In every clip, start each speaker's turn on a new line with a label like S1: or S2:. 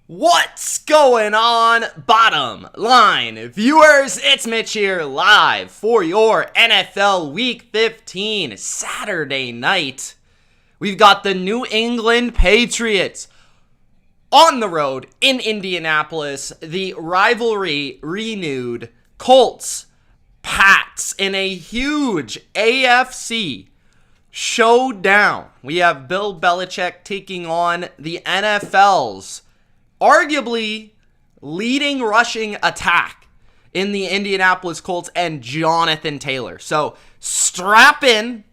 S1: What's going on, bottom line viewers? It's Mitch here live for your NFL Week 15 Saturday night. We've got the New England Patriots on the road in Indianapolis. The rivalry renewed. Colts, Pats in a huge AFC showdown. We have Bill Belichick taking on the NFL's arguably leading rushing attack in the Indianapolis Colts and Jonathan Taylor. So strap in,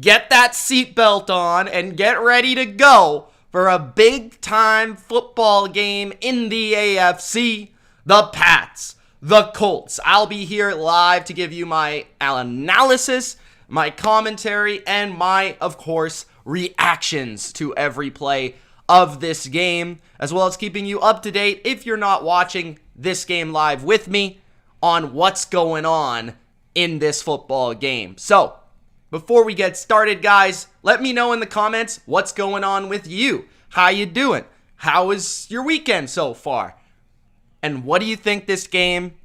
S1: get that seatbelt on, and get ready to go for a big-time football game in the AFC. The Pats, the Colts. I'll be here live to give you my analysis, my commentary, and my, of course, reactions to every play of this game, as well as keeping you up to date if you're not watching this game live with me on what's going on in this football game. So, before we get started, guys, let me know in the comments what's going on with you. How you doing? How is your weekend so far? And what do you think this game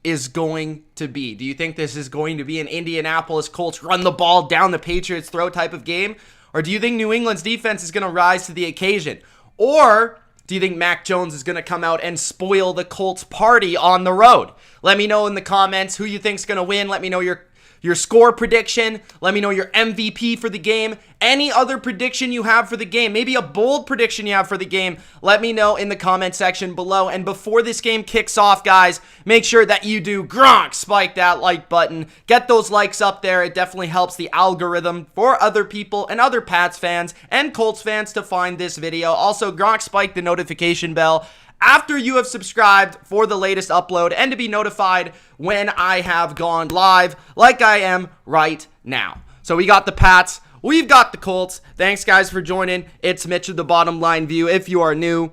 S1: is going to be? Do you think this is going to be an Indianapolis Colts run the ball down the Patriots' throat type of game? Or do you think New England's defense is going to rise to the occasion? Or do you think Mac Jones is going to come out and spoil the Colts party on the road? Let me know in the comments who you think's going to win. Let me know your score prediction. Let me know your MVP for the game. Any other prediction you have for the game. Maybe a bold prediction you have for the game. Let me know in the comment section below. And before this game kicks off, guys, make sure that you do spike that like button. Get those likes up there. It definitely helps the algorithm for other people and other Pats fans and Colts fans to find this video. Also, spike the notification bell after you have subscribed for the latest upload and to be notified when I have gone live like I am right now. So we got the Pats, we've got the Colts. Thanks, guys, for joining. It's Mitch of TheBottomLineView. If you are new,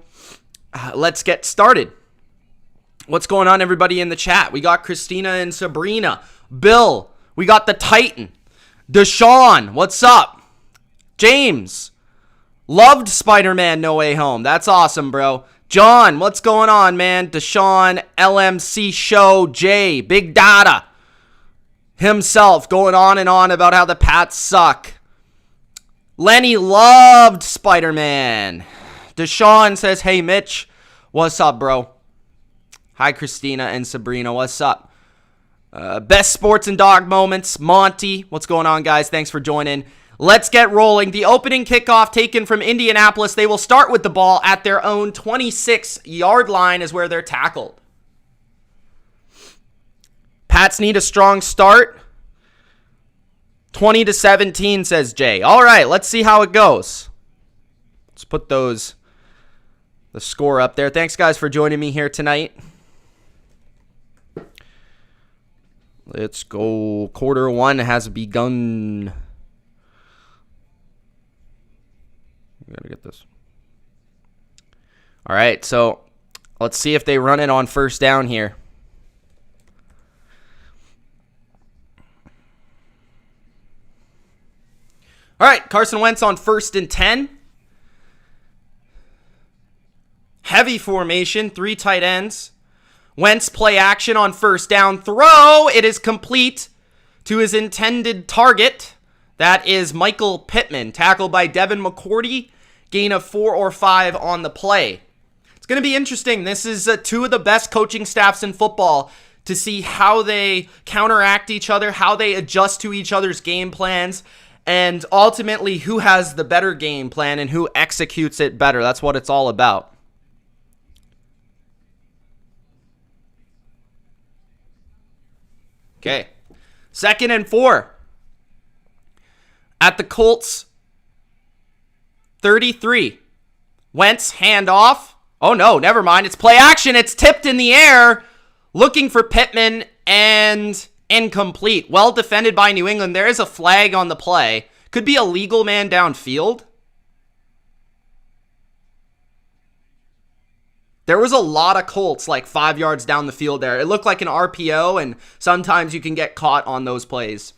S1: let's get started. What's going on, everybody in the chat? We got Christina and Sabrina. Bill, we got the Titan. Deshaun, what's up? James, loved Spider-Man No Way Home. That's awesome, bro. John, what's going on, man? Deshaun, LMC Show, Jay, Big Data himself going on and on about how the Pats suck. Lenny loved Spider-Man. Deshaun says, hey, Mitch, what's up, bro? Hi, Christina and Sabrina, what's up? Best sports and dog moments, Monty, what's going on, guys? Thanks for joining. Let's get rolling. The opening kickoff taken from Indianapolis. They will start with the ball at their own 26-yard line is where they're tackled. Pats need a strong start. 20-17, says Jay. All right, let's see how it goes. Let's put the score up there. Thanks, guys, for joining me here tonight. Let's go. Quarter one has begun. We gotta get this. All right, so let's see if they run it on first down here. All right, Carson Wentz on 1st and 10. Heavy formation, 3 tight ends. Wentz play action on first down. Throw, it is complete to his intended target. That is Michael Pittman, tackled by Devin McCourty. Gain of 4 or 5 on the play. It's going to be interesting. This is 2 of the best coaching staffs in football to see how they counteract each other, how they adjust to each other's game plans, and ultimately who has the better game plan and who executes it better. That's what it's all about. Okay. 2nd and 4. At the Colts 33. Wentz handoff. Oh no, never mind. It's play action. It's tipped in the air. Looking for Pittman and incomplete. Well defended by New England. There is a flag on the play. Could be a legal man downfield. There was a lot of Colts like 5 yards down the field there. It looked like an RPO, and sometimes you can get caught on those plays.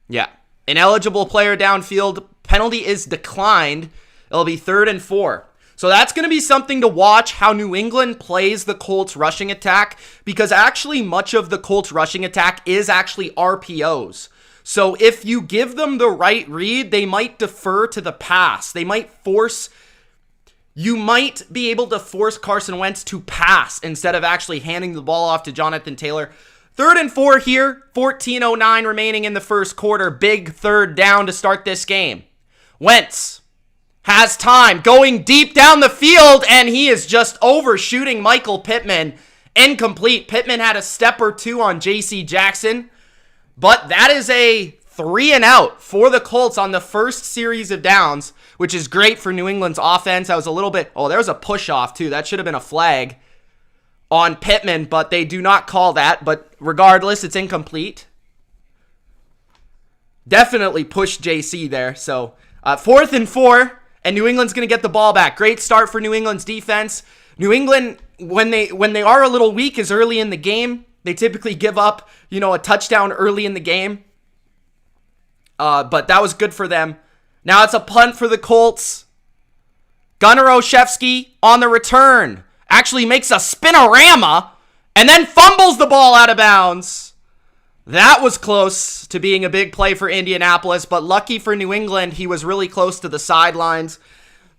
S1: Yeah, Ineligible player downfield. Penalty is declined. It'll be 3rd and 4. So that's going to be something to watch, how New England plays the Colts rushing attack, because actually much of the Colts rushing attack is actually RPOs. So if you give them the right read, they might defer to the pass. You might be able to force Carson Wentz to pass instead of actually handing the ball off to Jonathan Taylor. 3rd and 4 here, 14:09 remaining in the first quarter. Big 3rd down to start this game. Wentz has time, going deep down the field, and he is just overshooting Michael Pittman. Incomplete. Pittman had a step or two on J.C. Jackson, but that is a 3 and out for the Colts on the first series of downs, which is great for New England's offense. That was a little bit, there was a push-off too. That should have been a flag on Pittman, but they do not call that. But regardless, it's incomplete. Definitely pushed JC there. So 4th and 4. And New England's going to get the ball back. Great start for New England's defense. New England, when they are a little weak, is early in the game. They typically give up, a touchdown early in the game. But that was good for them. Now it's a punt for the Colts. Gunnar Olszewski on the return. Actually makes a spinorama and then fumbles the ball out of bounds. That was close to being a big play for Indianapolis, but lucky for New England, he was really close to the sidelines.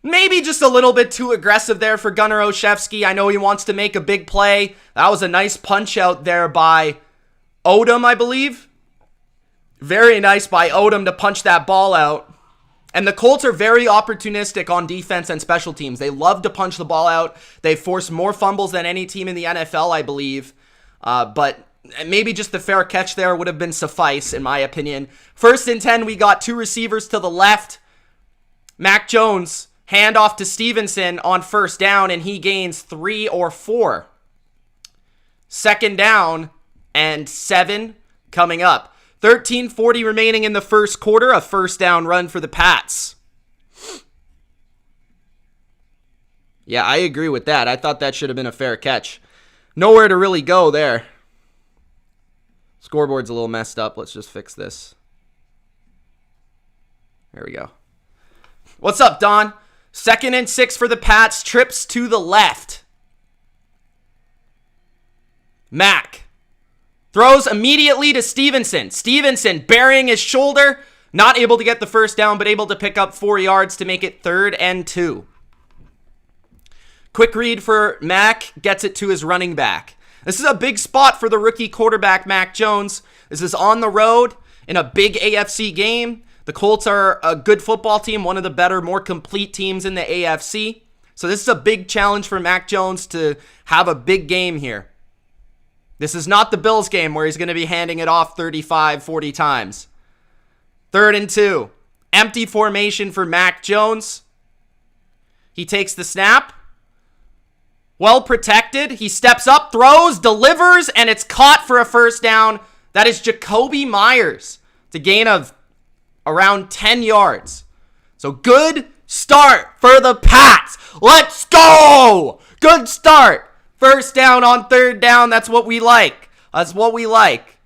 S1: Maybe just a little bit too aggressive there for Gunnar Olszewski. I know he wants to make a big play. That was a nice punch out there by Odom, I believe. Very nice by Odom to punch that ball out. And the Colts are very opportunistic on defense and special teams. They love to punch the ball out. They force more fumbles than any team in the NFL, I believe. But maybe just the fair catch there would have been suffice, in my opinion. 1st and 10, we got 2 receivers to the left. Mac Jones, handoff to Stevenson on 1st down, and he gains 3 or 4. 2nd down and 7 coming up. 13:40 remaining in the first quarter, a 1st down run for the Pats. Yeah, I agree with that. I thought that should have been a fair catch. Nowhere to really go there. Scoreboard's a little messed up. Let's just fix this. There we go. What's up, Don? 2nd and 6 for the Pats. Trips to the left. Mack throws immediately to Stevenson. Stevenson burying his shoulder. Not able to get the 1st down, but able to pick up 4 yards to make it 3rd and 2. Quick read for Mack. Gets it to his running back. This is a big spot for the rookie quarterback, Mac Jones. This is on the road in a big AFC game. The Colts are a good football team, one of the better, more complete teams in the AFC. So this is a big challenge for Mac Jones to have a big game here. This is not the Bills game where he's going to be handing it off 35, 40 times. 3rd and 2. Empty formation for Mac Jones. He takes the snap. Well protected. He steps up, throws, delivers, and it's caught for a 1st down. That is Jacoby Myers. It's a gain of around 10 yards. So good start for the Pats. Let's go! Good start. 1st down on 3rd down. That's what we like. That's what we like.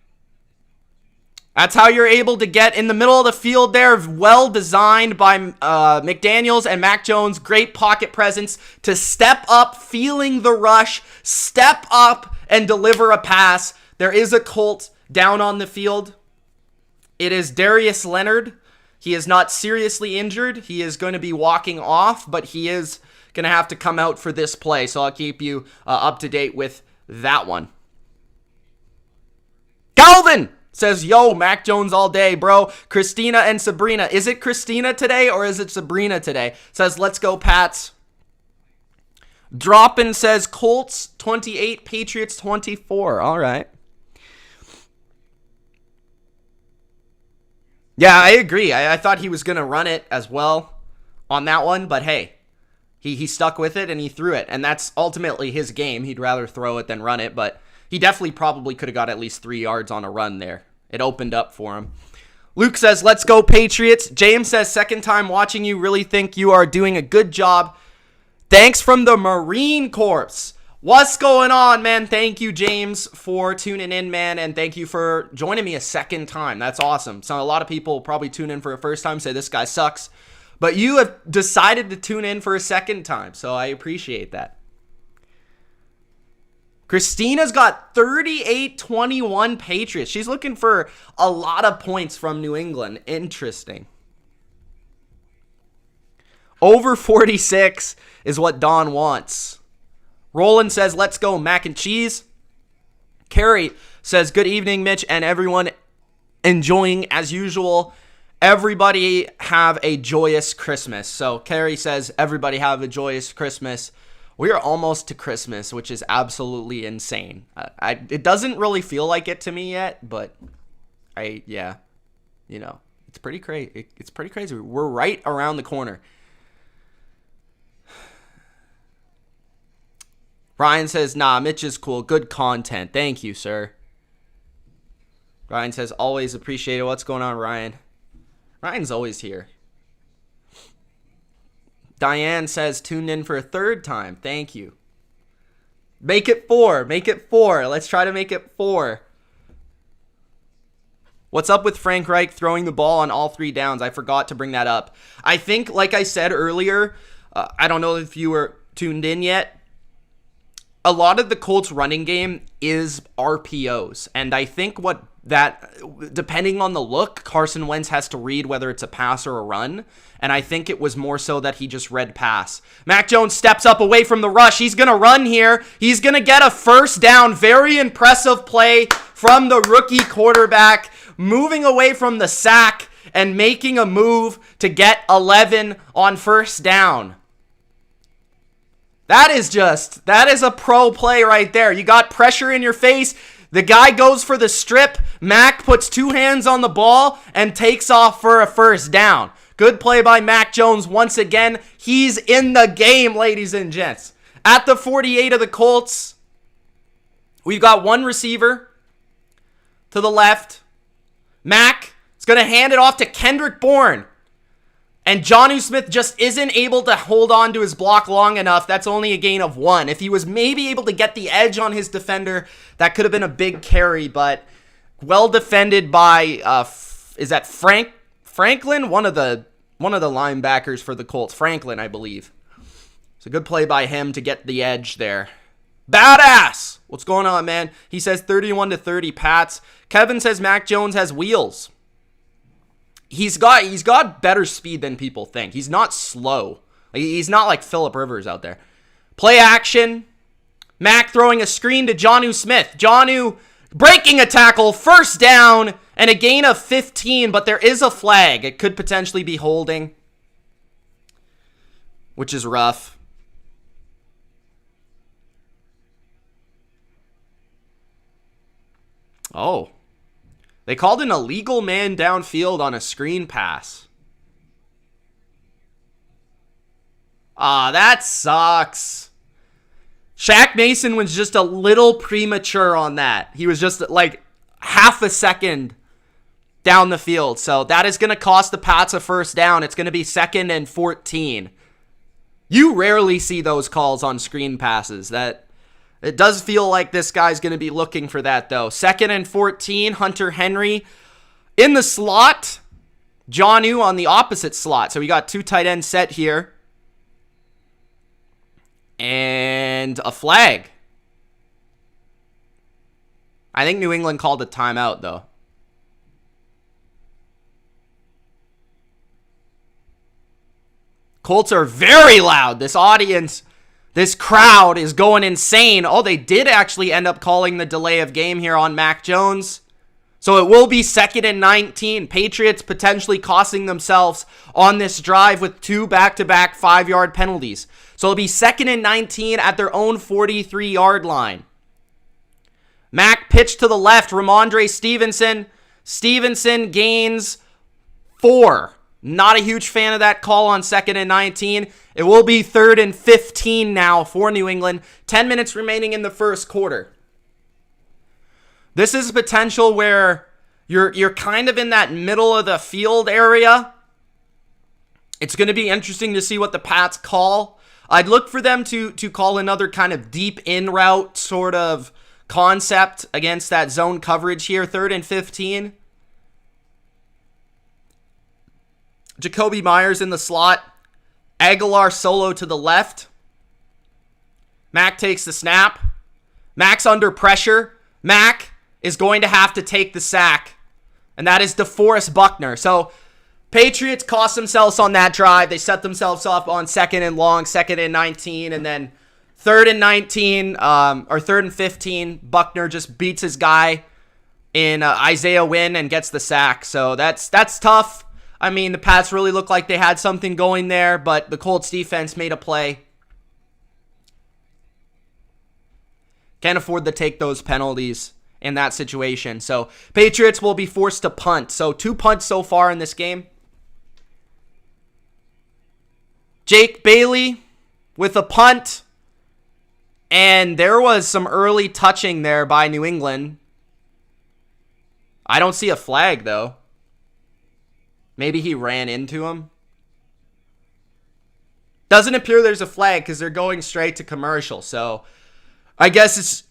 S1: That's how you're able to get in the middle of the field there. Well designed by McDaniels and Mac Jones. Great pocket presence to step up, feeling the rush, step up and deliver a pass. There is a Colt down on the field. It is Darius Leonard. He is not seriously injured. He is going to be walking off, but he is going to have to come out for this play. So I'll keep you up to date with that one. Calvin says, yo, Mac Jones all day, bro. Christina and Sabrina. Is it Christina today or is it Sabrina today? Says, let's go, Pats. Droppin says, Colts 28, Patriots 24. All right. Yeah, I agree. I thought he was going to run it as well on that one, but hey, he stuck with it and he threw it, and that's ultimately his game. He'd rather throw it than run it, but he definitely probably could have got at least 3 yards on a run there. It opened up for him. Luke says, let's go Patriots. James says, 2nd time watching you, really think you are doing a good job. Thanks from the Marine Corps. What's going on, man? Thank you, James, for tuning in, man, and thank you for joining me a second time. That's awesome. So a lot of people probably tune in for a first time, say this guy sucks, but you have decided to tune in for a second time, so I appreciate that. Christina's got 38-21 Patriots. She's looking for a lot of points from New England. Interesting. Over 46 is what Don wants. Roland says, let's go mac and cheese. Carrie says, good evening, Mitch, and everyone enjoying as usual. Everybody have a joyous Christmas. So Carrie says, everybody have a joyous Christmas. We are almost to Christmas, which is absolutely insane. It doesn't really feel like it to me yet, but it's pretty crazy. It's pretty crazy. We're right around the corner. Ryan says, nah, Mitch is cool. Good content. Thank you, sir. Ryan says, always appreciate it. What's going on, Ryan? Ryan's always here. Diane says, tuned in for a third time. Thank you. Make it 4. Make it 4. Let's try to make it 4. What's up with Frank Reich throwing the ball on all 3 downs? I forgot to bring that up. I think, like I said earlier, I don't know if you were tuned in yet. A lot of the Colts running game is RPOs. And I think depending on the look, Carson Wentz has to read whether it's a pass or a run. And I think it was more so that he just read pass. Mac Jones steps up away from the rush. He's going to run here. He's going to get a first down. Very impressive play from the rookie quarterback, moving away from the sack and making a move to get 11 on first down. That is a pro play right there. You got pressure in your face. The guy goes for the strip. Mac puts 2 hands on the ball and takes off for a first down. Good play by Mac Jones once again. He's in the game, ladies and gents. At the 48 of the Colts, we've got one receiver to the left. Mac is going to hand it off to Kendrick Bourne. And Jonnu Smith just isn't able to hold on to his block long enough. That's only a gain of 1. If he was maybe able to get the edge on his defender, that could have been a big carry. But well defended by, is that Franklin? One of the linebackers for the Colts. Franklin, I believe. It's a good play by him to get the edge there. Badass! What's going on, man? He says 31-30 Pats. Kevin says Mac Jones has wheels. He's got better speed than people think. He's not slow. He's not like Phillip Rivers out there. Play action. Mac throwing a screen to Jonnu Smith. Jonnu breaking a tackle. First down and a gain of 15, but there is a flag. It could potentially be holding, which is rough. Oh. They called an illegal man downfield on a screen pass. That sucks. Shaq Mason was just a little premature on that. He was just like half a second down the field. So that is going to cost the Pats a first down. It's going to be 2nd and 14. You rarely see those calls on screen passes. It does feel like this guy's going to be looking for that, though. 2nd and 14, Hunter Henry in the slot. Jonnu on the opposite slot. So we got 2 tight ends set here. And a flag. I think New England called a timeout, though. Colts are very loud. This audience... This crowd is going insane. Oh, they did actually end up calling the delay of game here on Mac Jones. So it will be 2nd and 19. Patriots potentially costing themselves on this drive with 2 back-to-back 5-yard penalties. So it'll be 2nd and 19 at their own 43-yard line. Mac pitch to the left. Ramondre Stevenson. Stevenson gains 4. Not a huge fan of that call on 2nd and 19. It will be 3rd and 15 now for New England. 10 minutes remaining in the first quarter. This is potential where you're kind of in that middle of the field area. It's going to be interesting to see what the Pats call. I'd look for them to call another kind of deep in route sort of concept against that zone coverage here. 3rd and 15. Jacoby Myers in the slot. Aguilar solo to the left. Mack takes the snap. Mack's under pressure. Mack is going to have to take the sack. And that is DeForest Buckner. So Patriots cost themselves on that drive. They set themselves up on 2nd and long, 2nd and 19, and then 3rd and 19, or 3rd and 15. Buckner just beats his guy in Isaiah Wynn and gets the sack. So that's tough. I mean, the Pats really looked like they had something going there, but the Colts defense made a play. Can't afford to take those penalties in that situation. So Patriots will be forced to punt. So 2 punts so far in this game. Jake Bailey with a punt. And there was some early touching there by New England. I don't see a flag, though. Maybe he ran into him. Doesn't appear there's a flag because they're going straight to commercial. So I guess it's...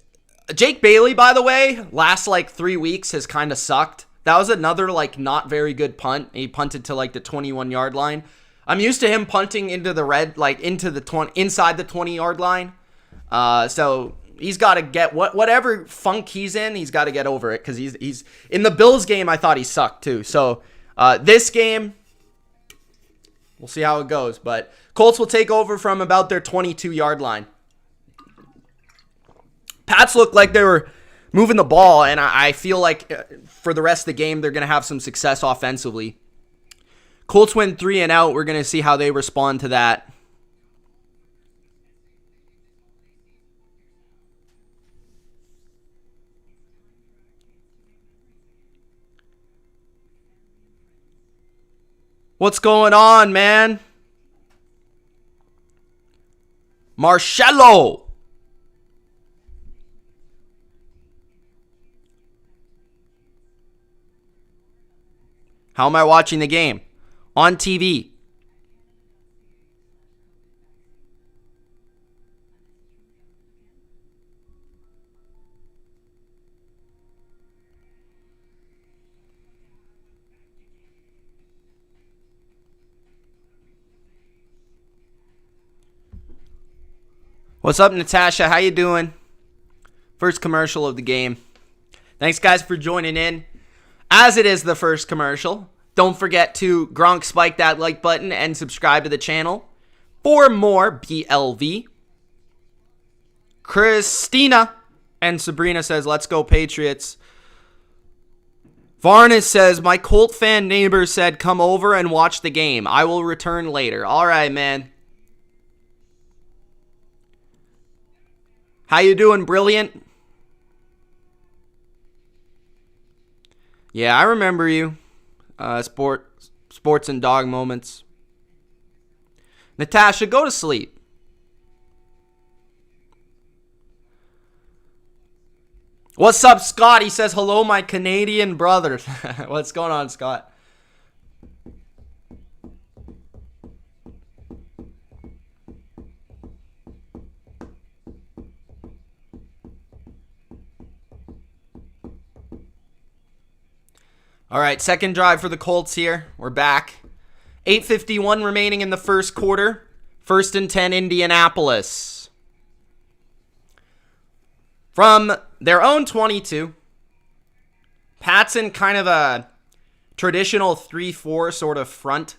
S1: Jake Bailey, by the way, last like 3 weeks has kind of sucked. That was another like not very good punt. He punted to like the 21-yard line. I'm used to him punting into the red, like into the inside the 20-yard line. So he's got to get whatever funk he's in. He's got to get over it because he's in the Bills game. I thought he sucked too. So this game, we'll see how it goes. But Colts will take over from about their 22-yard line. Pats looked like they were moving the ball, and I feel like for the rest of the game, they're going to have some success offensively. Colts win 3 and out. We're going to see how they respond to that. What's going on, man? Marcello. How am I watching the game? On TV. What's up, Natasha? How you doing? First commercial of the game. Thanks, guys, for joining in. As it is the first commercial, don't forget to Gronk spike that like button and subscribe to the channel for more BLV. Christina and Sabrina says, let's go Patriots. Varnes says, my Colt fan neighbor said, come over and watch the game. I will return later. All right, man. How you doing, Brilliant? Yeah, I remember you. Sports and dog moments. Natasha, go to sleep. What's up, Scott? He says, hello, my Canadian brother. What's going on, Scott? All right, second drive for the Colts here. We're back. 8:51 remaining in the first quarter. 1st and 10, Indianapolis. From their own 22, Pats in kind of a traditional 3-4 sort of front.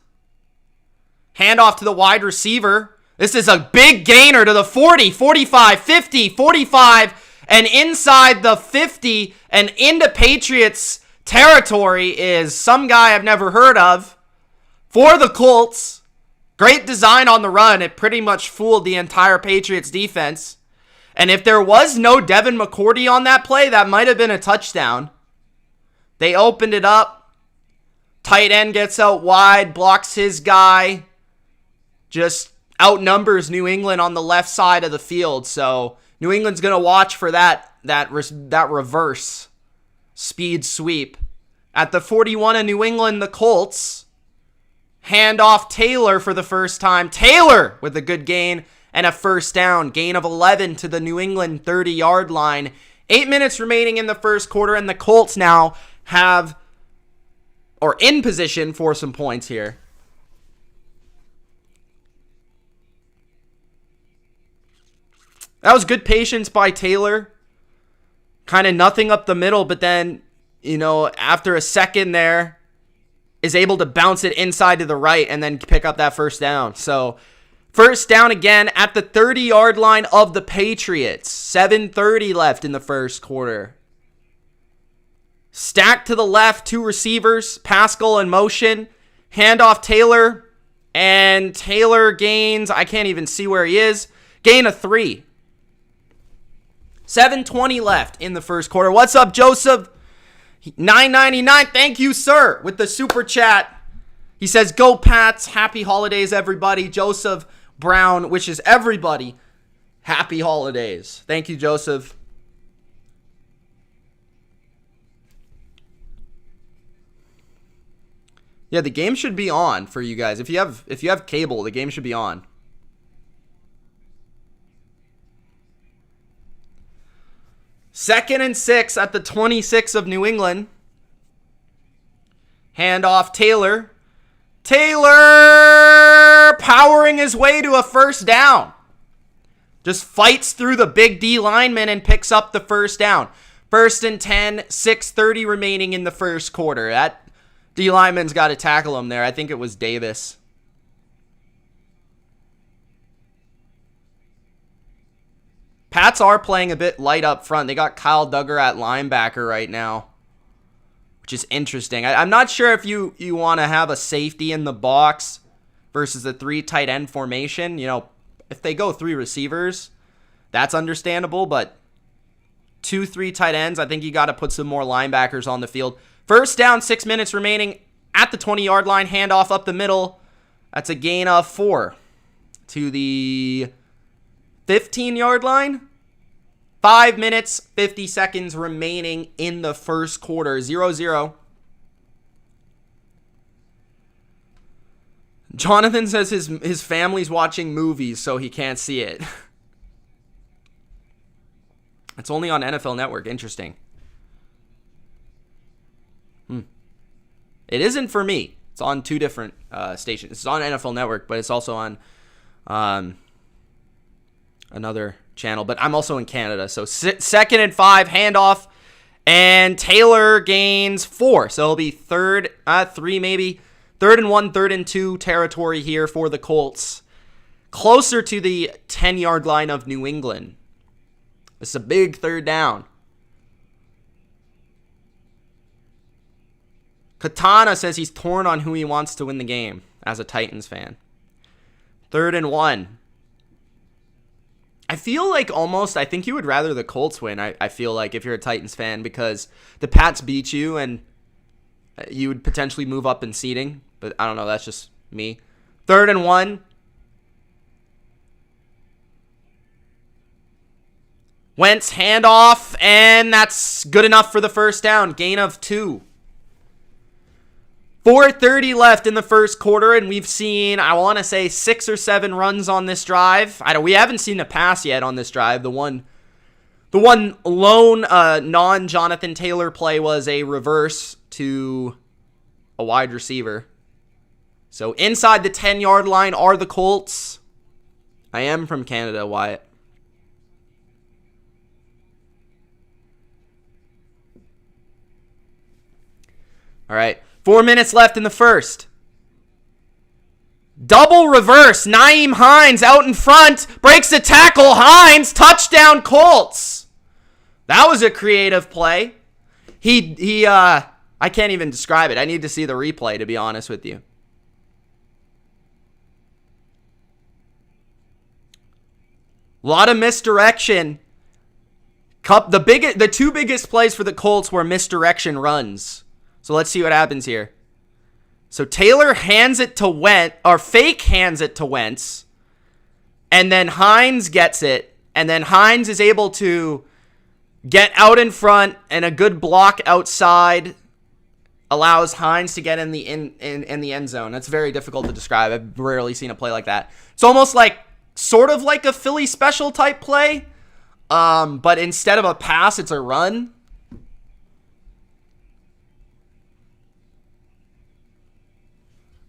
S1: Handoff to the wide receiver. This is a big gainer to the 40, 45, 50, 45, and inside the 50 and into Patriots territory is some guy I've never heard of for the Colts. Great design on the run. It pretty much fooled the entire Patriots defense. And if there was no Devin McCourty on that play, that might have been a touchdown. They opened it up. Tight end gets out wide, blocks his guy. Just outnumbers New England on the left side of the field. So New England's going to watch for that reverse speed sweep. At the 41 of New England, the Colts hand off Taylor for the first time. Taylor with a good gain and a first down. Gain of 11 to the New England 30-yard line. 8 minutes remaining in the first quarter, and the Colts now have, or in position for some points here. That was good patience by Taylor. Kind of nothing up the middle, but then, after a second there, is able to bounce it inside to the right and then pick up that first down. So, first down again at the 30-yard line of the Patriots. 7:30 left in the first quarter. Stacked to the left, 2 receivers, Pascal in motion. Handoff Taylor, and Taylor gains, I can't even see where he is, gain of 3. 7:20 left in the first quarter. What's up, Joseph? $9.99. Thank you, sir, with the super chat. He says, "Go Pats. Happy holidays, everybody." Joseph Brown wishes everybody happy holidays. Thank you, Joseph. Yeah, the game should be on for you guys. If you have cable, the game should be on. Second and 6 at the 26 of New England. Handoff Taylor. Taylor powering his way to a first down. Just fights through the big D lineman and picks up the first down. 1st and 10, 6:30 remaining in the first quarter. That D lineman's got to tackle him there. I think it was Davis. Pats are playing a bit light up front. They got Kyle Duggar at linebacker right now, which is interesting. I'm not sure if you want to have a safety in the box versus a 3 tight end formation. If they go 3 receivers, that's understandable, but 2-3 tight ends, I think you got to put some more linebackers on the field. First down, 6 minutes remaining at the 20-yard line. Handoff up the middle. That's a gain of 4 to the 15-yard line. 5 minutes, 50 seconds remaining in the first quarter. 0-0. Jonathan says his family's watching movies, so he can't see it. It's only on NFL Network. Interesting. It isn't for me. It's on 2 different stations. It's on NFL Network, but it's also on another channel. But I'm also in Canada. So 2nd and 5, handoff, and Taylor gains 4. So it'll be 3rd maybe. 3rd and 1, 3rd and 2 territory here for the Colts. Closer to the 10-yard line of New England. It's a big 3rd down. Katana says he's torn on who he wants to win the game as a Titans fan. 3rd and 1. I feel like I think you would rather the Colts win, I feel like, if you're a Titans fan, because the Pats beat you and you would potentially move up in seeding. But I don't know, that's just me. 3rd and 1. Wentz handoff, and that's good enough for the first down. Gain of 2. 4:30 left in the first quarter, and we've seen, I want to say, 6 or 7 runs on this drive. We haven't seen a pass yet on this drive. The one lone non-Jonathan Taylor play was a reverse to a wide receiver. So inside the 10-yard line are the Colts. I am from Canada, Wyatt. All right. 4 minutes left in the first. Double reverse. Nyheim Hines out in front. Breaks the tackle. Hines. Touchdown Colts. That was a creative play. I can't even describe it. I need to see the replay, to be honest with you. A lot of misdirection. The 2 biggest plays for the Colts were misdirection runs. So let's see what happens here. So Taylor hands it to Wentz, or fake hands it to Wentz, and then Hines gets it, and then Hines is able to get out in front, and a good block outside allows Hines to get in the end zone. That's very difficult to describe. I've rarely seen a play like that. It's almost like sort of like a Philly special type play. But instead of a pass, it's a run.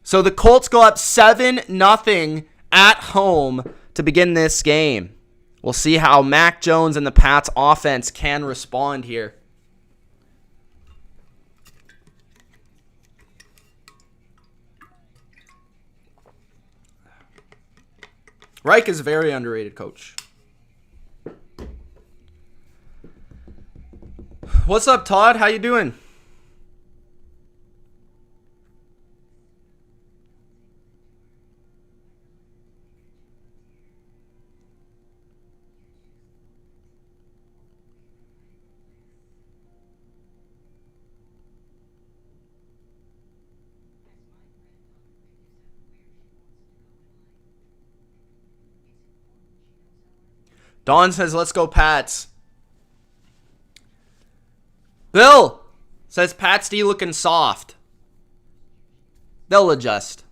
S1: So the Colts go up 7-0 at home to begin this game. We'll see how Mac Jones and the Pats offense can respond here. Reich is a very underrated coach. What's up, Todd? How you doing? Dawn says, let's go Pats. Bill says, Pats D looking soft. They'll adjust.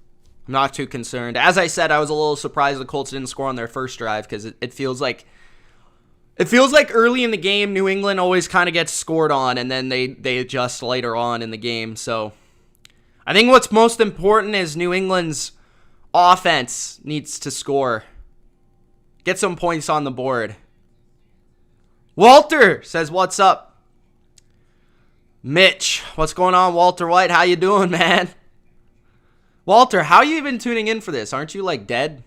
S1: I'm not too concerned. As I said, I was a little surprised the Colts didn't score on their first drive because it feels like early in the game, New England always kind of gets scored on and then they adjust later on in the game. So I think what's most important is New England's offense needs to score. Get some points on the board. Walter says, what's up? Mitch, what's going on, Walter White? How you doing, man? Walter, how are you even tuning in for this? Aren't you, like, dead?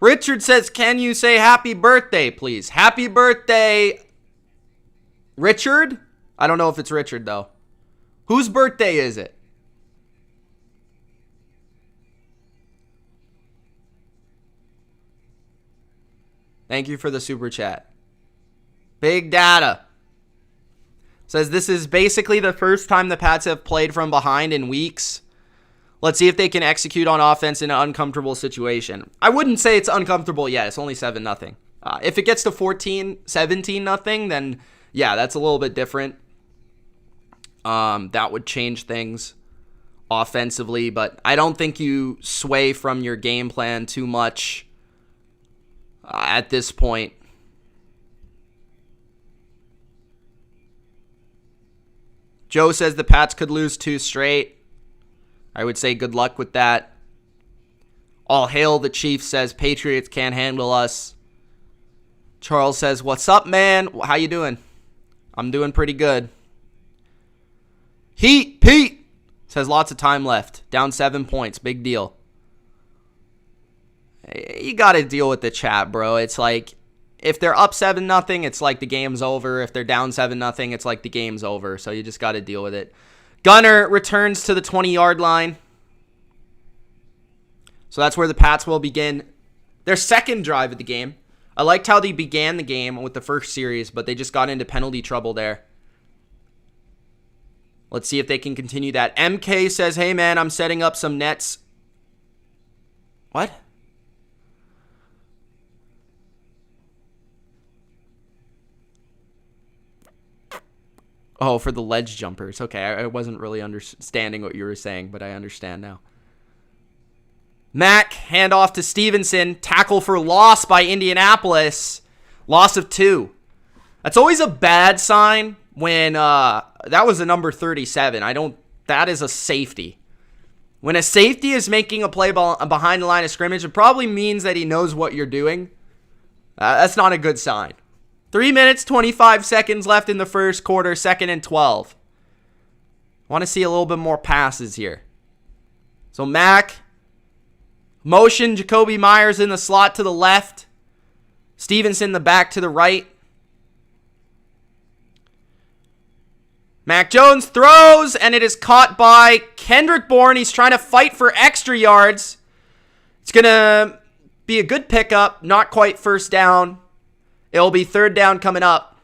S1: Richard says, can you say happy birthday, please? Happy birthday, Richard? I don't know if it's Richard, though. Whose birthday is it? Thank you for the super chat. Big Data says this is basically the first time the Pats have played from behind in weeks. Let's see if they can execute on offense in an uncomfortable situation. I wouldn't say it's uncomfortable yet. It's only 7-0. If it gets to 17-0, then yeah, that's a little bit different. That would change things offensively, but I don't think you sway from your game plan too much at this point. Joe says the Pats could lose 2 straight. I would say good luck with that. All hail the Chiefs says Patriots can't handle us. Charles says, what's up, man? How you doing? I'm doing pretty good. Pete says lots of time left. Down 7 points. Big deal. You got to deal with the chat, bro. It's like, if they're up 7-0, it's like the game's over. If they're down 7-0, it's like the game's over. So you just got to deal with it. Gunner returns to the 20-yard line. So that's where the Pats will begin their second drive of the game. I liked how they began the game with the first series, but they just got into penalty trouble there. Let's see if they can continue that. MK says, hey, man, I'm setting up some nets. What? Oh, for the ledge jumpers. Okay, I wasn't really understanding what you were saying, but I understand now. Mack, handoff to Stevenson. Tackle for loss by Indianapolis. Loss of 2. That's always a bad sign when that was a number 37. That is a safety. When a safety is making a play behind the line of scrimmage, it probably means that he knows what you're doing. That's not a good sign. 3 minutes, 25 seconds left in the first quarter, 2nd and 12. Want to see a little bit more passes here. So Mack, motion, Jacoby Myers in the slot to the left. Stevenson the back to the right. Mac Jones throws, and it is caught by Kendrick Bourne. He's trying to fight for extra yards. It's going to be a good pickup, not quite first down. It'll be 3rd down coming up.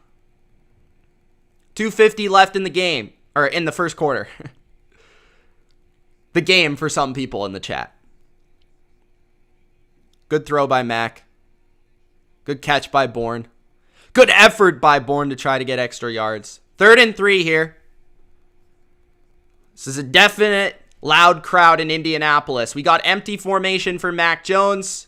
S1: 2:50 left in the game, or in the first quarter. The game for some people in the chat. Good throw by Mack. Good catch by Bourne. Good effort by Bourne to try to get extra yards. 3rd and 3 here. This is a definite loud crowd in Indianapolis. We got empty formation for Mac Jones.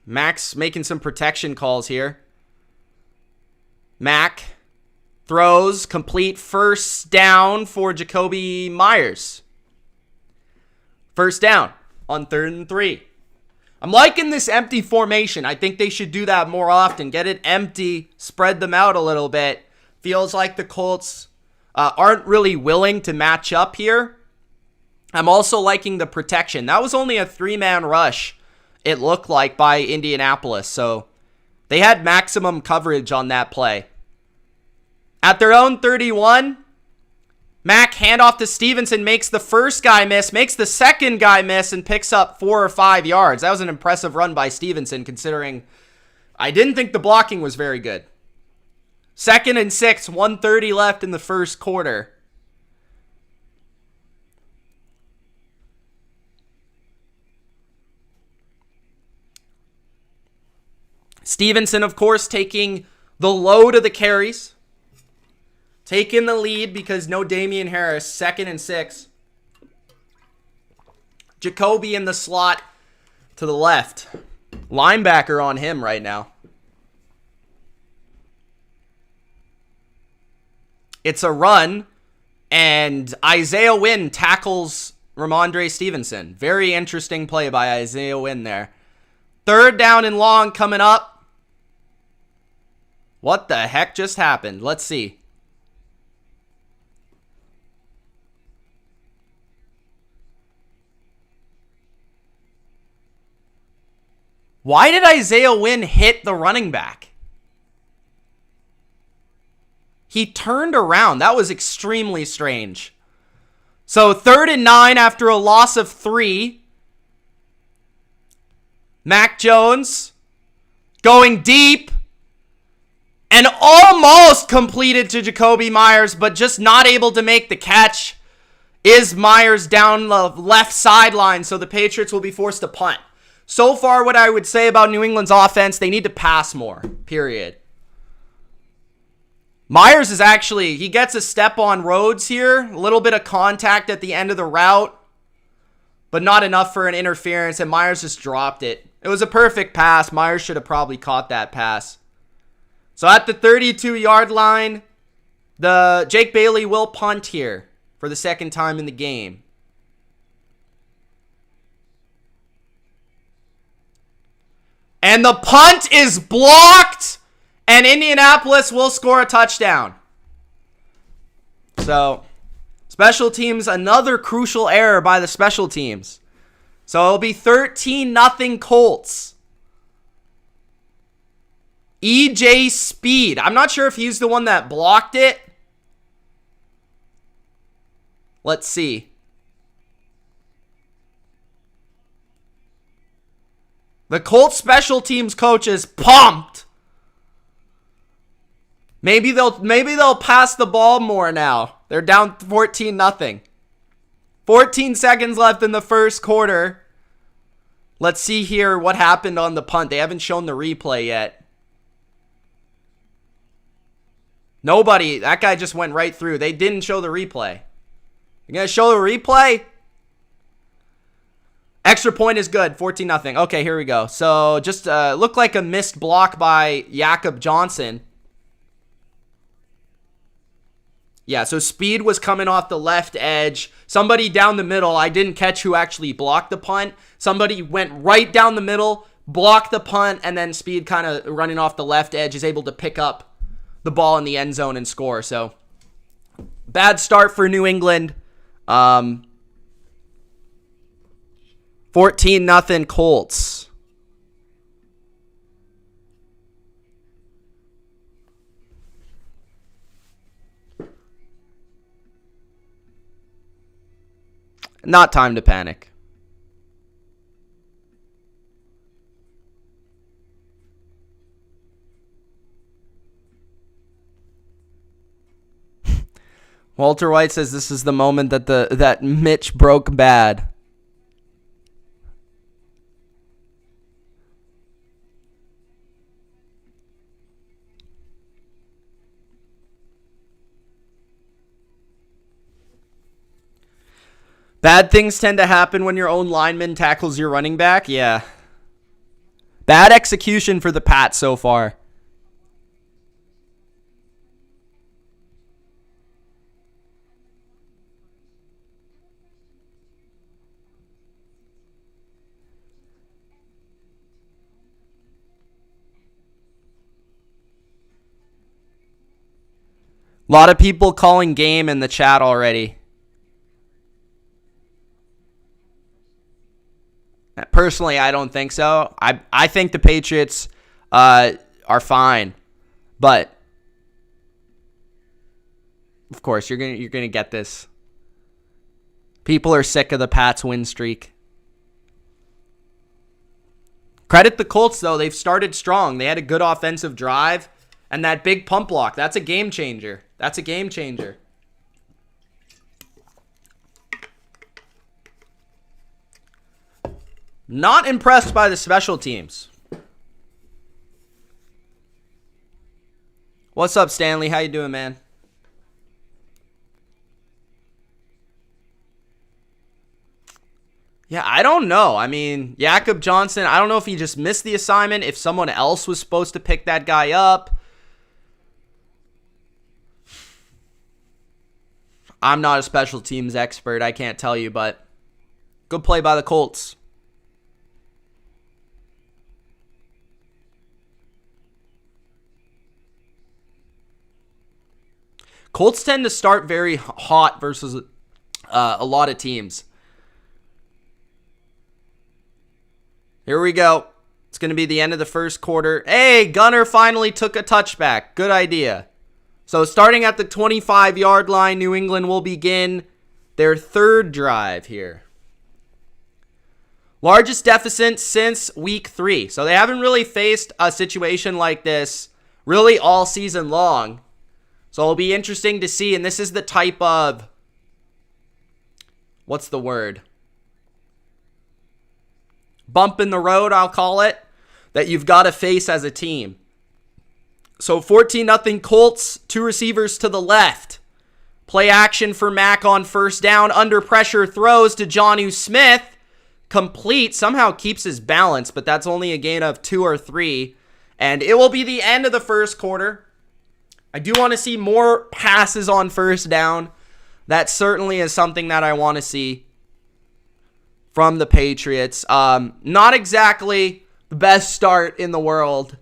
S1: Mac's making some protection calls here. Mac throws, complete, first down for Jakobi Meyers. First down on 3rd and 3. I'm liking this empty formation. I think they should do that more often. Get it empty, spread them out a little bit. Feels like the Colts aren't really willing to match up here. I'm also liking the protection. That was only a 3-man rush, it looked like, by Indianapolis. So they had maximum coverage on that play. At their own 31, Mac handoff to Stevenson, makes the first guy miss, makes the second guy miss, and picks up 4 or 5 yards. That was an impressive run by Stevenson, considering I didn't think the blocking was very good. 2nd and 6, 1:30 left in the first quarter. Stevenson, of course, taking the load of the carries. Taking the lead because no Damian Harris. 2nd and 6. Jakobi in the slot to the left. Linebacker on him right now. It's a run, and Isaiah Wynn tackles Ramondre Stevenson. Very interesting play by Isaiah Wynn there. 3rd down and long coming up. What the heck just happened? Let's see. Why did Isaiah Wynn hit the running back? He turned around. That was extremely strange. So 3rd and 9 after a loss of 3. Mac Jones going deep and almost completed to Jakobi Meyers, but just not able to make the catch. Is Meyers down the left sideline, so the Patriots will be forced to punt. So far, what I would say about New England's offense, they need to pass more, period. Meyers is actually, he gets a step on Rhodes here. A little bit of contact at the end of the route, but not enough for an interference, and Meyers just dropped it. It was a perfect pass. Meyers should have probably caught that pass. So at the 32-yard line, the Jake Bailey will punt here for the 2nd time in the game. And the punt is blocked, and Indianapolis will score a touchdown. So, special teams, another crucial error by the special teams. So it'll be 13-0 Colts. EJ Speed. I'm not sure if he's the one that blocked it. Let's see. The Colts special teams coach is pumped. Maybe they'll pass the ball more now. They're down 14-0. 14 seconds left in the first quarter. Let's see here what happened on the punt. They haven't shown the replay yet. Nobody. That guy just went right through. They didn't show the replay. You're going to show the replay? Extra point is good. 14-0. Okay, here we go. So just looked like a missed block by Jakob Johnson. Yeah, so Speed was coming off the left edge. Somebody down the middle. I didn't catch who actually blocked the punt. Somebody went right down the middle, blocked the punt, and then Speed kind of running off the left edge is able to pick up the ball in the end zone and score. So bad start for New England. 14-0 Colts. Not time to panic. Walter White says this is the moment that Mitch broke bad. Bad things tend to happen when your own lineman tackles your running back. Yeah. Bad execution for the Pats so far. A lot of people calling game in the chat already. Personally, I don't think so. I think the Patriots are fine, but of course you're gonna get this. People are sick of the Pats win streak. Credit the Colts though; they've started strong. They had a good offensive drive, and that big pump block. That's a game changer. That's a game changer. Not impressed by the special teams. What's up, Stanley? How you doing, man? Yeah, I don't know. I mean, Jakob Johnson, I don't know if he just missed the assignment, if someone else was supposed to pick that guy up. I'm not a special teams expert. I can't tell you, but good play by the Colts. Colts tend to start very hot versus a lot of teams. Here we go. It's going to be the end of the first quarter. Hey, Gunner finally took a touchback. Good idea. So starting at the 25-yard line, New England will begin their third drive here. Largest deficit since week 3. So they haven't really faced a situation like this really all season long. So it'll be interesting to see. And this is the type of, what's the word? Bump in the road, I'll call it, that you've got to face as a team. So 14-0 Colts, 2 receivers to the left. Play action for Mack on first down. Under pressure throws to Jonnu Smith. Complete. Somehow keeps his balance, but that's only a gain of 2 or 3. And it will be the end of the first quarter. I do want to see more passes on first down. That certainly is something that I want to see from the Patriots. Not exactly the best start in the world.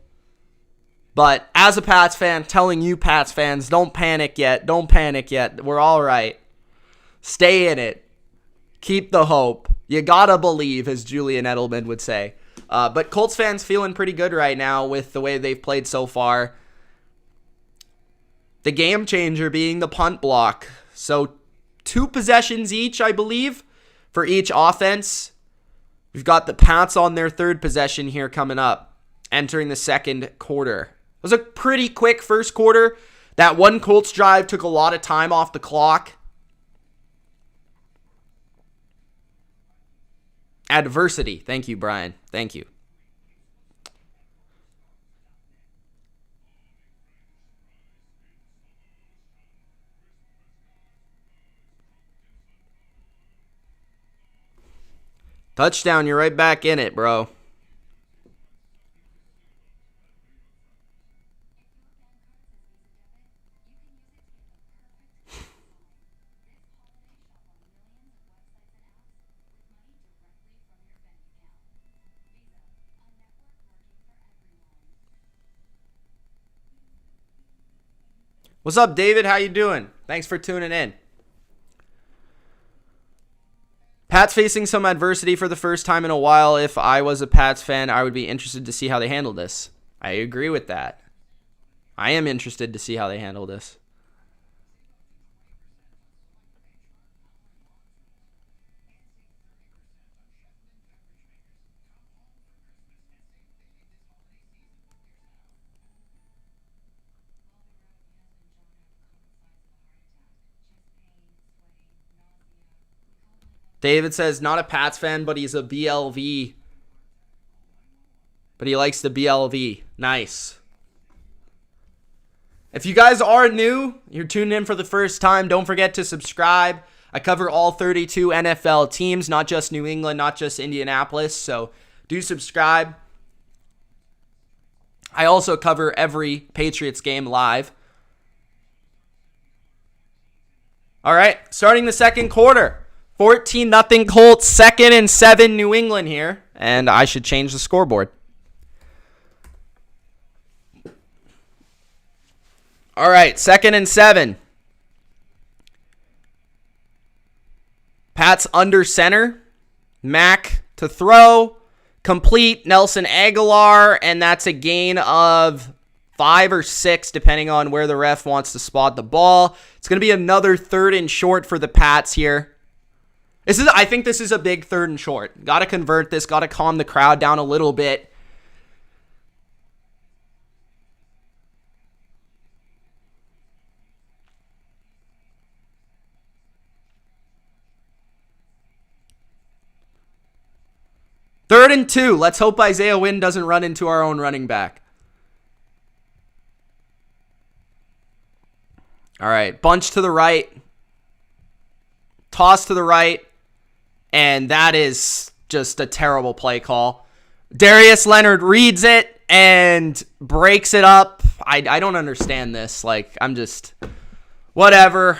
S1: But as a Pats fan, telling you Pats fans, don't panic yet. Don't panic yet. We're all right. Stay in it. Keep the hope. You gotta believe, as Julian Edelman would say. But Colts fans feeling pretty good right now with the way they've played so far. The game changer being the punt block. So 2 possessions each, I believe, for each offense. We've got the Pats on their 3rd possession here coming up, entering the second quarter. It was a pretty quick first quarter. That one Colts drive took a lot of time off the clock. Adversity. Thank you, Brian. Thank you. Touchdown, you're right back in it, bro. What's up, David? How you doing? Thanks for tuning in. Pats facing some adversity for the first time in a while. If I was a Pats fan, I would be interested to see how they handle this. I agree with that. I am interested to see how they handle this. David says, not a Pats fan, but he's a BLV. But he likes the BLV. Nice. If you guys are new, you're tuned in for the first time, don't forget to subscribe. I cover all 32 NFL teams, not just New England, not just Indianapolis. So do subscribe. I also cover every Patriots game live. All right, starting the second quarter. 14-0 Colts, 2nd and 7 New England here. And I should change the scoreboard. All right, 2nd and 7. Pat's under center. Mack to throw. Complete. Nelson Aguilar. And that's a gain of 5 or 6, depending on where the ref wants to spot the ball. It's going to be another 3rd and short for the Pats here. I think this is a big 3rd and short. Got to convert this. Got to calm the crowd down a little bit. Third and 2. Let's hope Isaiah Wynn doesn't run into our own running back. All right. Bunch to the right. Toss to the right. And that is just a terrible play call. Darius Leonard reads it and breaks it up. I don't understand this. Like, I'm just... whatever.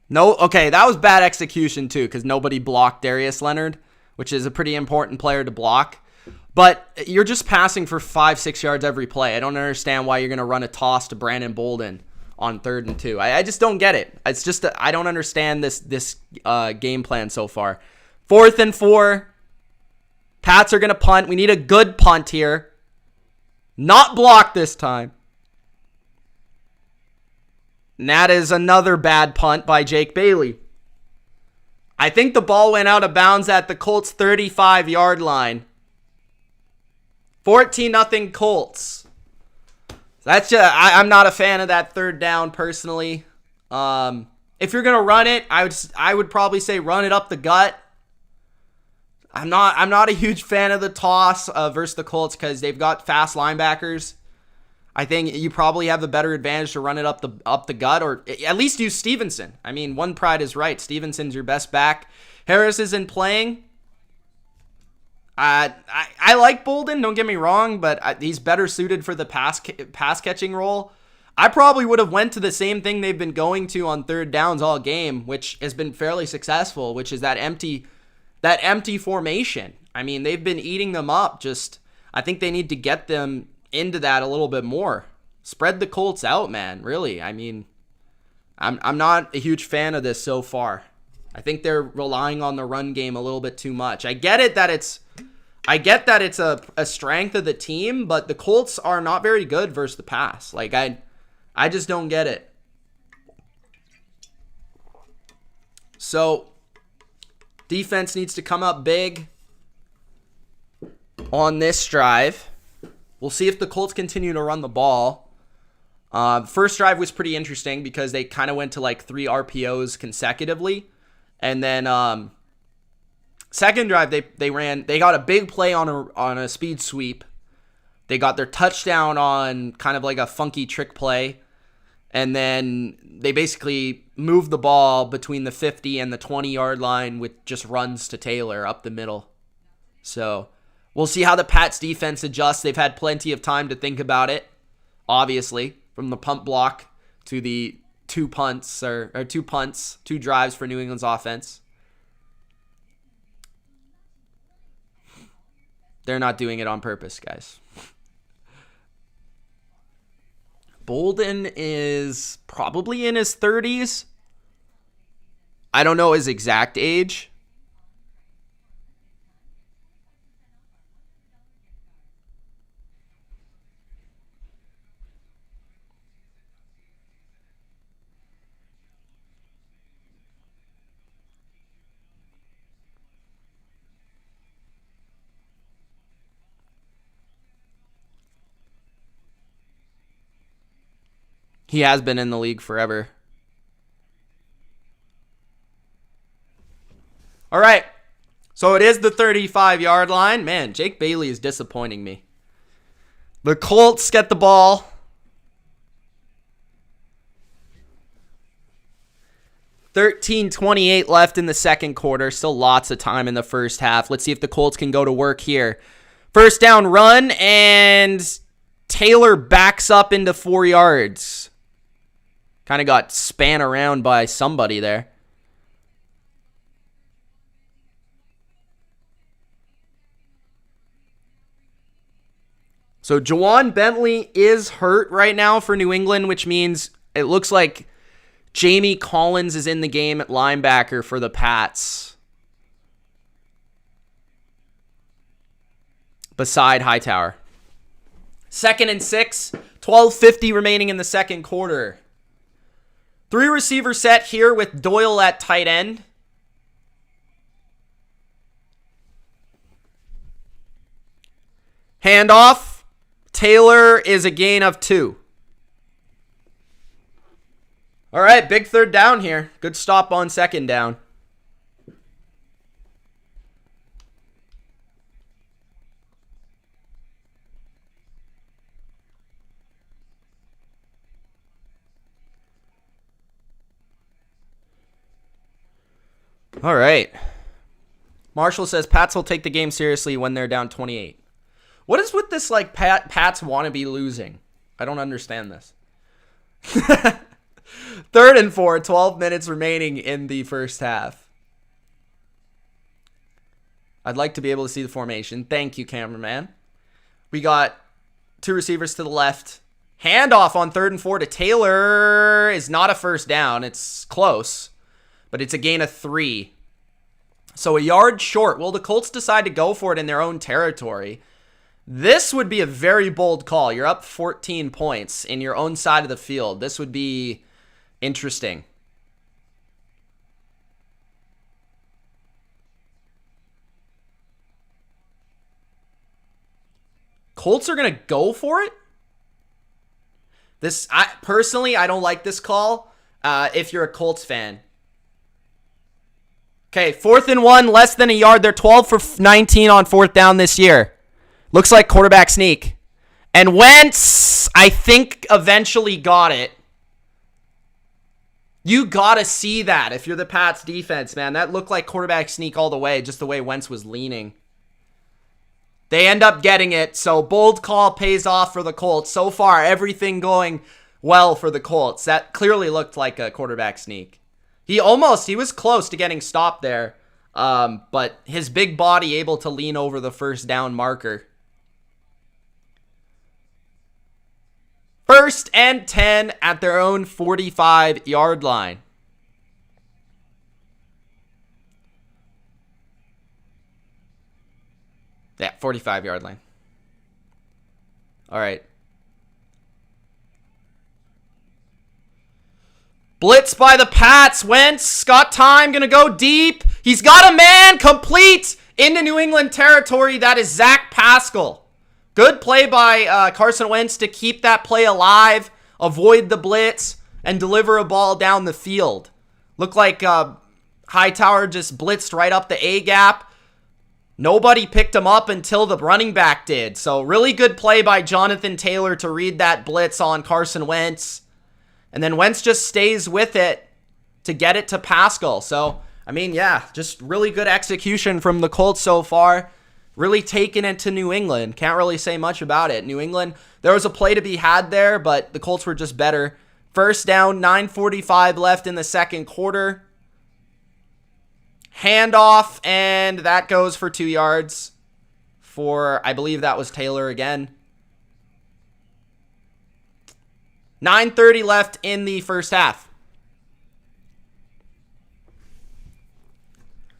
S1: No, okay, that was bad execution too, because nobody blocked Darius Leonard, which is a pretty important player to block. But you're just passing for 5-6 yards every play. I don't understand why you're going to run a toss to Brandon Bolden on 3rd and 2. I just don't get it. It's just I don't understand this game plan so far. 4th and 4. Pats are going to punt. We need a good punt here. Not blocked this time. And that is another bad punt by Jake Bailey. I think the ball went out of bounds at the Colts' 35-yard line. 14-0 Colts. That's just, I'm not a fan of that 3rd down personally. If you're gonna run it, I would probably say run it up the gut. I'm not a huge fan of the toss versus the Colts because they've got fast linebackers. I think you probably have the better advantage to run it up the gut, or at least use Stevenson. I mean, one pride is right. Stevenson's your best back. Harris isn't playing. I like Bolden, don't get me wrong, but he's better suited for the pass catching role. I probably would have went to the same thing they've been going to on 3rd downs all game, which has been fairly successful, which is that empty formation. I mean, they've been eating them up. Just I think they need to get them into that a little bit more. Spread the Colts out, man. Really. I mean, I'm not a huge fan of this so far. I think they're relying on the run game a little bit too much. I get that it's a strength of the team, but the Colts are not very good versus the pass. Like I just don't get it. So defense needs to come up big on this drive. We'll see if the Colts continue to run the ball. First drive was pretty interesting because they kind of went to like 3 RPOs consecutively. And then second drive, they got a big play on a speed sweep. They got their touchdown on kind of like a funky trick play. And then they basically moved the ball between the 50 and the 20-yard line with just runs to Taylor up the middle. So we'll see how the Pats defense adjusts. They've had plenty of time to think about it, obviously, from the punt block to the 2 punts, 2 drives for New England's offense. They're not doing it on purpose, guys. Bolden is probably in his 30s. I don't know his exact age. He has been in the league forever. All right. So it is the 35-yard line. Man, Jake Bailey is disappointing me. The Colts get the ball. $13:28 left in the second quarter. Still lots of time in the first half. Let's see if the Colts can go to work here. First down run, and Taylor backs up into 4 yards. Kind of got span around by somebody there. So Juwan Bentley is hurt right now for New England, which means it looks like Jamie Collins is in the game at linebacker for the Pats, beside Hightower. 2nd and 6, 12:50 remaining in the second quarter. 3 receiver set here with Doyle at tight end. Handoff. Taylor is a gain of 2. All right, big third down here. Good stop on second down. All right. Marshall says Pats will take the game seriously when they're down 28. What is with this, like, Pats want to be losing? I don't understand this. 3rd and 4, 12 minutes remaining in the first half. I'd like to be able to see the formation. Thank you, cameraman. We got 2 receivers to the left. Handoff on 3rd and 4 to Taylor is not a first down. It's close, but it's a gain of 3. So a yard short. Will the Colts decide to go for it in their own territory? This would be a very bold call. You're up 14 points in your own side of the field. This would be interesting. Colts are going to go for it? Personally, I don't like this call if you're a Colts fan. Okay, 4th and 1, less than a yard. They're 12 for 19 on 4th down this year. Looks like quarterback sneak. And Wentz, I think, eventually got it. You got to see that if you're the Pats defense, man. That looked like quarterback sneak all the way, just the way Wentz was leaning. They end up getting it, so bold call pays off for the Colts. So far, everything going well for the Colts. That clearly looked like a quarterback sneak. He was close to getting stopped there, but his big body able to lean over the first down marker. 1st and 10 at their own 45-yard line. Yeah, 45-yard line. All right. Blitz by the Pats. Wentz got time, gonna go deep. He's got a man, complete into New England territory. That is Zach Pascal. Good play by Carson Wentz to keep that play alive, avoid the blitz, and deliver a ball down the field. Looked like Hightower just blitzed right up the A-gap. Nobody picked him up until the running back did. So really good play by Jonathan Taylor to read that blitz on Carson Wentz. And then Wentz just stays with it to get it to Pascal. So, I mean, yeah, just really good execution from the Colts so far. Really taking it to New England. Can't really say much about it. New England, there was a play to be had there, but the Colts were just better. First down, 9:45 left in the second quarter. Handoff, and that goes for 2 yards for, I believe that was Taylor again. 9:30 left in the first half.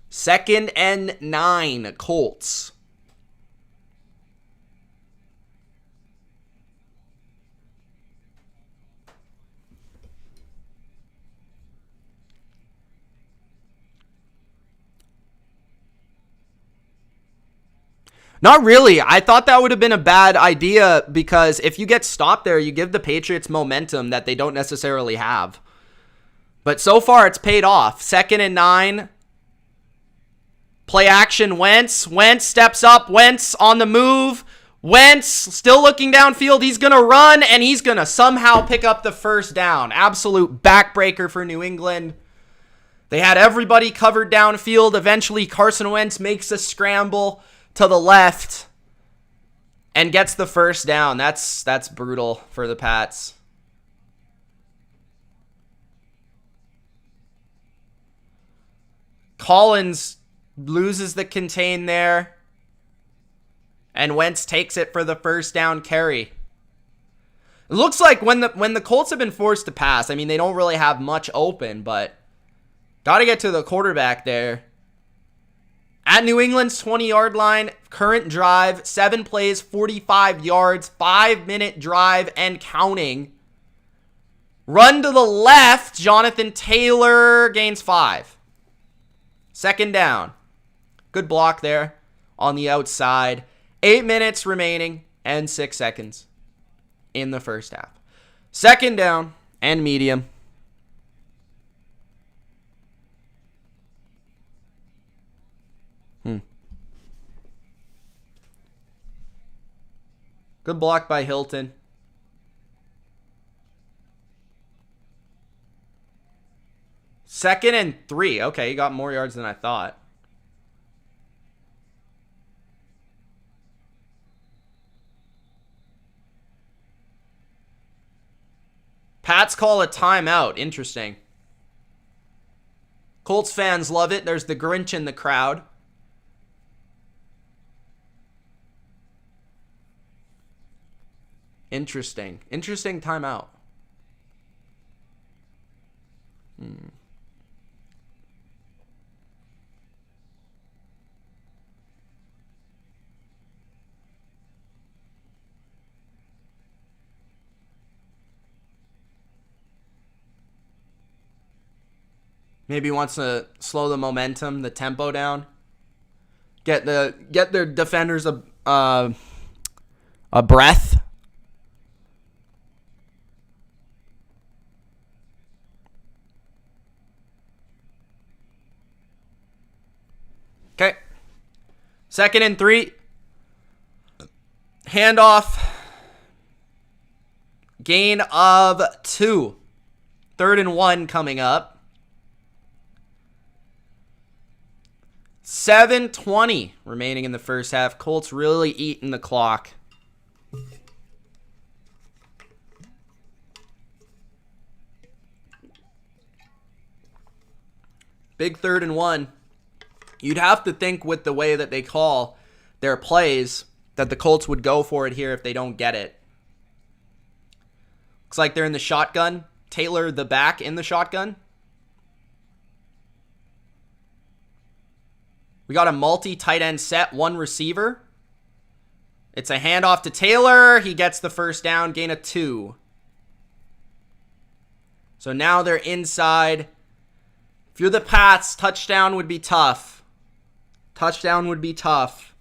S1: 2nd and 9, Colts. Not really. I thought that would have been a bad idea because if you get stopped there, you give the Patriots momentum that they don't necessarily have. But so far, it's paid off. 2nd and 9. Play action, Wentz. Wentz steps up. Wentz on the move. Wentz still looking downfield. He's going to run, and he's going to somehow pick up the first down. Absolute backbreaker for New England. They had everybody covered downfield. Eventually, Carson Wentz makes a scramble to the left and gets the first down. That's brutal for the Pats. Collins loses the contain there. And Wentz takes it for the first down carry. It looks like when the Colts have been forced to pass, I mean, they don't really have much open, but got to get to the quarterback there. At New England's 20-yard line, current drive, 7 plays, 45 yards, 5-minute drive and counting. Run to the left, Jonathan Taylor gains 5. Second down. Good block there on the outside. 8 minutes remaining and 6 seconds in the first half. Second down and medium. Good block by Hilton. Second and 3. Okay, he got more yards than I thought. Pats call a timeout. Interesting. Colts fans love it. There's the Grinch in the crowd. Interesting. Interesting timeout. Maybe wants to slow the momentum, the tempo down. Get their defenders a breath. Okay. Second and 3. Handoff. Gain of 2. Third and 1 coming up. 7:20 remaining in the first half. Colts really eating the clock. Big 3rd and 1. You'd have to think with the way that they call their plays that the Colts would go for it here if they don't get it. Looks like they're in the shotgun. Taylor the back in the shotgun. We got a multi-tight end set, 1 receiver. It's a handoff to Taylor. He gets the first down, gain of 2. So now they're inside. If you're the Pats, touchdown would be tough. Touchdown would be tough.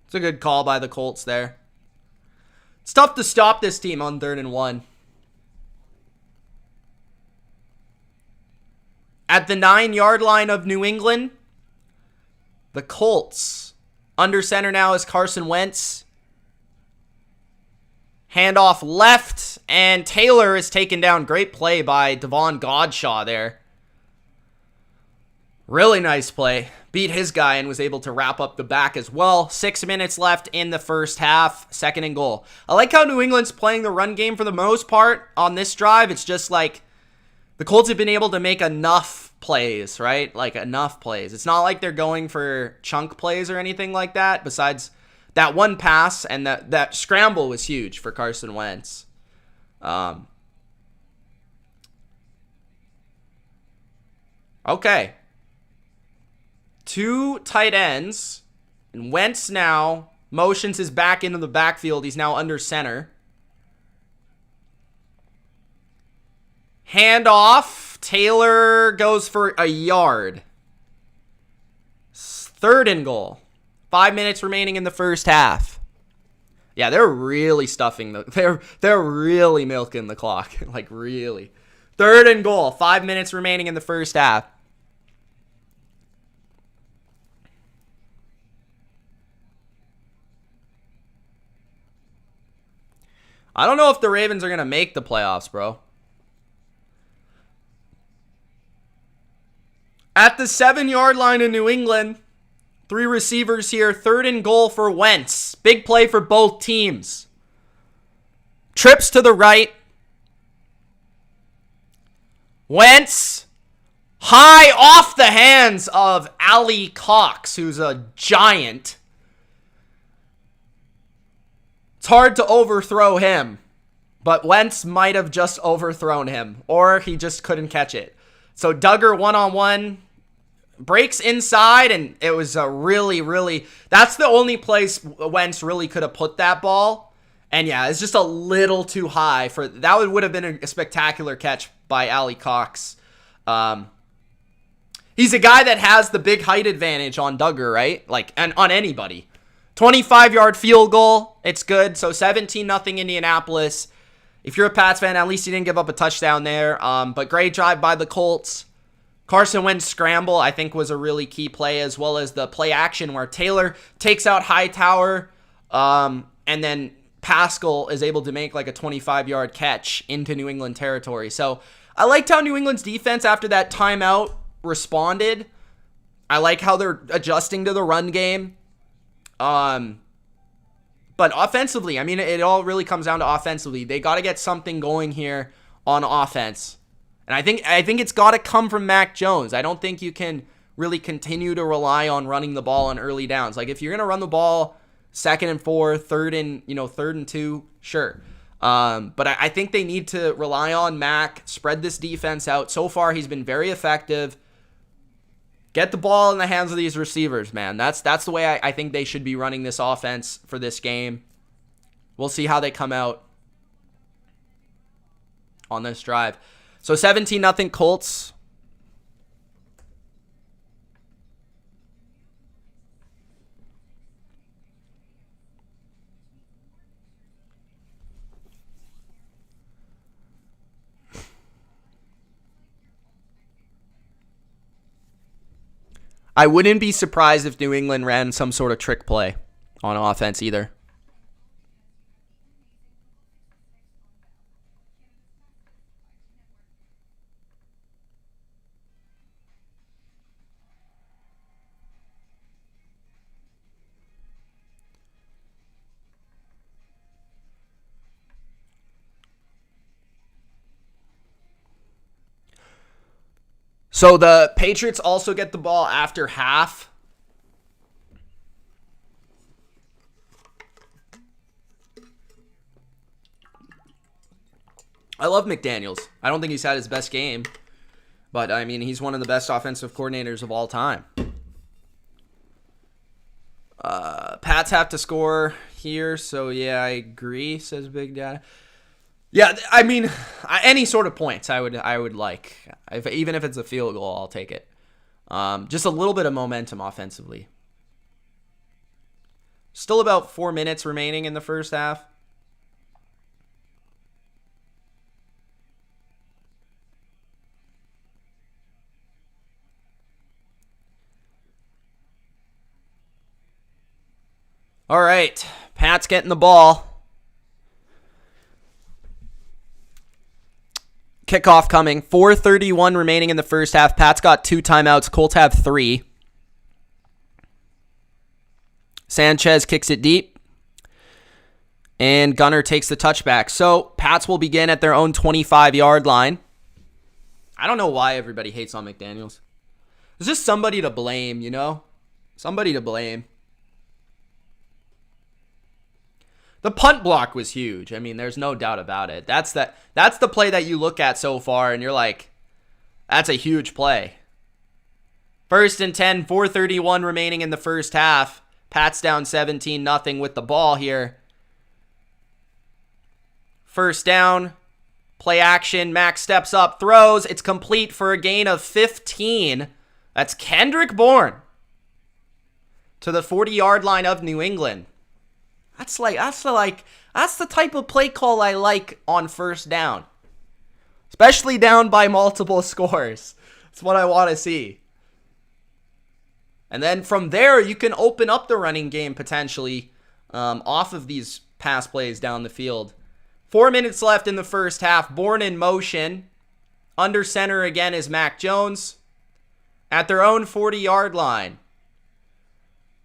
S1: It's a good call by the Colts there. It's tough to stop this team on 3rd and 1. At the 9-yard line of New England, the Colts. Under center now is Carson Wentz. Handoff left, and Taylor is taken down. Great play by Devon Godshaw there. Really nice play. Beat his guy and was able to wrap up the back as well. 6 minutes left in the first half. 2nd and goal. I like how New England's playing the run game for the most part on this drive. It's just like the Colts have been able to make enough plays, right? Like enough plays. It's not like they're going for chunk plays or anything like that. Besides that one pass, and that scramble was huge for Carson Wentz. Okay. 2 tight ends, and Wentz now motions his back into the backfield. He's now under center. Handoff. Taylor goes for a yard. 3rd and goal. 5 minutes remaining in the first half. Yeah, they're really stuffing they're really milking the clock. Like really. 3rd and goal. 5 minutes remaining in the first half. I don't know if the Ravens are going to make the playoffs, bro. At the 7-yard line in New England, 3 receivers here. 3rd and goal for Wentz. Big play for both teams. Trips to the right. Wentz, high off the hands of Ali Cox, who's a giant. It's hard to overthrow him, but Wentz might have just overthrown him, or he just couldn't catch it. So Duggar one-on-one, breaks inside, and it was a really, that's the only place Wentz really could have put that ball. And yeah, it's just a little too high for that. Would have been a spectacular catch by Ali Cox. He's a guy that has the big height advantage on Duggar, right? Like, and on anybody. 25-yard field goal. It's good. So 17-0 Indianapolis. If you're a Pats fan, at least you didn't give up a touchdown there. But great drive by the Colts. Carson Wentz scramble, I think, was a really key play, as well as the play action where Taylor takes out Hightower, and then Pascal is able to make like a 25-yard catch into New England territory. So I liked how New England's defense after that timeout responded. I like how they're adjusting to the run game. But offensively, I mean, it all really comes down to offensively. They got to get something going here on offense. And I think it's got to come from Mac Jones. I don't think you can really continue to rely on running the ball on early downs. Like, if you're going to run the ball 2nd and 4, 3rd and 2, sure. But I think they need to rely on Mac, spread this defense out. So far, he's been very effective. Get the ball in the hands of these receivers, man. That's the way I think they should be running this offense for this game. We'll see how they come out on this drive. So 17-0 Colts. I wouldn't be surprised if New England ran some sort of trick play on offense either. So the Patriots also get the ball after half. I love McDaniels. I don't think he's had his best game. But, I mean, he's one of the best offensive coordinators of all time. Pats have to score here. So, yeah, I agree, says Big Dad. Yeah, I mean, any sort of points I would like. Even if it's a field goal, I'll take it. Just a little bit of momentum offensively. Still about 4 minutes remaining in the first half. All right, Pat's getting the ball. Kickoff coming. 4:31 remaining in the first half. Pat's got 2 timeouts. Colts have 3. Sanchez kicks it deep. And Gunner takes the touchback. So Pats will begin at their own 25-yard line. I don't know why everybody hates on McDaniels. There's just somebody to blame, you know? Somebody to blame. The punt block was huge. I mean, there's no doubt about it. That's the play that you look at so far, and you're like, that's a huge play. 1st and 10, 4:31 remaining in the first half. Pats down 17-0 with the ball here. First down, play action. Max steps up, throws. It's complete for a gain of 15. That's Kendrick Bourne to the 40-yard line of New England. That's the type of play call I like on first down. especially down by multiple scores. That's what I want to see. And then from there, you can open up the running game potentially off of these pass plays down the field. 4 minutes left in the first half. Bourne in motion. Under center again is Mac Jones. At their own 40-yard line.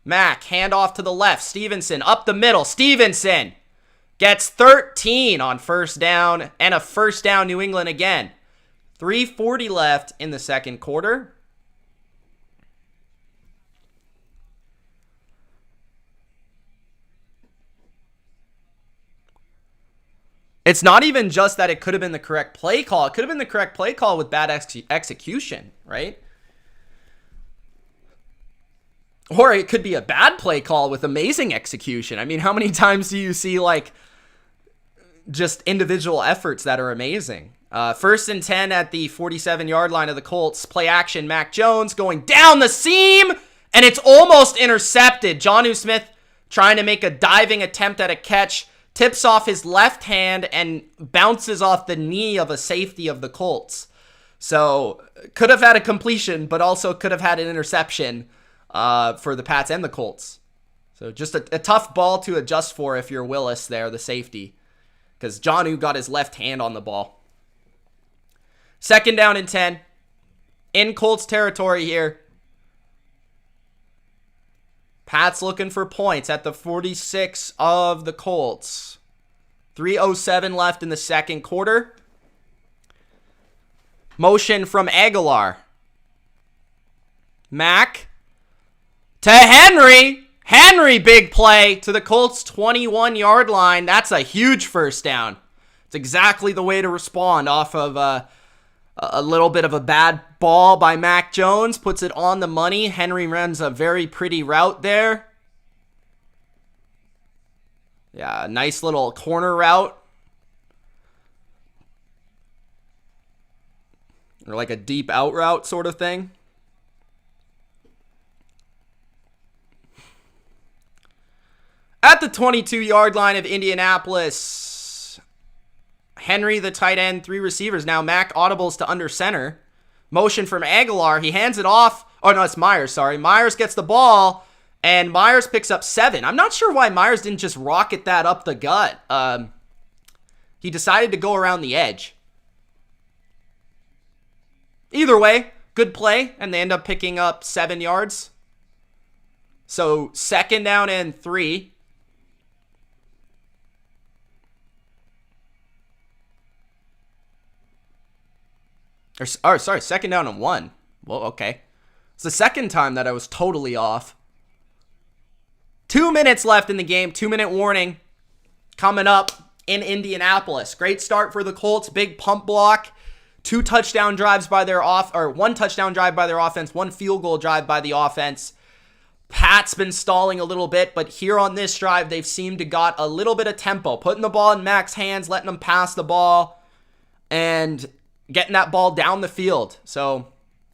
S1: Mac, handoff to the left. Stevenson up the middle. Stevenson gets 13 on first down. And a first down, New England again. 3:40 left in the second quarter. It's not even just that it could have been the correct play call. It could have been the correct play call with bad execution, right? Or it could be a bad play call with amazing execution. I mean, how many times do you see, like, just individual efforts that are amazing? First and 10 at the 47-yard line of the Colts. Play action, Mac Jones going down the seam, and it's almost intercepted. Jonnu Smith trying to make a diving attempt at a catch. Tips off his left hand and bounces off the knee of a safety of the Colts. So, could have had a completion, but also could have had an interception for the Pats and the Colts. So, just a tough ball to adjust for if you're Willis there, the safety. Because Jonnu got his left hand on the ball. Second down and 10. In Colts territory here. Pats looking for points at the 46 of the Colts. 3:07 left in the second quarter. Motion from Aguilar. Mac to Henry. Henry, big play to the Colts 21-yard line. That's a huge first down. It's exactly the way to respond off of a little bit of a bad ball by Mac Jones. Puts it on the money. Henry runs a very pretty route there. Yeah, a nice little corner route. Or like a deep out route sort of thing. At the 22-yard line of Indianapolis, Henry, the tight end, 3 receivers. Now Mac audibles to under center. Motion from Aguilar. He hands it off. Oh, no, it's Myers, sorry. Myers gets the ball, and Myers picks up 7. I'm not sure why Myers didn't just rocket that up the gut. He decided to go around the edge. Either way, good play, and they end up picking up 7 yards. So, second down and 3. Sorry, second down and 1. Well, okay. It's the second time that I was totally off. 2 minutes left in the game. 2-minute warning coming up in Indianapolis. Great start for the Colts. Big pump block. 2 touchdown drives by their one touchdown drive by their offense. 1 field goal drive by the offense. Pat's been stalling a little bit, but here on this drive, they've seemed to got a little bit of tempo. Putting the ball in Mac's hands, letting him pass the ball, and getting that ball down the field. So,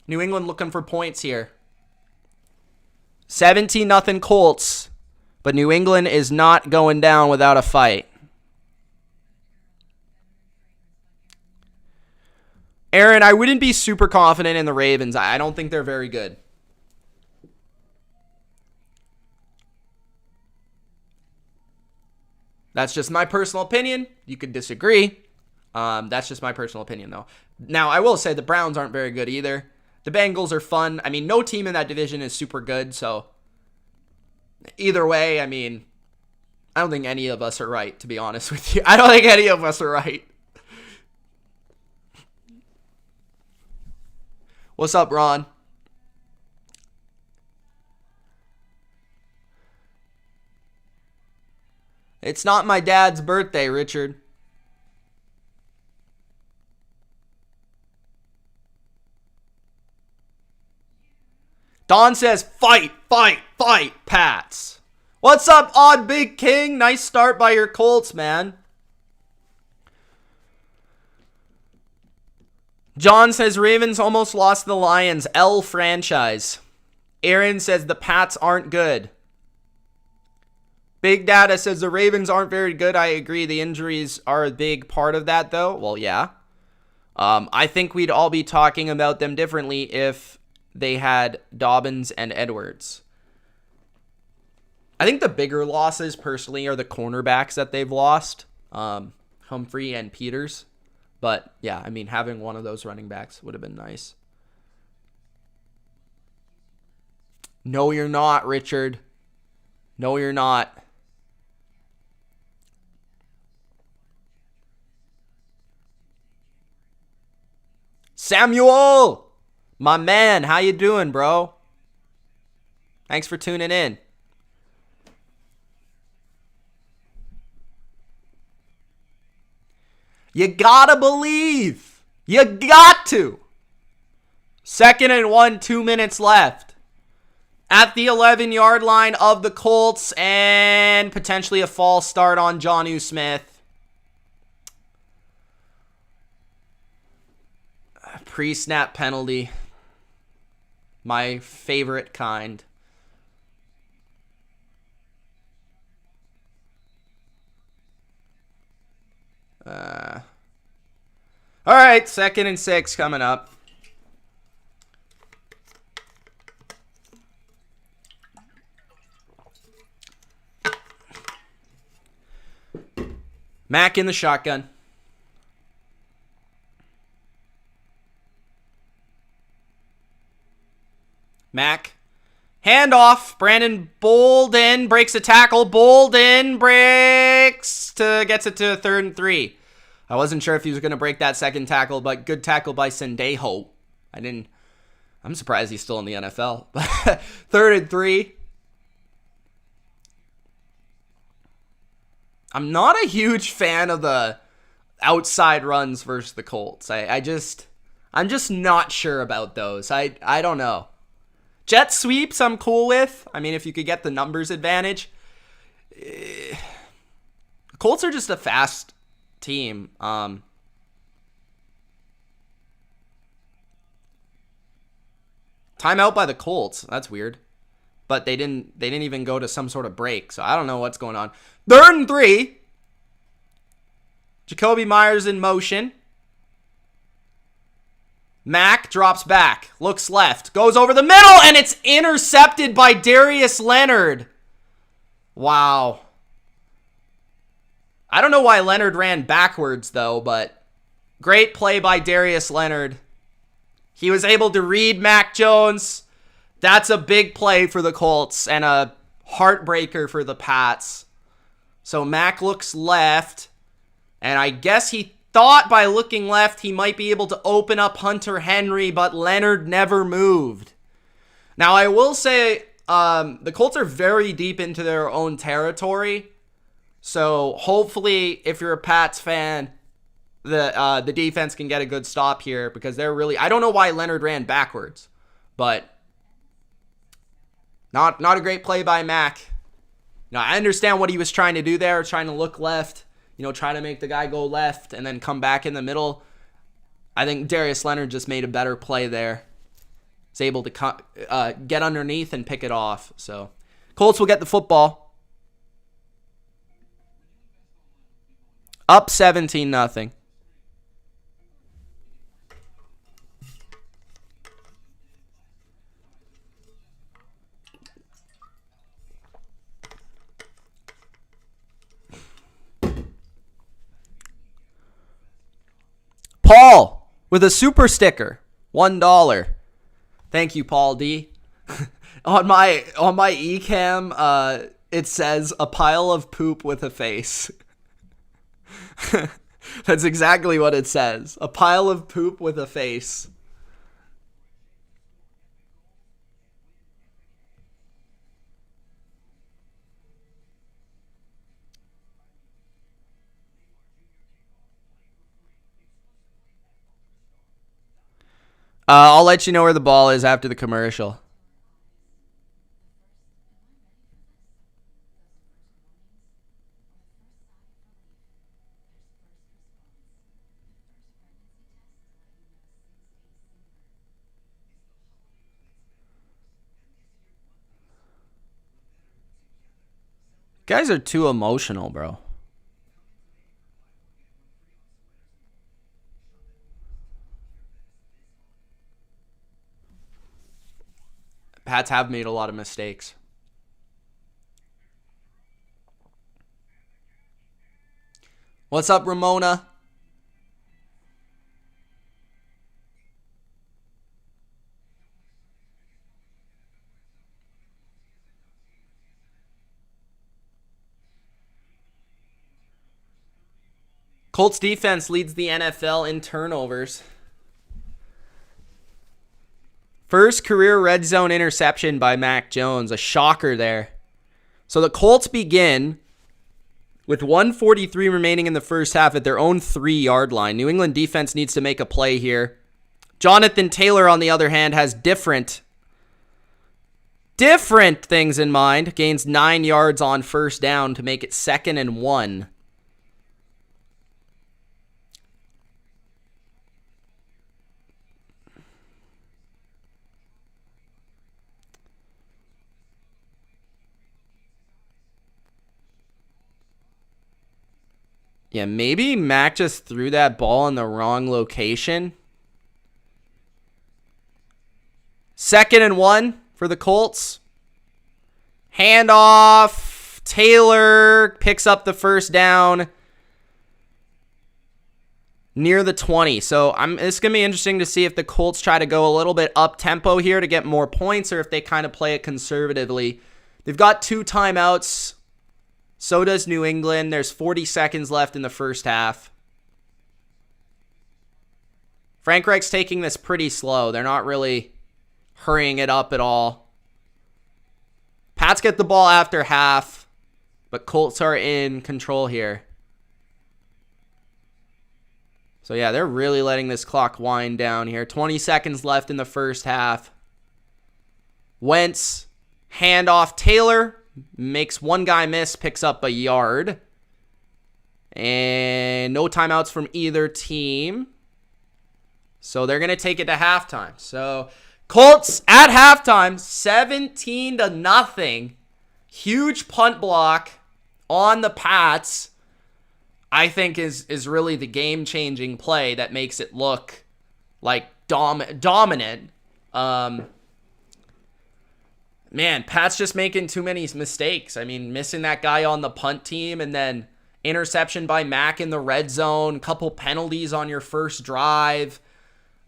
S1: New England looking for points here. 17-0 Colts, but New England is not going down without a fight. Aaron, I wouldn't be super confident in the Ravens. I don't think they're very good. That's just my personal opinion. You could disagree. That's just my personal opinion, though. Now, I will say the Browns aren't very good either. The Bengals are fun. I mean, no team in that division is super good, so either way, I mean, I don't think any of us are right, to be honest with you. I don't think any of us are right. What's up, Ron? It's not my dad's birthday, Richard. Don says, fight, fight, fight, Pats. What's up, Odd Big King? Nice start by your Colts, man. John says, Ravens almost lost the Lions. L franchise. Aaron says, the Pats aren't good. Big Data says, the Ravens aren't very good. I agree. The injuries are a big part of that, though. Well, yeah. I think we'd all be talking about them differently if they had Dobbins and Edwards. I think the bigger losses, personally, are the cornerbacks that they've lost, Humphrey and Peters. But, yeah, I mean, having one of those running backs would have been nice. No, you're not, Richard. No, you're not. Samuel! My man, how you doing, bro? Thanks for tuning in. You gotta believe. You got to. 2nd and 1, 2 minutes left. At the 11-yard line of the Colts, and potentially a false start on Jonnu Smith. Pre-snap penalty. My favorite kind. All right, 2nd and 6 coming up. Mac in the shotgun. Mac. Handoff. Brandon Bolden breaks a tackle. Bolden gets it to 3rd and 3. I wasn't sure if he was going to break that second tackle, but good tackle by Sendejo. I'm surprised he's still in the NFL. 3rd and 3. I'm not a huge fan of the outside runs versus the Colts. I'm just not sure about those. I don't know. Jet sweeps I'm cool with. I mean, if you could get the numbers advantage. Colts are just a fast team. Timeout by the Colts. That's weird. But they didn't even go to some sort of break. So I don't know what's going on. 3rd and 3. Jacoby Myers in motion. Mack drops back, looks left, goes over the middle, and it's intercepted by Darius Leonard. Wow. I don't know why Leonard ran backwards, though, but great play by Darius Leonard. He was able to read Mac Jones. That's a big play for the Colts and a heartbreaker for the Pats. So Mac looks left, and I guess he thought by looking left he might be able to open up Hunter Henry, but Leonard never moved. Now, I will say the Colts are very deep into their own territory. So hopefully, if you're a Pats fan, the defense can get a good stop here because they're really... I don't know why Leonard ran backwards, but not a great play by Mac. Now, I understand what he was trying to do there, trying to look left, try to make the guy go left and then come back in the middle. I think Darius Leonard just made a better play there. He's able to get underneath and pick it off. So, Colts will get the football. Up 17-0. Paul with a super sticker, $1. Thank you, Paul D. on my eCam, it says a pile of poop with a face. That's exactly what it says. A pile of poop with a face. I'll let you know where the ball is after the commercial. Guys are too emotional, bro. Pats have made a lot of mistakes. What's up, Ramona? Colts defense leads the NFL in turnovers. First career red zone interception by Mac Jones. A shocker there. So the Colts begin with 1:43 remaining in the first half at their own 3-yard line. New England defense needs to make a play here. Jonathan Taylor, on the other hand, has different things in mind. Gains 9 yards on first down to make it 2nd and 1. Yeah, maybe Mac just threw that ball in the wrong location. 2nd and 1 for the Colts. Handoff. Taylor picks up the first down near the 20. So it's going to be interesting to see if the Colts try to go a little bit up-tempo here to get more points or if they kind of play it conservatively. They've got 2 timeouts. So does New England. There's 40 seconds left in the first half. Frank Reich's taking this pretty slow. They're not really hurrying it up at all. Pats get the ball after half, but Colts are in control here. So yeah, they're really letting this clock wind down here. 20 seconds left in the first half. Wentz, handoff Taylor. Makes one guy miss, picks up a yard. And no timeouts from either team. So they're going to take it to halftime. So Colts at halftime, 17-0. Huge punt block on the Pats. I think is really the game-changing play that makes it look like dominant. Man, Pat's just making too many mistakes. I mean, missing that guy on the punt team and then interception by Mac in the red zone, couple penalties on your first drive.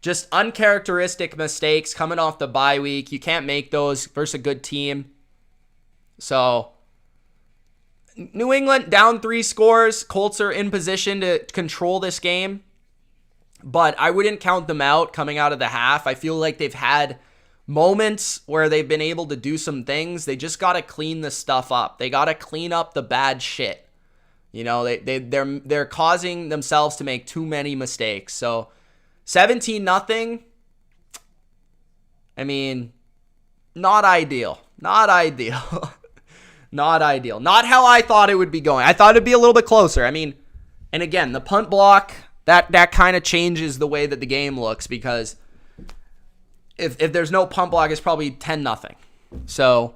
S1: Just uncharacteristic mistakes coming off the bye week. You can't make those versus a good team. So, New England down 3 scores. Colts are in position to control this game. But I wouldn't count them out coming out of the half. I feel like they've had moments where they've been able to do some things. They just got to clean this stuff up. They got to clean up the bad shit. You know, they're causing themselves to make too many mistakes. So 17-0. I mean, not ideal. Not ideal. Not ideal. Not how I thought it would be going. I thought it'd be a little bit closer. I mean, and again, the punt block, that kind of changes the way that the game looks because if there's no punt block, it's probably 10-0. So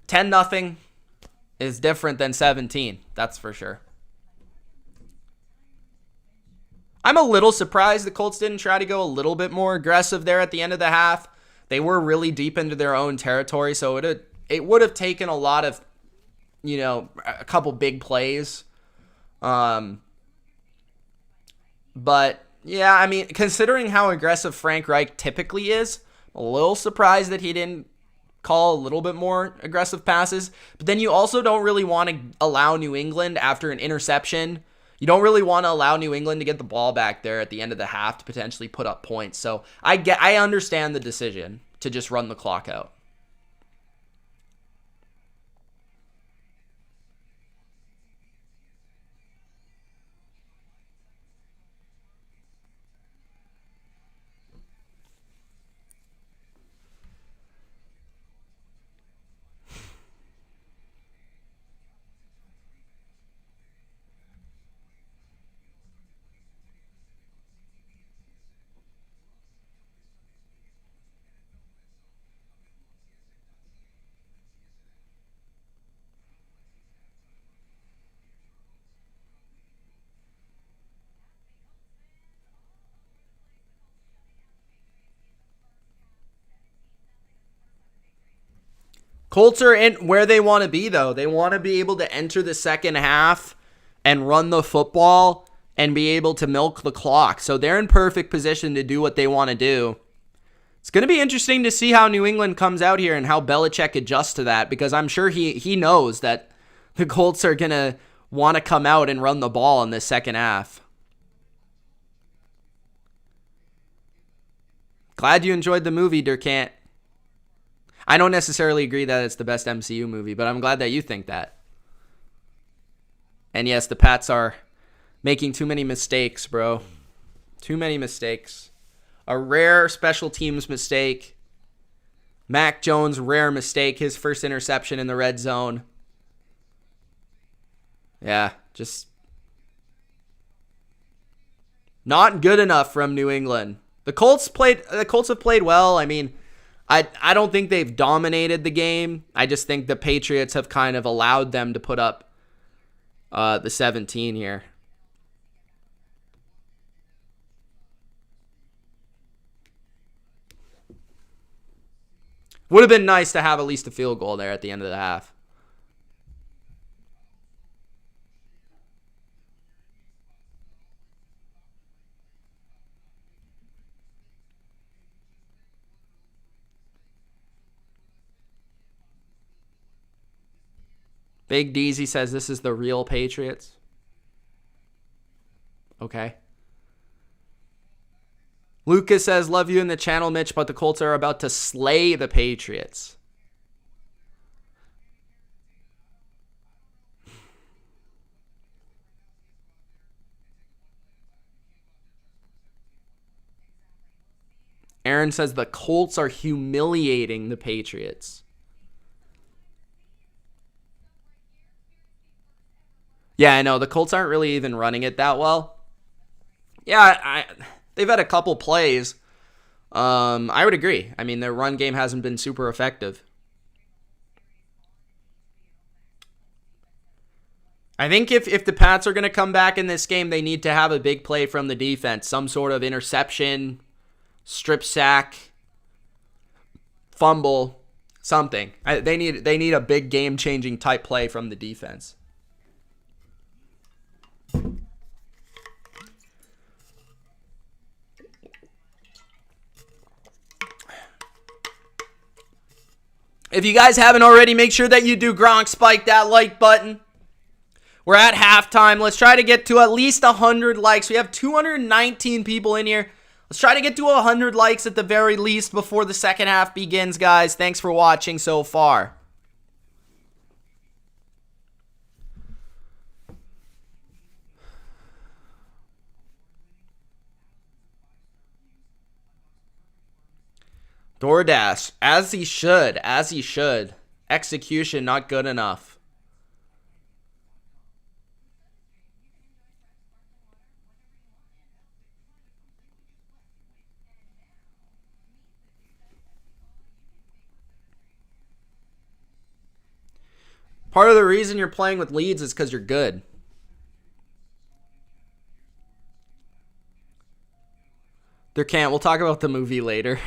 S1: 10-0 is different than 17. That's for sure. I'm a little surprised the Colts didn't try to go a little bit more aggressive there at the end of the half. They were really deep into their own territory, so it would have taken a lot of, a couple big plays. But yeah, I mean, considering how aggressive Frank Reich typically is, a little surprised that he didn't call a little bit more aggressive passes. But then you also don't really want to allow New England after an interception. You don't really want to allow New England to get the ball back there at the end of the half to potentially put up points. So I understand the decision to just run the clock out. Colts are in where they want to be, though. They want to be able to enter the second half and run the football and be able to milk the clock. So they're in perfect position to do what they want to do. It's going to be interesting to see how New England comes out here and how Belichick adjusts to that, because I'm sure he knows that the Colts are going to want to come out and run the ball in the second half. Glad you enjoyed the movie, Durkant. I don't necessarily agree that it's the best MCU movie, but I'm glad that you think that. And yes, the Pats are making too many mistakes, bro. Too many mistakes. A rare special teams mistake. Mac Jones, rare mistake. His first interception in the red zone. Yeah, just not good enough from New England. The Colts have played well. I mean, I don't think they've dominated the game. I just think the Patriots have kind of allowed them to put up the 17 here. Would have been nice to have at least a field goal there at the end of the half. Big Deezy says this is the real Patriots. Okay. Lucas says, love you in the channel, Mitch, but the Colts are about to slay the Patriots. Aaron says the Colts are humiliating the Patriots. Yeah, I know. The Colts aren't really even running it that well. Yeah, they've had a couple plays. I would agree. I mean, their run game hasn't been super effective. I think if the Pats are going to come back in this game, they need to have a big play from the defense. Some sort of interception, strip sack, fumble, something. They need a big game-changing type play from the defense. If you guys haven't already, make sure that you do Gronk spike that like button. We're at halftime. Let's try to get to at least 100 likes. We have 219 people in here. Let's try to get to 100 likes at the very least before the second half begins, guys. Thanks for watching so far. DoorDash, as he should. Execution not good enough. Part of the reason you're playing with leads is because you're good. There can't. We'll talk about the movie later.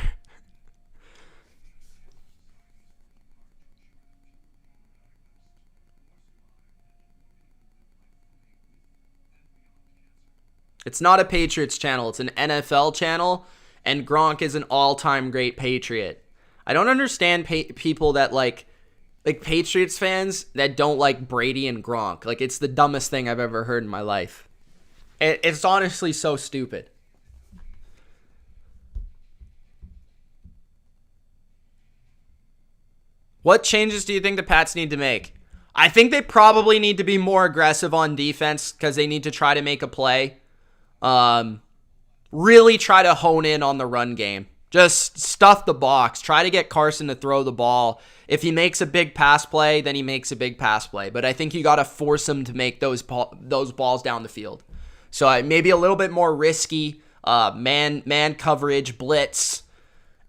S1: It's not a Patriots channel. It's an NFL channel, and Gronk is an all-time great Patriot. I don't understand people that like Patriots fans that don't like Brady and Gronk. Like, it's the dumbest thing I've ever heard in my life. It's honestly so stupid. What changes do you think the Pats need to make? I think they probably need to be more aggressive on defense because they need to try to make a play. Really try to hone in on the run game. Just stuff the box. Try to get Carson to throw the ball. If he makes a big pass play, then he makes a big pass play. But I think you got to force him to make those balls down the field. So maybe a little bit more risky, man coverage, blitz,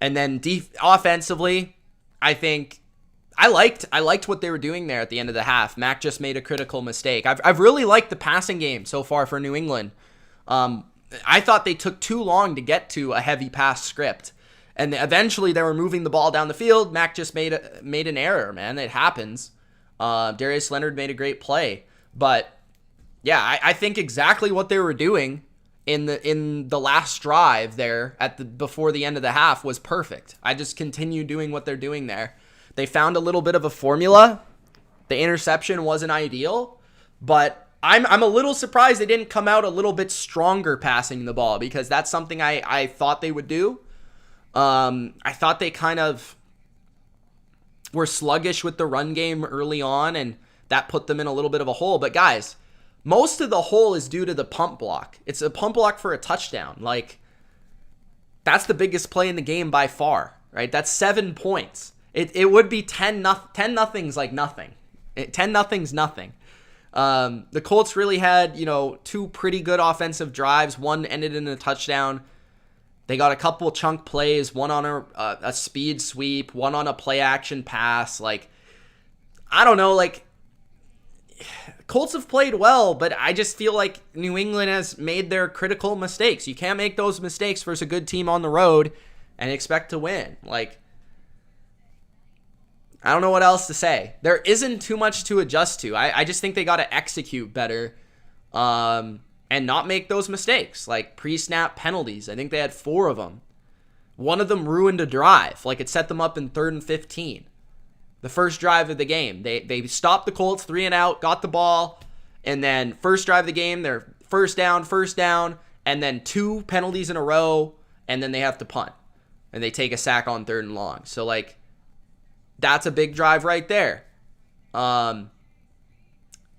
S1: and then offensively, I think I liked what they were doing there at the end of the half. Mac just made a critical mistake. I've really liked the passing game so far for New England. I thought they took too long to get to a heavy pass script. And eventually they were moving the ball down the field. Mac just made an error, man. It happens. Darius Leonard made a great play. But yeah, I think exactly what they were doing in the last drive there before the end of the half was perfect. I just continue doing what they're doing there. They found a little bit of a formula. The interception wasn't ideal, but I'm a little surprised they didn't come out a little bit stronger passing the ball, because that's something I thought they would do. I thought they kind of were sluggish with the run game early on, and that put them in a little bit of a hole. But guys, most of the hole is due to the pump block. It's a pump block for a touchdown. Like, that's the biggest play in the game by far, right? That's 7 points. It would be 10-0's like nothing. 10-0's nothing. The Colts really had, two pretty good offensive drives. One ended in a touchdown. They got a couple chunk plays, one on a speed sweep, one on a play action pass. Like, I don't know, like, Colts have played well, but I just feel like New England has made their critical mistakes. You can't make those mistakes versus a good team on the road and expect to win. Like, I don't know what else to say. There isn't too much to adjust to. I just think they got to execute better and not make those mistakes, like pre-snap penalties. I think they had 4 of them. One of them ruined a drive. Like, it set them up in 3rd and 15. The first drive of the game. They stopped the Colts 3 and out, got the ball, and then first drive of the game, they're first down, and then 2 penalties in a row, and then they have to punt. And they take a sack on 3rd and long. So, like, that's a big drive right there.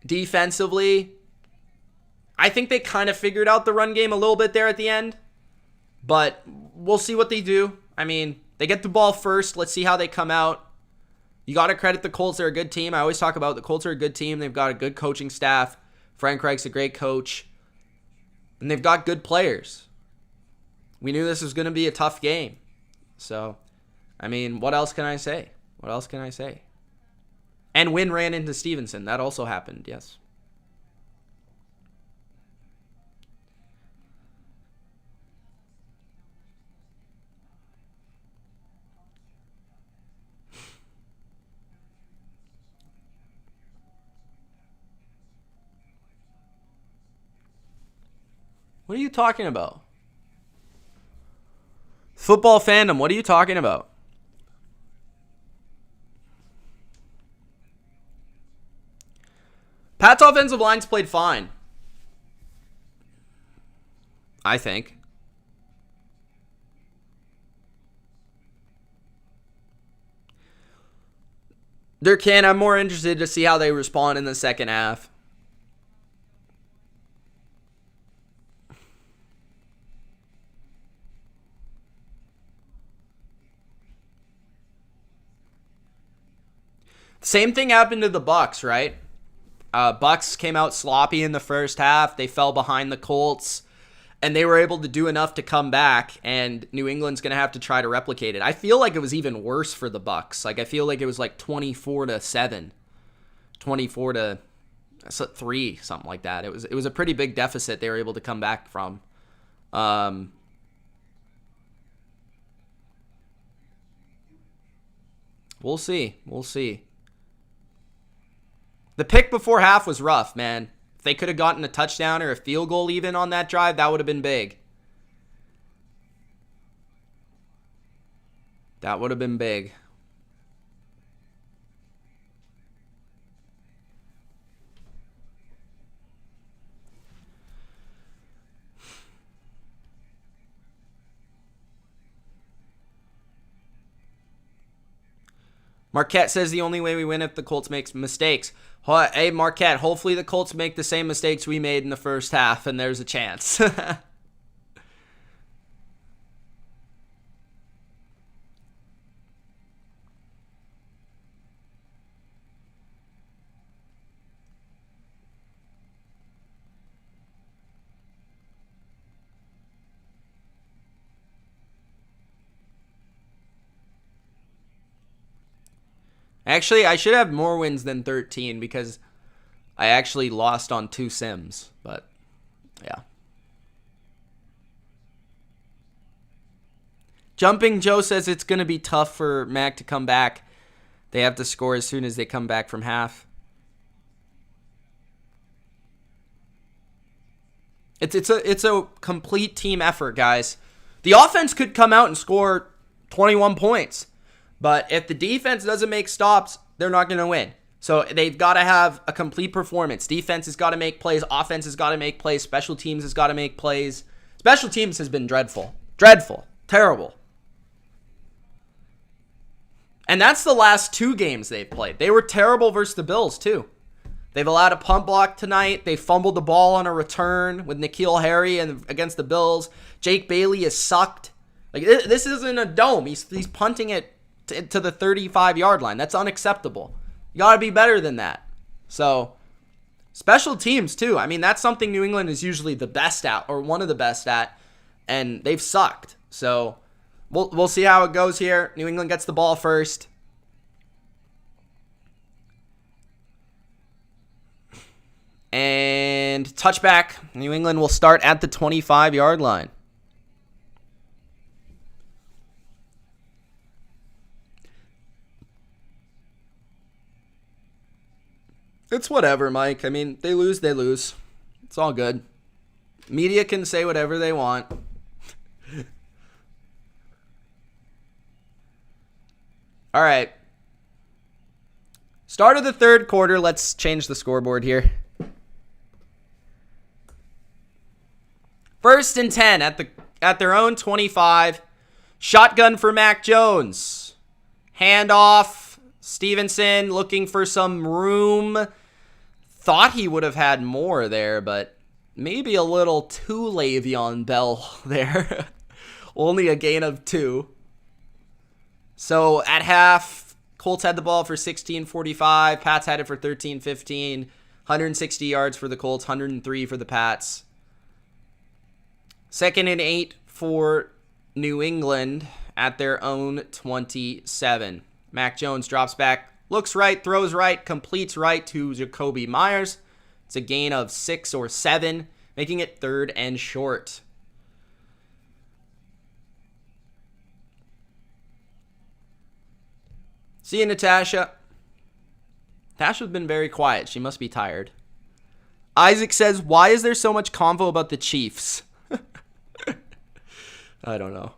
S1: Defensively, I think they kind of figured out the run game a little bit there at the end, but we'll see what they do. I mean, they get the ball first. Let's see how they come out. You got to credit the Colts. They're a good team. I always talk about the Colts are a good team. They've got a good coaching staff. Frank Reich's a great coach. And they've got good players. We knew this was going to be a tough game. So, I mean, what else can I say? What else can I say? And Wynn ran into Stevenson. That also happened, yes. What are you talking about? Football fandom, what are you talking about? Pat's offensive line's played fine, I think. I'm more interested to see how they respond in the second half. Same thing happened to the Bucs, right? Bucs came out sloppy in the first half. They fell behind the Colts, and they were able to do enough to come back, and New England's going to have to try to replicate it. I feel like it was even worse for the Bucs. Like, I feel like it was like 24-7, 24-3, something like that. It was a pretty big deficit they were able to come back from. We'll see. The pick before half was rough, man. If they could have gotten a touchdown or a field goal even on that drive, that would have been big. That would have been big. Marquette says the only way we win if the Colts make mistakes. Hey, Marquette, hopefully the Colts make the same mistakes we made in the first half, and there's a chance. Actually, I should have more wins than 13 because I actually lost on 2 sims, but yeah. Jumping Joe says it's going to be tough for Mac to come back. They have to score as soon as they come back from half. It's a complete team effort, guys. The offense could come out and score 21 points. But if the defense doesn't make stops, they're not going to win. So they've got to have a complete performance. Defense has got to make plays. Offense has got to make plays. Special teams has got to make plays. Special teams has been dreadful. Dreadful. Terrible. And that's the last 2 games they've played. They were terrible versus the Bills, too. They've allowed a punt block tonight. They fumbled the ball on a return with N'Keal Harry and against the Bills. Jake Bailey has sucked. Like, this isn't a dome. He's punting it to the 35-yard line. That's unacceptable. You got to be better than that. So, special teams, too. I mean, that's something New England is usually the best at, or one of the best at, and they've sucked. So, we'll see how it goes here. New England gets the ball first. And touchback. New England will start at the 25-yard line. It's whatever, Mike. I mean, they lose, they lose. It's all good. Media can say whatever they want. All right. Start of the third quarter. Let's change the scoreboard here. 1st and 10 at their own 25. Shotgun for Mac Jones. Handoff. Stevenson looking for some room. Thought he would have had more there, but maybe a little too Le'Veon Bell there. Only a gain of 2. So at half, Colts had the ball for 16:45. Pats had it for 13:15. 160 yards for the Colts, 103 for the Pats. 2nd and 8 for New England at their own 27. Mac Jones drops back, looks right, throws right, completes right to Jacoby Myers. It's a gain of 6 or 7, making it 3rd and short. See you, Natasha. Natasha's been very quiet. She must be tired. Isaac says, why is there so much convo about the Chiefs? I don't know.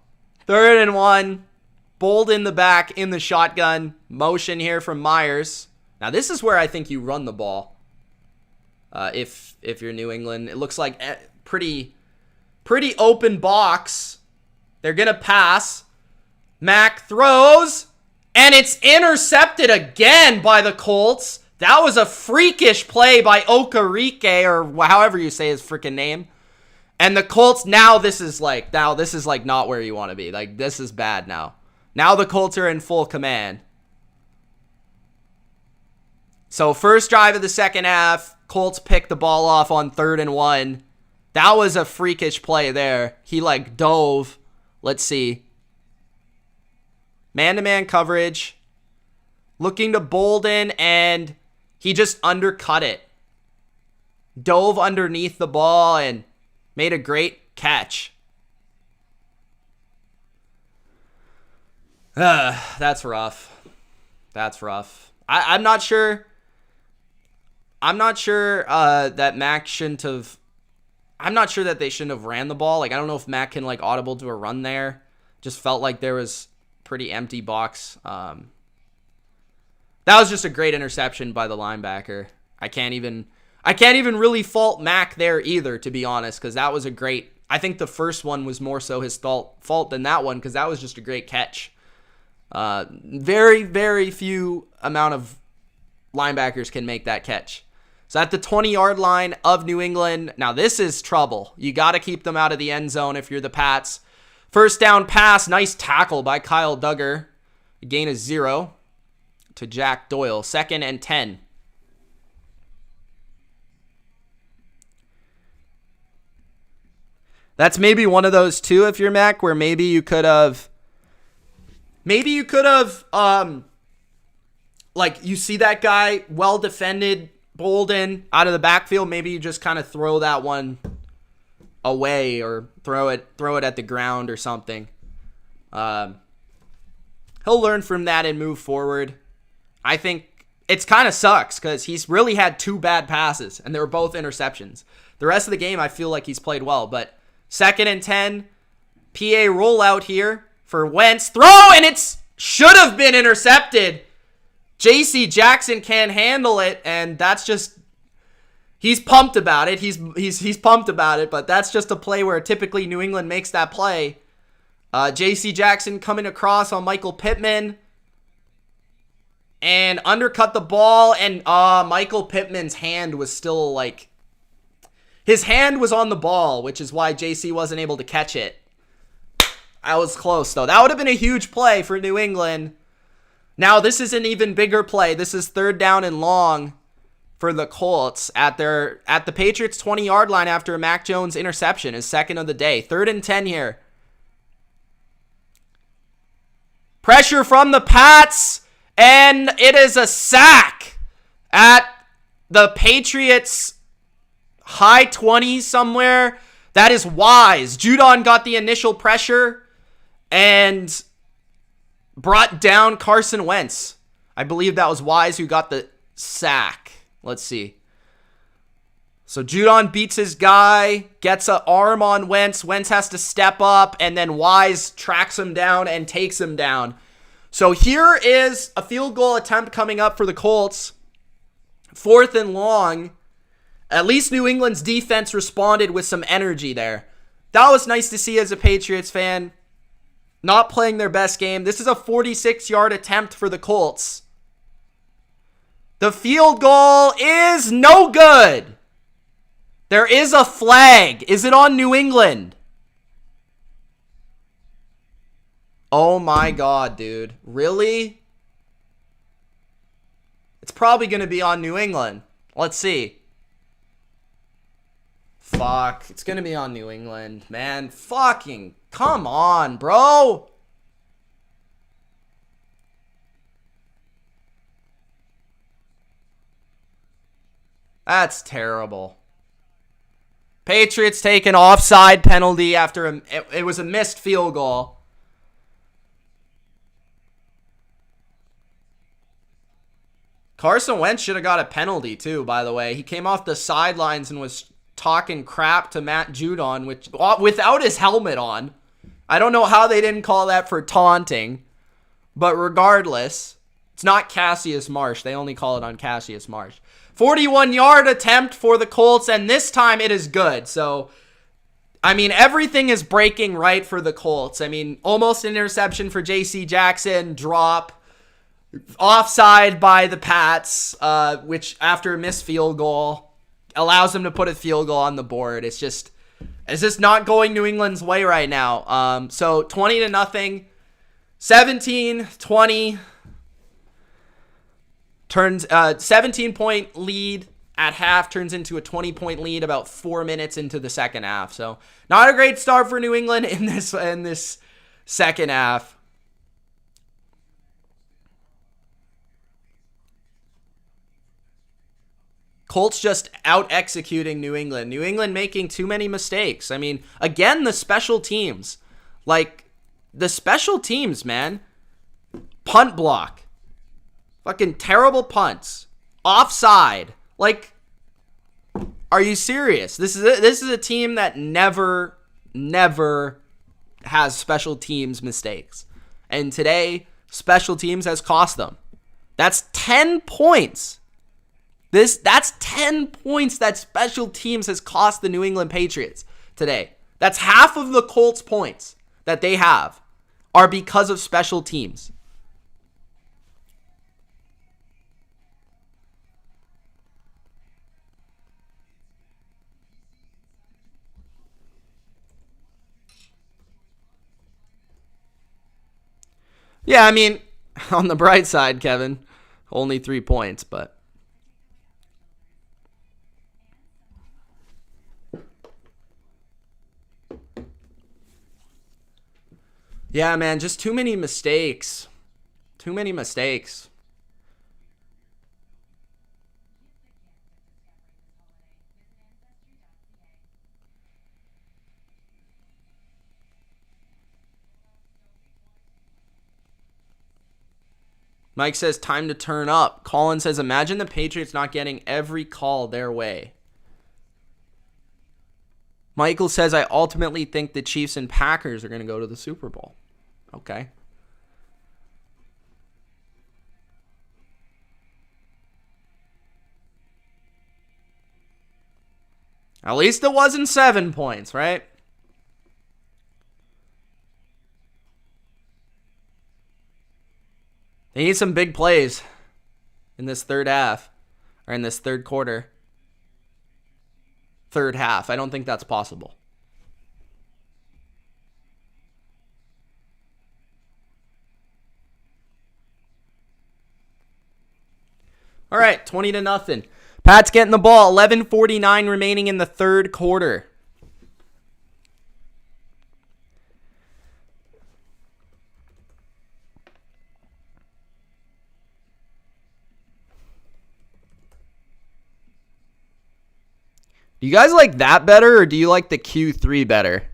S1: 3rd and 1. Bold in the back in the shotgun. Motion here from Myers. Now this is where I think you run the ball. If you're New England. It looks like pretty open box. They're going to pass. Mac throws. And it's intercepted again by the Colts. That was a freakish play by Okereke, or however you say his freaking name. And the Colts, now this is like not where you want to be. Like, this is bad now. Now the Colts are in full command. So first drive of the second half, Colts pick the ball off on 3rd and 1. That was a freakish play there. He like dove. Let's see. Man-to-man coverage. Looking to Bolden, and he just undercut it. Dove underneath the ball and made a great catch. That's rough. That's rough. I'm not sure. I'm not sure that Mac shouldn't have. I'm not sure that they shouldn't have ran the ball. Like, I don't know if Mac can like audible to a run there. Just felt like there was pretty empty box. That was just a great interception by the linebacker. I can't even really fault Mac there either, to be honest, because that was a great. I think the first one was more so his fault than that one, because that was just a great catch. Very, very few amount of linebackers can make that catch. So at the 20-yard line of New England, now this is trouble. You got to keep them out of the end zone if you're the Pats. First down pass, nice tackle by Kyle Duggar. A gain of 0 to Jack Doyle. 2nd and 10. That's maybe one of those two if you're Mac, where maybe you could have, like, you see that guy well defended, Bolden out of the backfield. Maybe you just kind of throw that one away or throw it at the ground or something. He'll learn from that and move forward. I think it's kind of sucks because he's really had 2 bad passes, and they were both interceptions. The rest of the game, I feel like he's played well, but 2nd and 10, PA rollout here for Wentz. Throw, and it's should have been intercepted. J.C. Jackson can't handle it, and that's just, he's pumped about it. He's pumped about it, but that's just a play where typically New England makes that play. J.C. Jackson coming across on Michael Pittman and undercut the ball, and Michael Pittman's hand was still like, his hand was on the ball, which is why J.C. wasn't able to catch it. That was close, though. That would have been a huge play for New England. Now, this is an even bigger play. This is 3rd down and long for the Colts at the Patriots' 20-yard line after a Mac Jones interception, his 2nd of the day. 3rd and 10 here. Pressure from the Pats, and it is a sack at the Patriots' high 20s somewhere. That is Wise. Judon got the initial pressure and brought down Carson Wentz. I believe that was Wise who got the sack. Let's see. So Judon beats his guy, gets an arm on Wentz. Wentz has to step up, and then Wise tracks him down and takes him down. So here is a field goal attempt coming up for the Colts. 4th and long. At least New England's defense responded with some energy there. That was nice to see as a Patriots fan. Not playing their best game. This is a 46-yard attempt for the Colts. The field goal is no good. There is a flag. Is it on New England? Oh my God, dude. Really? It's probably going to be on New England. Let's see. Fuck. It's going to be on New England, man. Fucking come on, bro. That's terrible. Patriots take an offside penalty after it was a missed field goal. Carson Wentz should have got a penalty too, by the way. He came off the sidelines and was talking crap to Matt Judon without his helmet on. I don't know how they didn't call that for taunting. But regardless, it's not Cassius Marsh. They only call it on Cassius Marsh. 41-yard attempt for the Colts, and this time it is good. So, I mean, everything is breaking right for the Colts. I mean, almost an interception for J.C. Jackson, drop. Offside by the Pats, which after a missed field goal allows them to put a field goal on the board. It's just not going New England's way right now. So 20-0, 17-20 turns 17-point lead at half turns into a 20-point lead about 4 minutes into the second half. So not a great start for New England in this second half. Colts just out-executing New England. New England making too many mistakes. I mean, again, the special teams. Like, the special teams, man. Punt block. Fucking terrible punts. Offside. Like, are you serious? This is a team that never has special teams mistakes. And today, special teams has cost them. That's 10 points. That's 10 points that special teams has cost the New England Patriots today. That's half of the Colts' points that they have are because of special teams. Yeah, I mean, on the bright side, Kevin, only 3 points, but yeah, man, just too many mistakes. Too many mistakes. Mike says, time to turn up. Colin says, imagine the Patriots not getting every call their way. Michael says, I ultimately think the Chiefs and Packers are going to go to the Super Bowl. Okay. At least it wasn't 7 points, right? They need some big plays in this third half, or in this third quarter. Third half. I don't think that's possible. All right, 20-0. Pat's getting the ball. 11:49 remaining in the third quarter. Do you guys like that better, or do you like the Q3 better?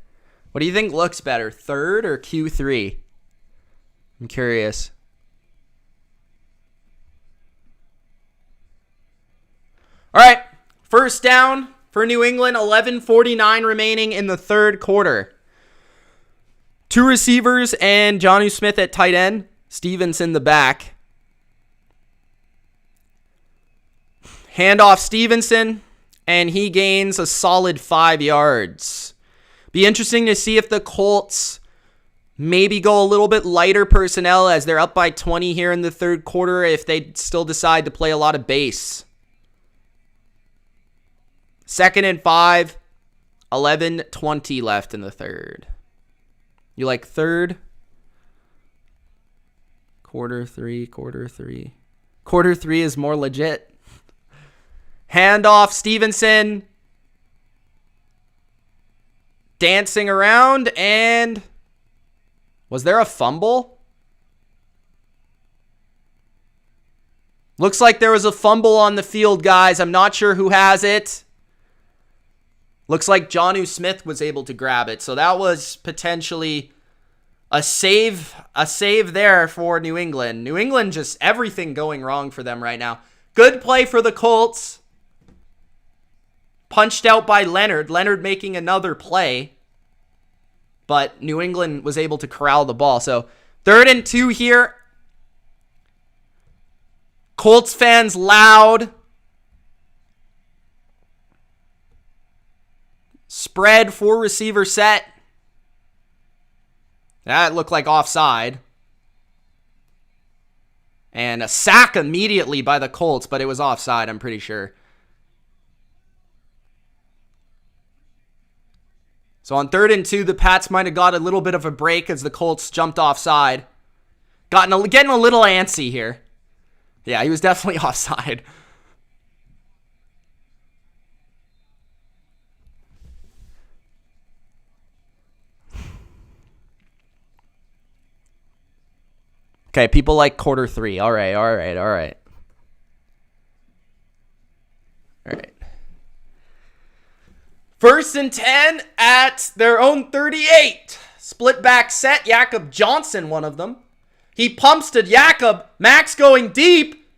S1: What do you think looks better, third or Q3? I'm curious. All right, first down for New England, 11:49 remaining in the third quarter. 2 receivers and Jonnu Smith at tight end. Stevenson the back. Handoff Stevenson, and he gains a solid 5 yards. Be interesting to see if the Colts maybe go a little bit lighter personnel as they're up by 20 here in the third quarter, if they still decide to play a lot of base. 2nd and 5, 11:20 left in the third. You like third? Quarter three. Quarter 3 is more legit. Handoff Stevenson. Dancing around, and was there a fumble? Looks like there was a fumble on the field, guys. I'm not sure who has it. Looks like Jonnu Smith was able to grab it. So that was potentially a save there for New England. New England, just everything going wrong for them right now. Good play for the Colts. Punched out by Leonard. Leonard making another play. But New England was able to corral the ball. So 3rd and 2 here. Colts fans loud. Spread 4 receiver set. That looked like offside. And a sack immediately by the Colts, but it was offside, I'm pretty sure. So on 3rd and 2, the Pats might have got a little bit of a break as the Colts jumped offside. Getting a little antsy here. Yeah, he was definitely offside. Okay, people like quarter 3. All right. All right. 1st and 10 at their own 38. Split back set. Jakob Johnson, one of them. He pumps to Jakob. Max going deep.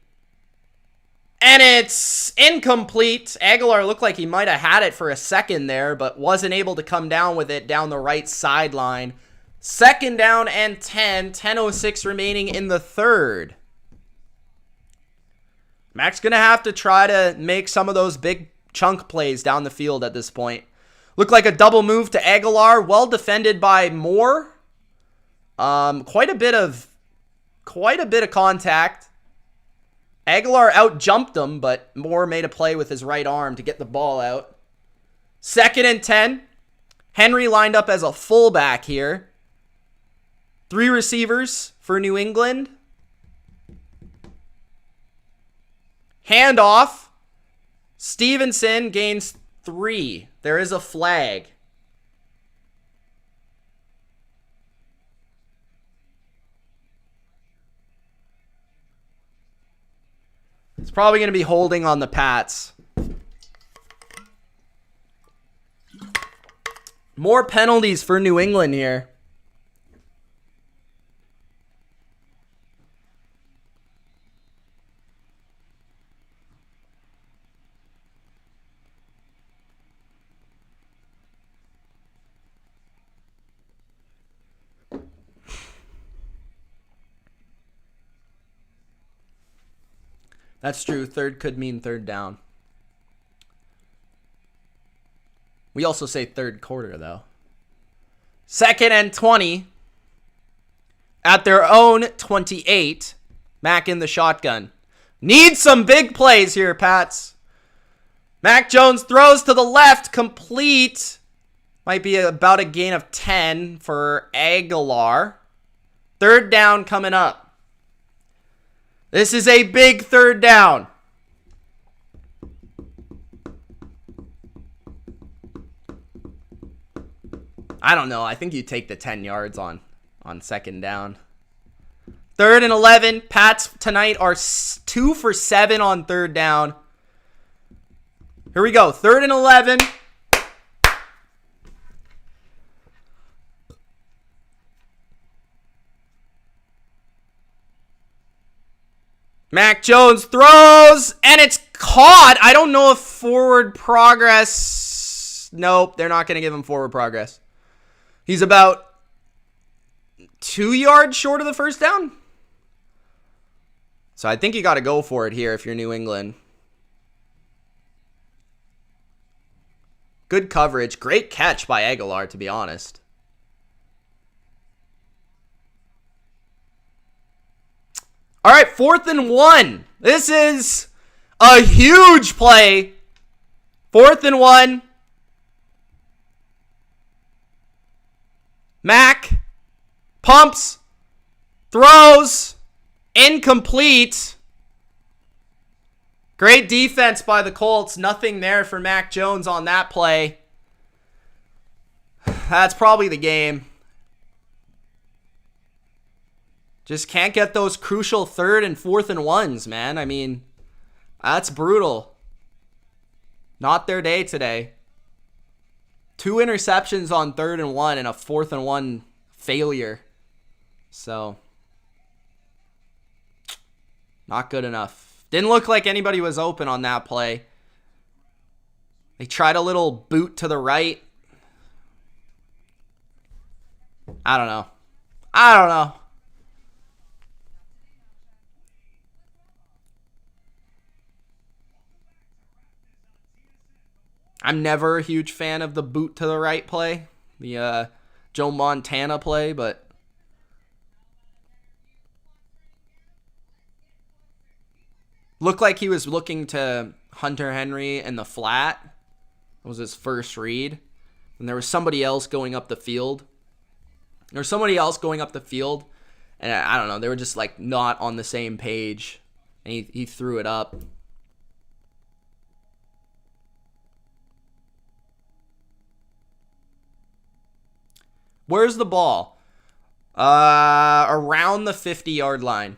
S1: And it's incomplete. Aguilar looked like he might have had it for a second there, but wasn't able to come down with it down the right sideline. 2nd down and 10. 10:06 remaining in the third. Max going to have to try to make some of those big chunk plays down the field at this point. Looked like a double move to Aguilar. Well defended by Moore. Quite a bit of contact. Aguilar out-jumped him, but Moore made a play with his right arm to get the ball out. 2nd and 10. Henry lined up as a fullback here. 3 receivers for New England. Handoff. Stevenson gains 3. There is a flag. It's probably going to be holding on the Pats. More penalties for New England here. That's true. Third could mean third down. We also say third quarter, though. 2nd and 20. At their own 28. Mac in the shotgun. Need some big plays here, Pats. Mac Jones throws to the left. Complete. Might be about a gain of 10 for Aguilar. Third down coming up. This is a big third down. I don't know. I think you take the 10 yards on second down. 3rd and 11. Pats tonight are 2 for 7 on third down. Here we go. 3rd and 11. Mac Jones throws, and it's caught. I don't know if forward progress. Nope, they're not going to give him forward progress. He's about 2 yards short of the first down. So I think you got to go for it here if you're New England. Good coverage. Great catch by Aguilar, to be honest. All right, 4th and 1. This is a huge play. 4th and 1. Mac pumps, throws, incomplete. Great defense by the Colts. Nothing there for Mac Jones on that play. That's probably the game. Just can't get those crucial 3rd and 4th and 1s, man. I mean, that's brutal. Not their day today. 2 interceptions on 3rd and 1 and a 4th and 1 failure. So, not good enough. Didn't look like anybody was open on that play. They tried a little boot to the right. I don't know. I'm never a huge fan of the boot to the right play. The Joe Montana play, but looked like he was looking to Hunter Henry in the flat. It was his first read. And there was somebody else going up the field. And I don't know, they were just like not on the same page. And he threw it up. Where's the ball? Around the 50-yard line.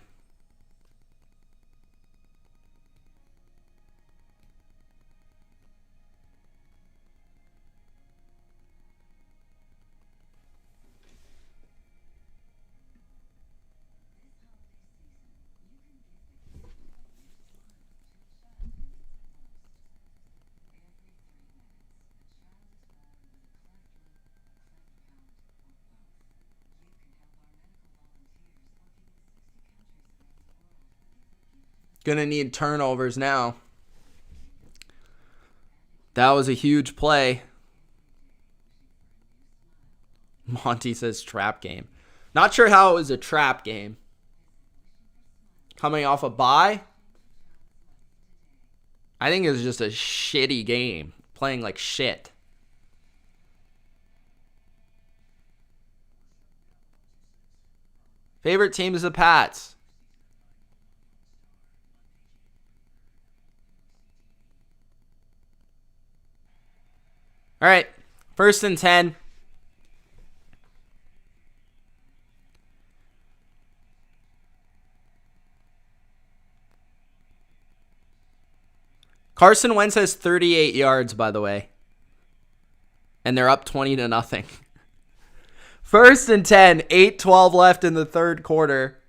S1: Gonna need turnovers now. That was a huge play. Monty says trap game. Not sure how it was a trap game. Coming off a bye? I think it was just a shitty game. Playing like shit. Favorite team is the Pats. All right, 1st and 10. Carson Wentz has 38 yards, by the way. And they're up 20-0. 1st and 10, 8:12 left in the 3rd quarter.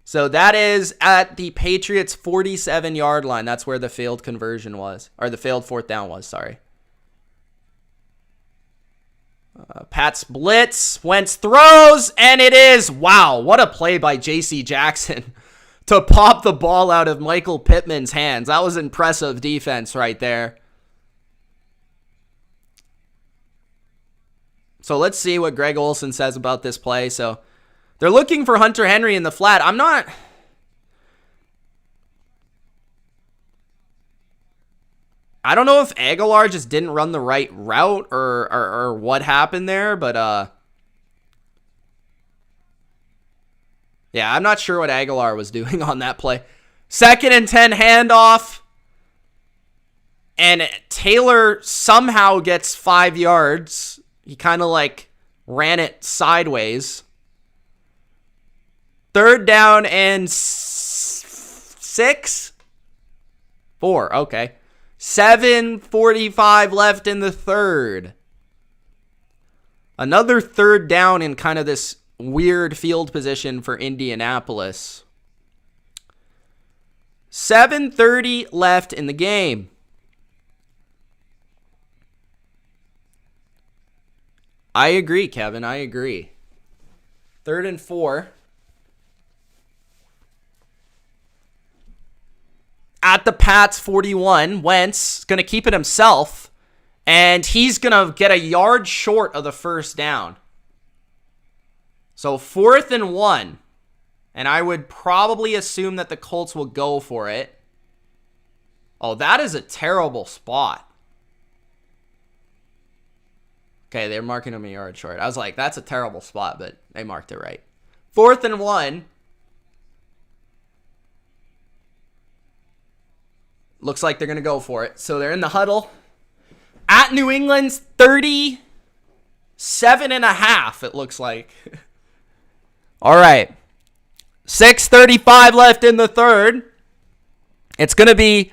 S1: So that is at the Patriots' 47-yard line. That's where the failed conversion was. Or the failed 4th down was, sorry. Pats blitz. Wentz throws, and it is, wow, what a play by J.C. Jackson. to pop the ball out of Michael Pittman's hands. That was impressive defense right there. So let's see what Greg Olson says about this play. So they're looking for Hunter Henry in the flat. I don't know if Aguilar just didn't run the right route or what happened there, but yeah, I'm not sure what Aguilar was doing on that play. 2nd and 10 handoff. And Taylor somehow gets 5 yards. He kind of like ran it sideways. 3rd down and 6? 4, okay. 7:45 left in the 3rd. Another 3rd down in kind of this weird field position for Indianapolis. 7:30 left in the game. I agree, Kevin. I agree. 3rd and 4. At the Pats 41, Wentz is going to keep it himself, and he's going to get a yard short of the 1st down. So 4th and 1, and I would probably assume that the Colts will go for it. Oh, that is a terrible spot. Okay, they're marking him a yard short. I was like, that's a terrible spot, but they marked it right. 4th and 1. Looks like they're going to go for it. So they're in the huddle. At New England's 37.5, it looks like. All right. 6:35 left in the 3rd. It's going to be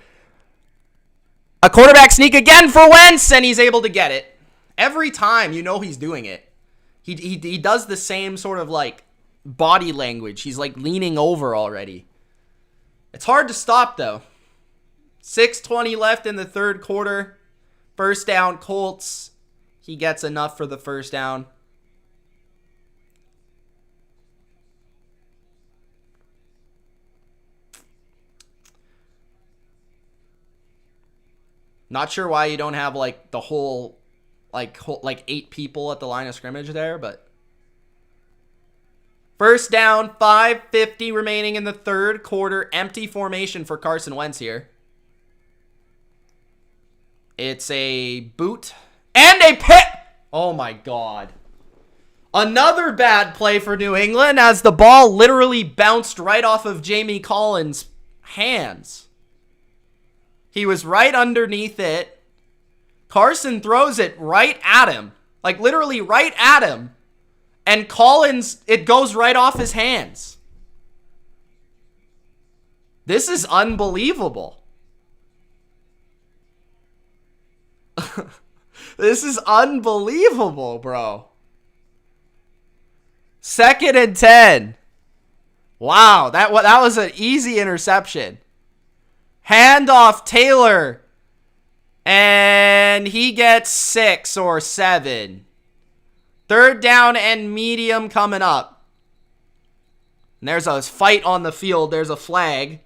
S1: a quarterback sneak again for Wentz, and he's able to get it. Every time, you know he's doing it. He does the same sort of like body language. He's like leaning over already. It's hard to stop, though. 6:20 left in the 3rd quarter. 1st down, Colts. He gets enough for the 1st down. Not sure why you don't have like the whole, like 8 people at the line of scrimmage there, but 1st down, 5:50 remaining in the 3rd quarter. Empty formation for Carson Wentz here. It's a boot and a pick. Oh my God. Another bad play for New England as the ball literally bounced right off of Jamie Collins' hands. He was right underneath it. Carson throws it right at him. Like literally right at him. And Collins, it goes right off his hands. This is unbelievable. This is unbelievable, bro. 2nd and 10. Wow, that was an easy interception. Handoff Taylor. And he gets 6 or 7. 3rd down and medium coming up. And there's a fight on the field. There's a flag.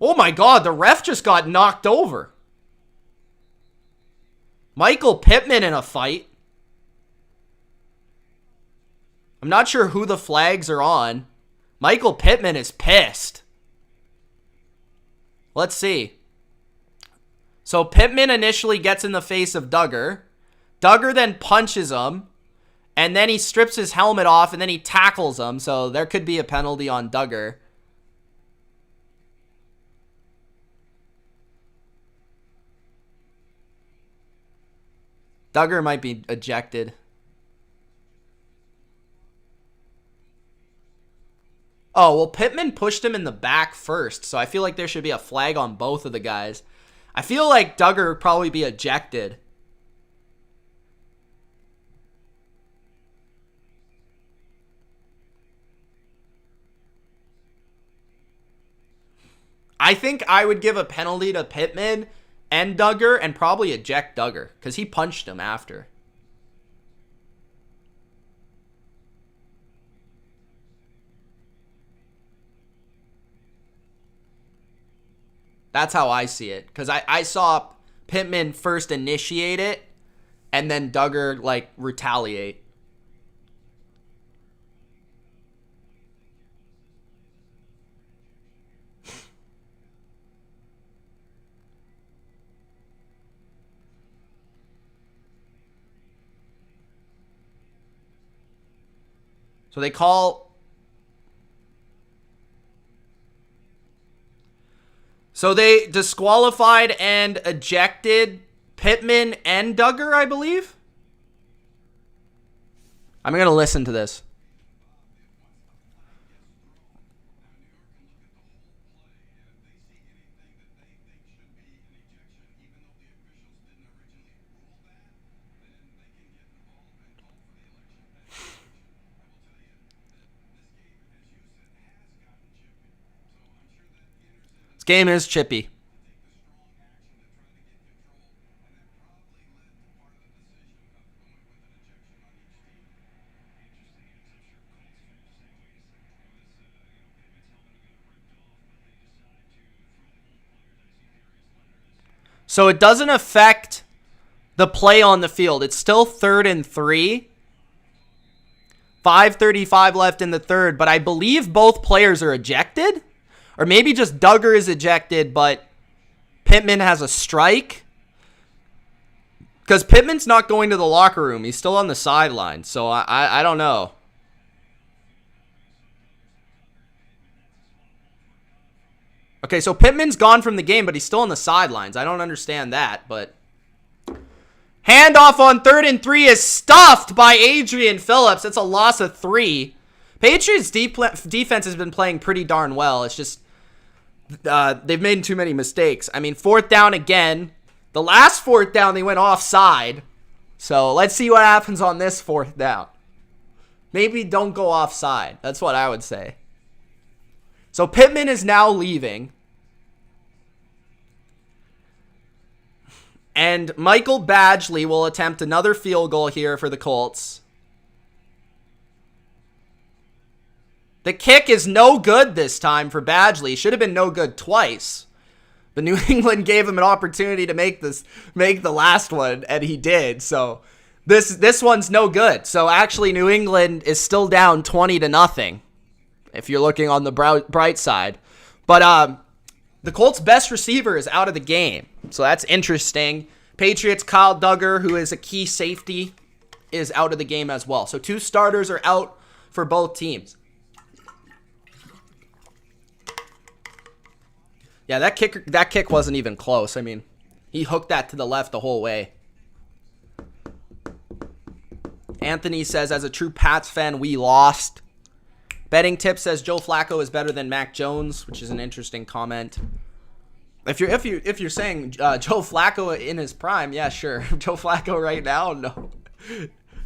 S1: Oh my God, the ref just got knocked over. Michael Pittman in a fight. I'm not sure who the flags are on. Michael Pittman is pissed. Let's see. So Pittman initially gets in the face of Duggar. Duggar then punches him. And then he strips his helmet off and then he tackles him. So there could be a penalty on Duggar. Duggar might be ejected. Oh, well, Pittman pushed him in the back first, so I feel like there should be a flag on both of the guys. I feel like Duggar would probably be ejected. I think I would give a penalty to Pittman and Duggar and probably eject Duggar because he punched him after. That's how I see it. Because I saw Pittman first initiate it, and then Duggar, like, retaliate. So they call... So they disqualified and ejected Pittman and Duggar, I believe. I'm going to listen to this. This game is chippy. So it doesn't affect the play on the field. It's still 3rd and 3. 5:35 left in the third, but I believe both players are ejected. Or maybe just Duggar is ejected, but Pittman has a strike. Because Pittman's not going to the locker room. He's still on the sideline. So I don't know. Okay, so Pittman's gone from the game, but he's still on the sidelines. I don't understand that, but... Handoff on 3rd and 3 is stuffed by Adrian Phillips. It's a loss of 3. Patriots defense has been playing pretty darn well. It's just they've made too many mistakes. I mean, 4th down again. The last 4th down, they went offside. So let's see what happens on this 4th down. Maybe don't go offside. That's what I would say. So Pittman is now leaving. And Michael Badgley will attempt another field goal here for the Colts. The kick is no good this time for Badgley. Should have been no good twice. But New England gave him an opportunity to make the last one, and he did. So this one's no good. So actually, New England is still down 20-0. If you're looking on the bright side. But the Colts' best receiver is out of the game. So that's interesting. Patriots' Kyle Duggar, who is a key safety, is out of the game as well. So 2 starters are out for both teams. Yeah, that kick wasn't even close. I mean, he hooked that to the left the whole way. Anthony says, as a true Pats fan, we lost. Betting Tip says Joe Flacco is better than Mac Jones, which is an interesting comment. If you're saying Joe Flacco in his prime, yeah, sure. Joe Flacco right now, no.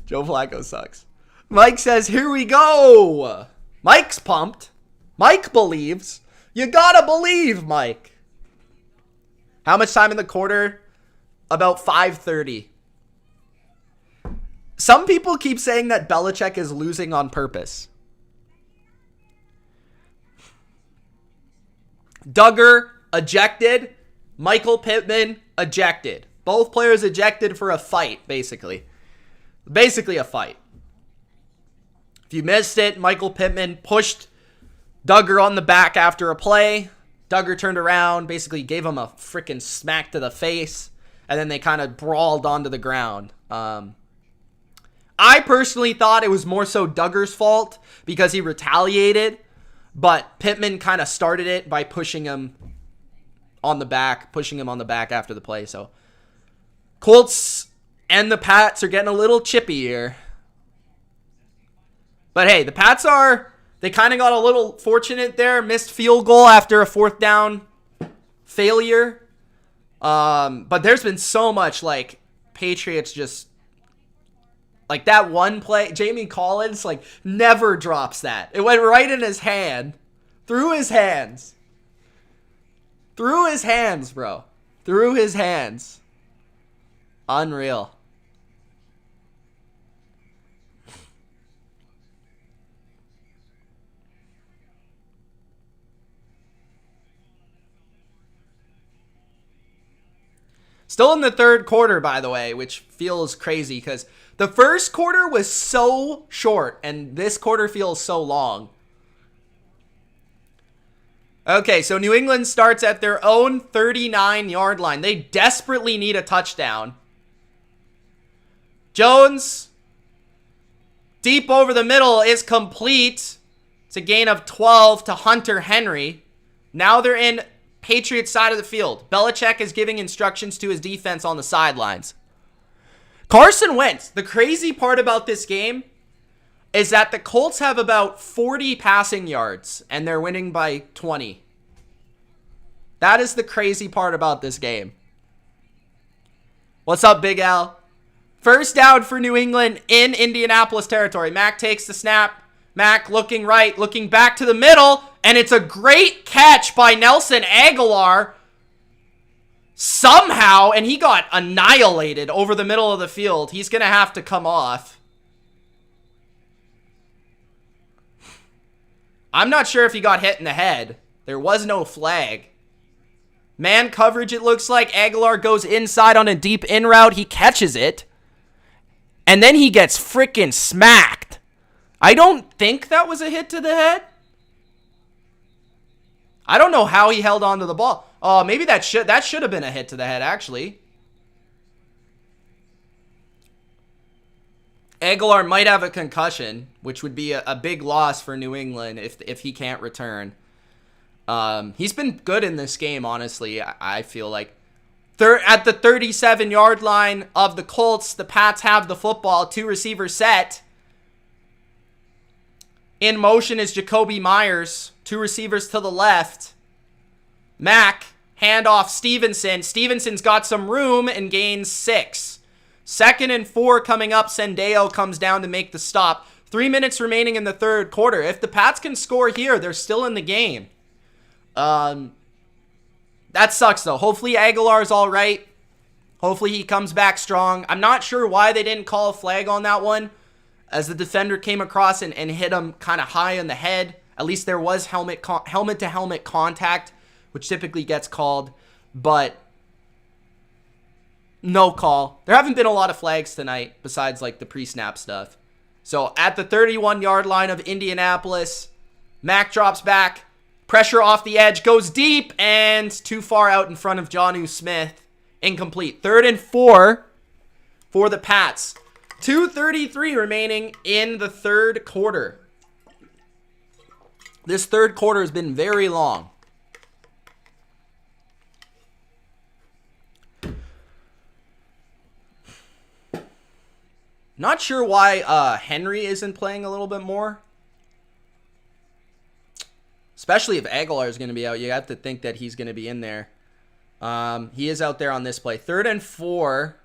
S1: Joe Flacco sucks. Mike says, here we go. Mike's pumped. Mike believes. You gotta believe, Mike. How much time in the quarter? About 5:30. Some people keep saying that Belichick is losing on purpose. Duggar ejected. Michael Pittman ejected. Both players ejected for a fight, basically. Basically a fight. If you missed it, Michael Pittman pushed Duggar on the back after a play. Duggar turned around, basically gave him a freaking smack to the face, and then they kind of brawled onto the ground. I personally thought it was more so Duggar's fault because he retaliated, but Pittman kind of started it by pushing him on the back after the play. So Colts and the Pats are getting a little chippy here. But hey, the Pats they kind of got a little fortunate there. Missed field goal after a 4th down failure. But there's been so much, like, Patriots just, like, that one play, Jamie Collins, like, never drops that. It went right in his hand. Through his hands. Through his hands, bro. Through his hands. Unreal. Still in the third quarter, by the way, which feels crazy because the first quarter was so short and this quarter feels so long. Okay, so New England starts at their own 39-yard line. They desperately need a touchdown. Jones, deep over the middle, is complete. It's a gain of 12 to Hunter Henry. Now they're in Patriots side of the field. Belichick is giving instructions to his defense on the sidelines. Carson Wentz, the crazy part about this game is that the Colts have about 40 passing yards, and they're winning by 20. That is the crazy part about this game. What's up, Big Al? First down for New England in Indianapolis territory. Mac takes the snap. Mac looking right, looking back to the middle, and it's a great catch by Nelson Agholor. Somehow, and he got annihilated over the middle of the field. He's going to have to come off. I'm not sure if he got hit in the head. There was no flag. Man coverage, it looks like. Agholor goes inside on a deep in route. He catches it. And then he gets freaking smacked. I don't think that was a hit to the head. I don't know how he held on to the ball. Oh, maybe that should have been a hit to the head, actually. Agholor might have a concussion, which would be a big loss for New England if he can't return. He's been good in this game, honestly, I feel like. At the 37-yard line of the Colts, the Pats have the football. 2 receivers set. In motion is Jacoby Myers. 2 receivers to the left. Mack, handoff Stevenson. Stevenson's got some room and gains 6. 2nd and 4 coming up. Sendeo comes down to make the stop. 3 minutes remaining in the third quarter. If the Pats can score here, they're still in the game. That sucks, though. Hopefully Agholor's all right. Hopefully he comes back strong. I'm not sure why they didn't call a flag on that one, as the defender came across and hit him kind of high in the head. At least there was helmet-to-helmet contact, which typically gets called, but no call. There haven't been a lot of flags tonight besides like the pre-snap stuff. So at the 31-yard line of Indianapolis, Mack drops back. Pressure off the edge, goes deep, and too far out in front of Jonnu Smith. Incomplete. 3rd and 4 for the Pats. 2:33 remaining in the third quarter. This third quarter has been very long. Not sure why Henry isn't playing a little bit more. Especially if Agholor is going to be out. You have to think that he's going to be in there. He is out there on this play. 3rd and 4.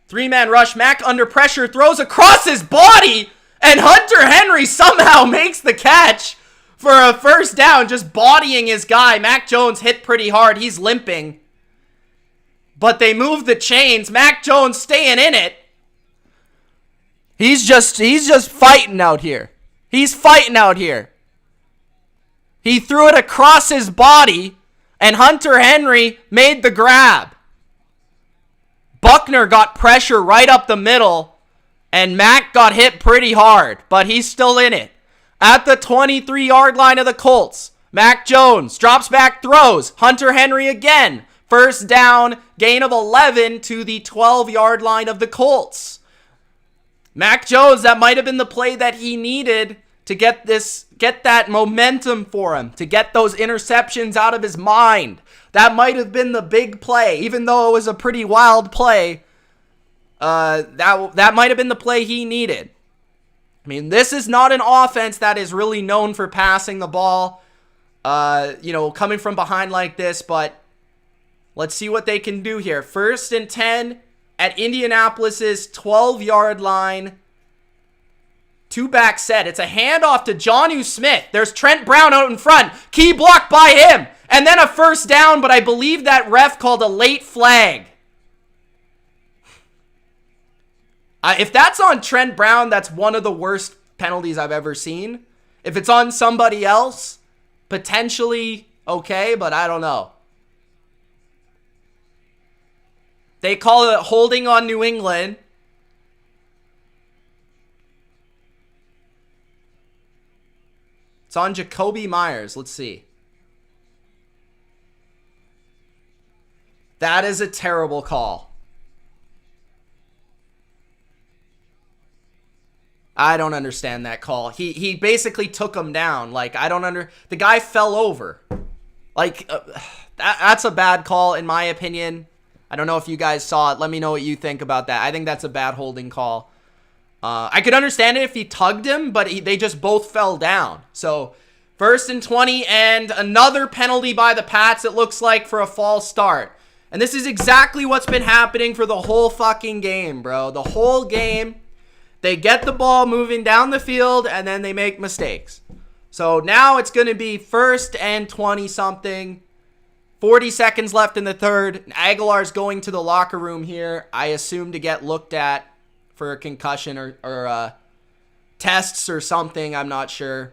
S1: 3-man rush. Mack under pressure. Throws across his body. And Hunter Henry somehow makes the catch for a first down. Just bodying his guy. Mac Jones hit pretty hard. He's limping. But they move the chains. Mac Jones staying in it. He's just fighting out here. He's fighting out here. He threw it across his body, and Hunter Henry made the grab. Buckner got pressure right up the middle, and Mack got hit pretty hard, but he's still in it. At the 23-yard line of the Colts, Mac Jones drops back, throws. Hunter Henry again. First down, gain of 11 to the 12-yard line of the Colts. Mac Jones, that might have been the play that he needed to get that momentum for him, to get those interceptions out of his mind. That might have been the big play, even though it was a pretty wild play. That might have been the play he needed. I mean, this is not an offense that is really known for passing the ball, coming from behind like this, but let's see what they can do here. 1st and 10 at Indianapolis's 12-yard line. 2-back set. It's a handoff to Jonnu Smith. There's Trent Brown out in front. Key block by him. And then a first down, but I believe that ref called a late flag. If that's on Trent Brown, that's one of the worst penalties I've ever seen. If it's on somebody else, potentially okay, but I don't know. They call it holding on New England. It's on Jacoby Myers. Let's see. That is a terrible call. I don't understand that call. He basically took him down. Like, the guy fell over. Like, that's a bad call in my opinion. I don't know if you guys saw it. Let me know what you think about that. I think that's a bad holding call. I could understand it if he tugged him, but they just both fell down. So, 1st and 20 and another penalty by the Pats, it looks like, for a false start. And this is exactly what's been happening for the whole fucking game, bro. The whole game. They get the ball moving down the field, and then they make mistakes. So now it's going to be 1st and 20-something. 40 seconds left in the third. Aguilar's going to the locker room here, I assume, to get looked at for a concussion or tests or something. I'm not sure.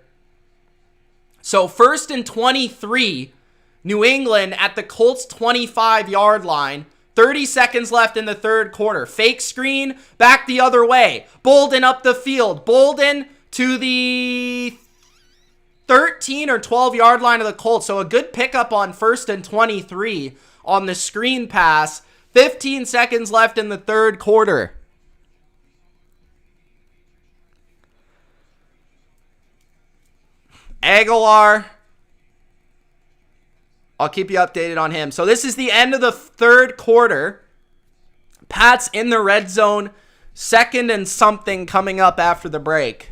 S1: So 1st and 23. New England at the Colts 25-yard line. 30 seconds left in the third quarter. Fake screen, back the other way. Bolden up the field. Bolden to the 13 or 12-yard line of the Colts. So a good pickup on 1st and 23 on the screen pass. 15 seconds left in the third quarter. Aguilar. I'll keep you updated on him. So this is the end of the third quarter. Pats in the red zone. 2nd and something coming up after the break.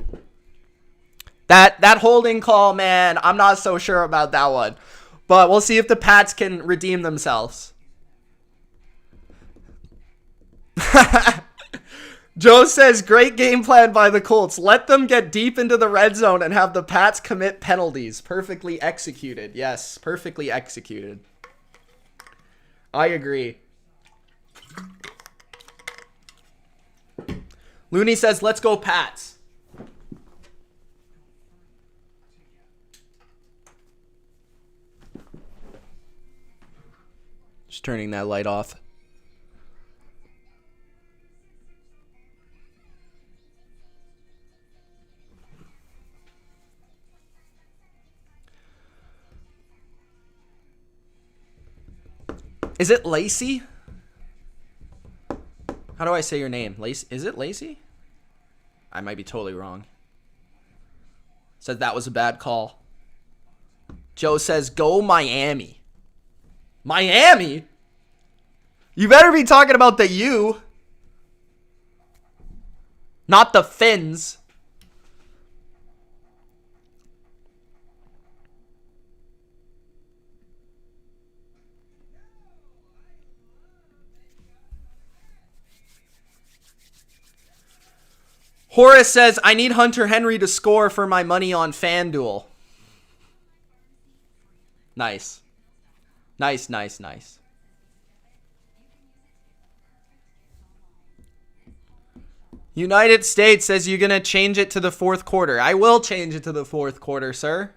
S1: That holding call, man, I'm not so sure about that one. But we'll see if the Pats can redeem themselves. Joe says, great game plan by the Colts. Let them get deep into the red zone and have the Pats commit penalties. Perfectly executed. Yes, perfectly executed. I agree. Looney says, let's go Pats. Just turning that light off. Is it Lacey? How do I say your name? Lacey? Is it Lacey? I might be totally wrong. Said that was a bad call. Joe says, go Miami. Miami? You better be talking about the U. Not the Finns. Horace says, I need Hunter Henry to score for my money on FanDuel. Nice. Nice, nice, nice. United States says you're going to change it to the fourth quarter. I will change it to the fourth quarter, sir.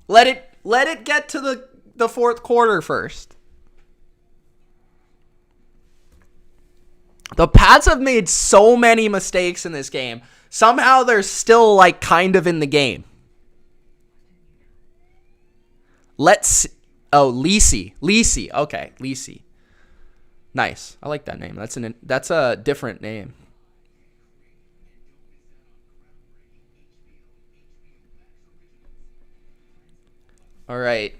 S1: Let it get to the fourth quarter first. The Pats have made so many mistakes in this game. Somehow they're still like kind of in the game. Lacey. Okay, Lacey. Nice. I like that name. That's a different name. All right.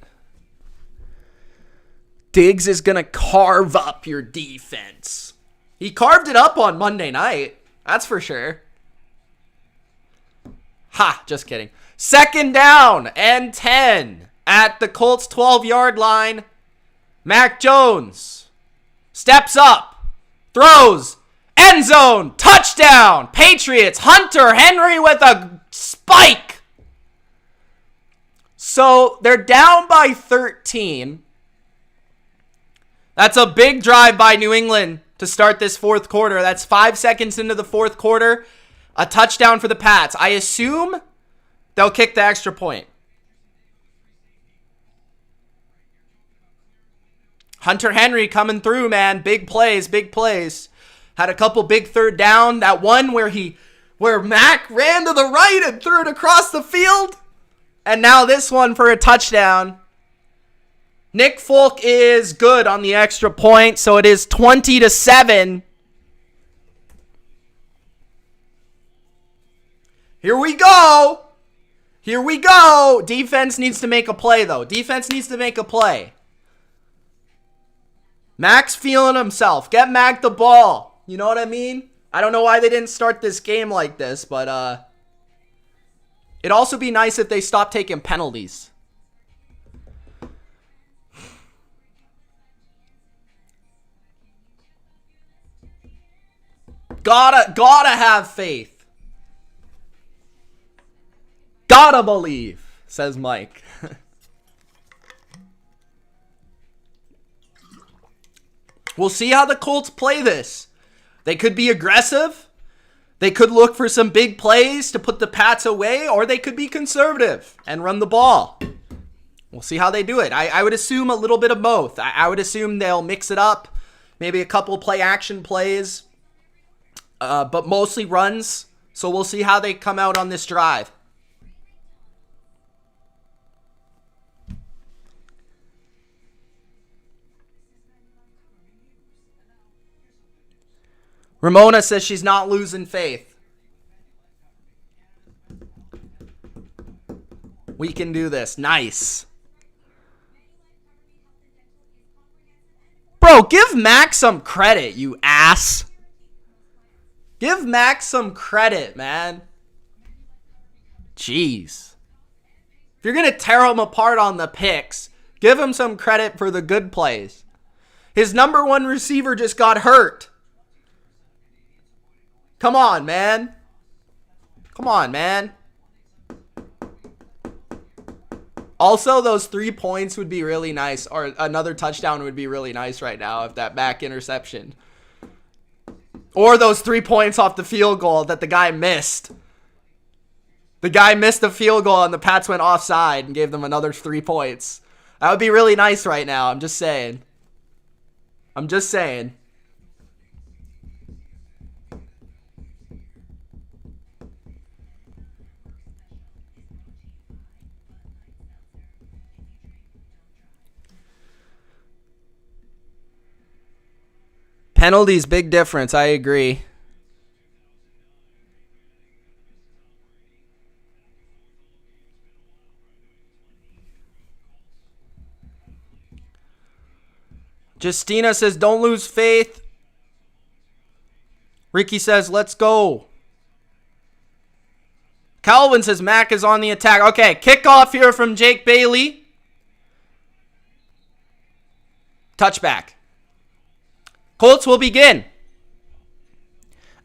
S1: Diggs is going to carve up your defense. He carved it up on Monday night. That's for sure. Ha, just kidding. 2nd down and 10 at the Colts 12-yard line. Mac Jones steps up, throws, end zone, touchdown. Patriots, Hunter Henry with a spike. So they're down by 13. That's a big drive by New England to start this fourth quarter. That's 5 seconds into the fourth quarter. A touchdown for the Pats. I assume they'll kick the extra point. Hunter Henry coming through, man. Big plays, big plays. Had a couple big third down. That one where Mac ran to the right and threw it across the field. And now this one for a touchdown. Nick Folk is good on the extra point, so it is 20-7. Here we go. Here we go. Defense needs to make a play, though. Defense needs to make a play. Mac's feeling himself. Get Mac the ball. You know what I mean? I don't know why they didn't start this game like this, but it'd also be nice if they stopped taking penalties. Gotta have faith. Gotta believe, says Mike. We'll see how the Colts play this. They could be aggressive. They could look for some big plays to put the Pats away, or they could be conservative and run the ball. We'll see how they do it. I would assume a little bit of both. I would assume they'll mix it up. Maybe a couple play action plays, but mostly runs. So we'll see how they come out on this drive. Ramona says she's not losing faith. We can do this. Nice. Bro, give Mac some credit, you ass. Give Mac some credit, man. Jeez. If you're going to tear him apart on the picks, give him some credit for the good plays. His number one receiver just got hurt. Come on, man. Come on, man. Also, those 3 points would be really nice, or another touchdown would be really nice right now if that back interception. Or those 3 points off the field goal that the guy missed. The guy missed the field goal and the Pats went offside and gave them another 3 points. That would be really nice right now. I'm just saying. I'm just saying. Penalties, big difference. I agree. Justina says, don't lose faith. Ricky says, let's go. Calvin says, Mac is on the attack. Okay, kickoff here from Jake Bailey. Touchback. Colts will begin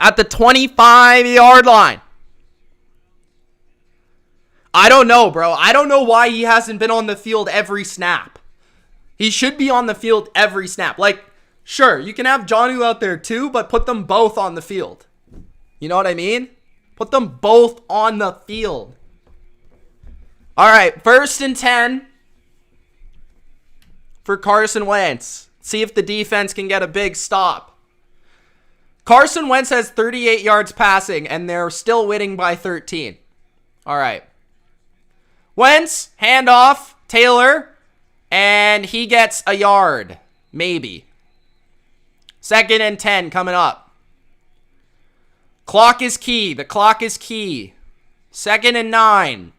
S1: at the 25-yard line. I don't know, bro. I don't know why he hasn't been on the field every snap. He should be on the field every snap. Like, sure, you can have Jonnu out there too, but put them both on the field. You know what I mean? Put them both on the field. All right, 1st and 10 for Carson Wentz. See if the defense can get a big stop. Carson Wentz has 38 yards passing, and they're still winning by 13. All right. Wentz, handoff, Taylor, and he gets a yard. Maybe. 2nd and 10 coming up. Clock is key. The clock is key. 2nd and 9.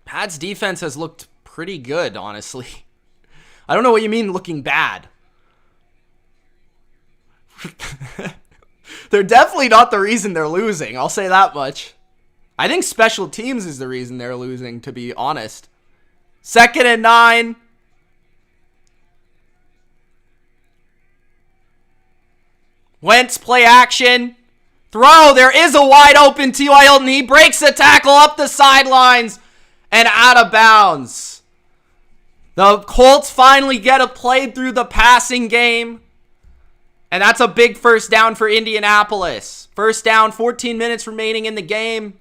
S1: Pat's defense has looked pretty good, honestly. I don't know what you mean looking bad. They're definitely not the reason they're losing. I'll say that much. I think special teams is the reason they're losing, to be honest. 2nd and 9. Wentz, play action. Throw. There is a wide open T.Y. Hilton. He breaks the tackle up the sidelines and out of bounds. The Colts finally get a play through the passing game. And that's a big first down for Indianapolis. First down, 14 minutes remaining in the game.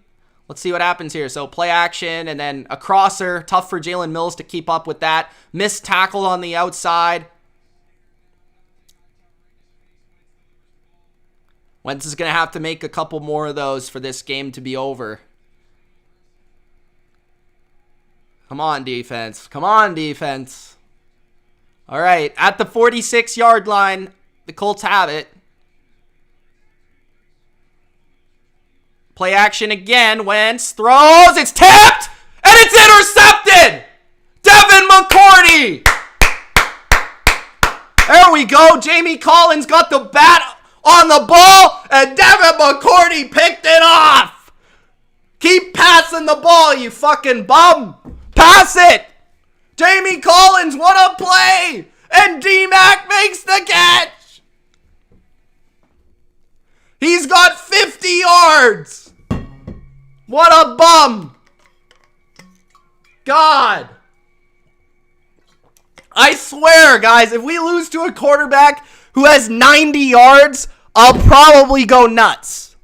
S1: Let's see what happens here. So play action and then a crosser. Tough for Jalen Mills to keep up with that. Missed tackle on the outside. Wentz is going to have to make a couple more of those for this game to be over. Come on, defense. Come on, defense. All right, at the 46-yard line, the Colts have it. Play action again. Wentz throws. It's tipped, and it's intercepted. Devin McCourty. There we go. Jamie Collins got the bat on the ball, and Devin McCourty picked it off. Keep passing the ball, you fucking bum. Pass it. Jamie Collins, what a play. And D-Mac makes the catch. He's got 50 yards. What a bum. God. I swear, guys, if we lose to a quarterback who has 90 yards, I'll probably go nuts.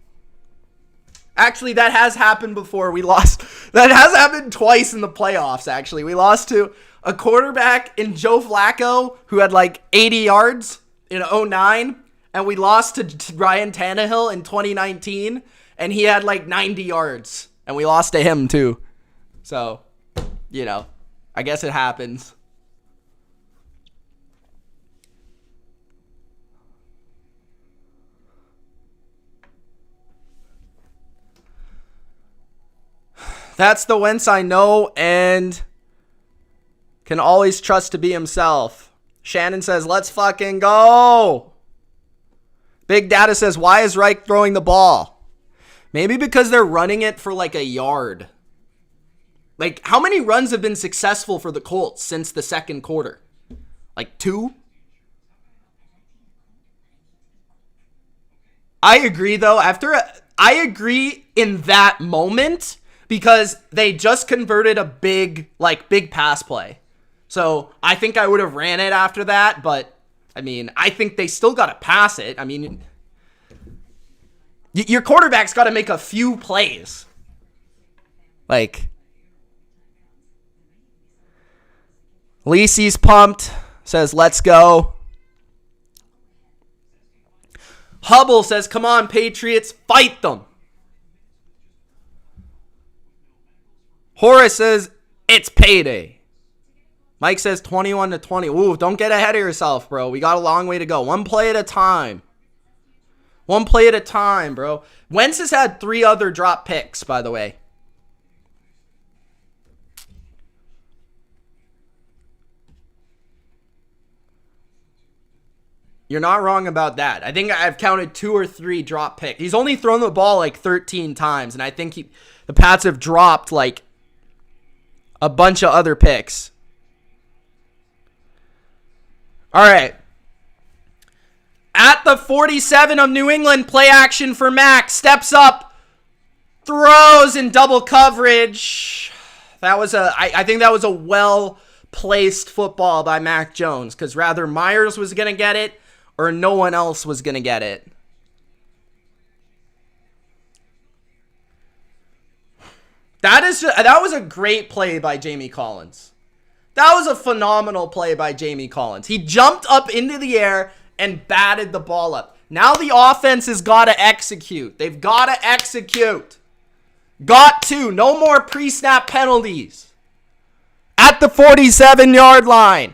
S1: Actually, that has happened before. We lost. That has happened twice in the playoffs, actually. We lost to a quarterback in Joe Flacco who had like 80 yards in 2009. And we lost to Ryan Tannehill in 2019. And he had like 90 yards. And we lost to him too. So, you know, I guess it happens. That's the Wentz I know and can always trust to be himself. Shannon says, let's fucking go. Big Data says, why is Reich throwing the ball? Maybe because they're running it for like a yard. Like, how many runs have been successful for the Colts since the second quarter? Like 2? I agree, though. I agree in that moment because they just converted a big pass play. So I think I would have ran it after that, but I mean, I think they still got to pass it. I mean, your quarterback's got to make a few plays. Like, Lacey's pumped, says, let's go. Hubble says, come on, Patriots, fight them. Horace says, it's payday. Mike says 21-20. Ooh, don't get ahead of yourself, bro. We got a long way to go. One play at a time. One play at a time, bro. Wentz has had 3 other drop picks, by the way. You're not wrong about that. I think I've counted 2 or 3 drop picks. He's only thrown the ball like 13 times, and I think the Pats have dropped like a bunch of other picks. All right. At the 47 of New England, play action for Mac. Steps up, throws in double coverage. I think that was a well-placed football by Mac Jones, because rather Myers was going to get it or no one else was going to get it. That was a great play by Jamie Collins. That was a phenomenal play by Jamie Collins. He jumped up into the air and batted the ball up. Now the offense has got to execute. They've got to execute. Got to. No more pre-snap penalties. At the 47-yard line,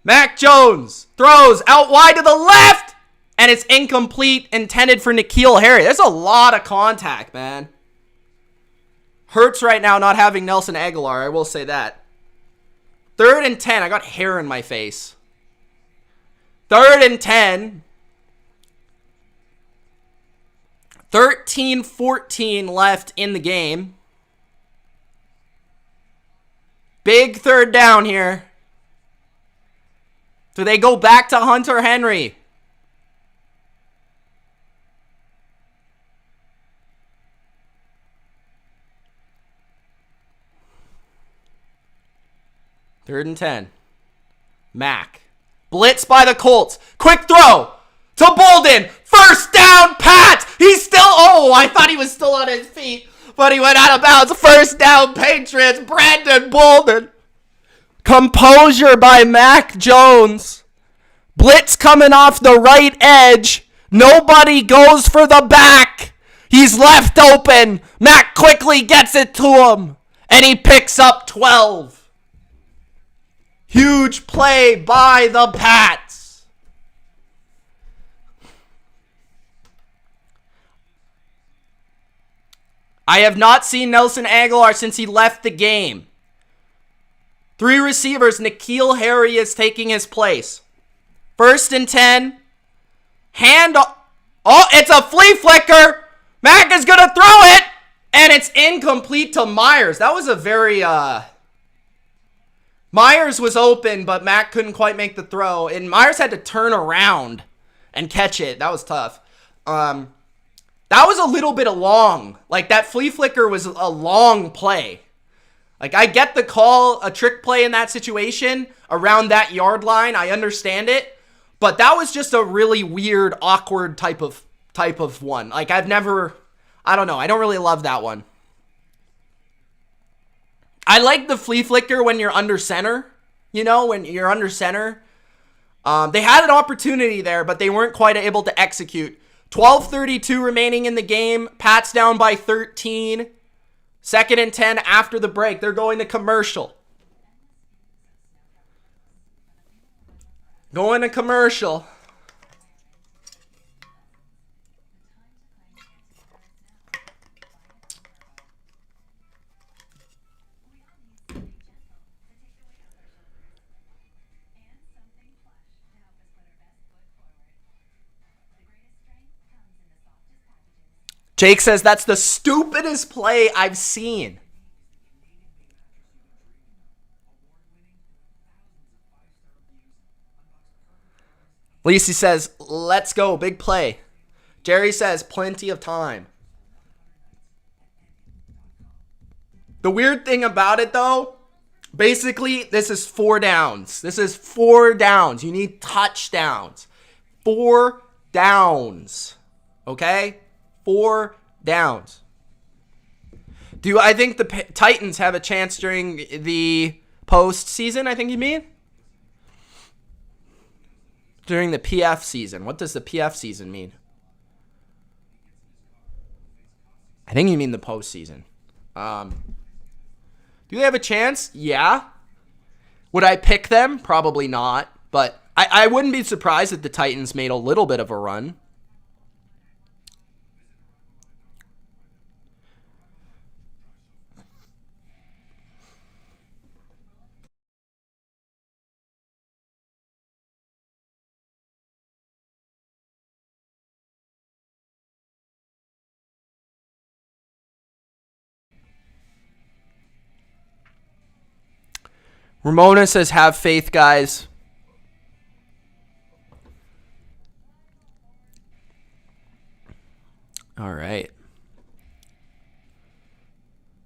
S1: Mac Jones throws out wide to the left, and it's incomplete, intended for N'Keal Harry. There's a lot of contact, man. Hurts right now not having Nelson Aguilar, I will say that. 3rd and 10. I got hair in my face. 3rd and 10. 13-14 left in the game. Big 3rd down here. Do they go back to Hunter Henry? Third and 10. Mac. Blitz by the Colts. Quick throw to Bolden. First down, Pats. He's still, oh, I thought he was still on his feet, but he went out of bounds. First down, Patriots. Brandon Bolden. Composure by Mac Jones. Blitz coming off the right edge. Nobody goes for the back. He's left open. Mac quickly gets it to him, and he picks up 12. Huge play by the Pats. I have not seen Nelson Aguilar since he left the game. 3 receivers. N'Keal Harry is taking his place. 1st and 10. Hand. Oh, it's a flea flicker. Mac is going to throw it. And it's incomplete to Myers. That was a very, Myers was open, but Mac couldn't quite make the throw. And Myers had to turn around and catch it. That was tough. That was a little bit long. Like, that flea flicker was a long play. Like, I get the call, a trick play in that situation around that yard line. I understand it. But that was just a really weird, awkward type of one. Like, I don't know. I don't really love that one. I like the flea flicker when you're under center. You know, when you're under center. They had an opportunity there, but they weren't quite able to execute. 12:32 remaining in the game. Pats down by 13. 2nd and 10 after the break. They're going to commercial. Going to commercial. Jake says that's the stupidest play I've seen. Lacey says, let's go, big play. Jerry says, plenty of time. The weird thing about it, though, basically, this is 4 downs. This is 4 downs. You need touchdowns. 4 downs. Okay? 4 downs. Do I think the Titans have a chance during the postseason, I think you mean? During the PF season. What does the PF season mean? I think you mean the postseason. Do they have a chance? Yeah. Would I pick them? Probably not. But I wouldn't be surprised if the Titans made a little bit of a run. Ramona says, have faith, guys. All right.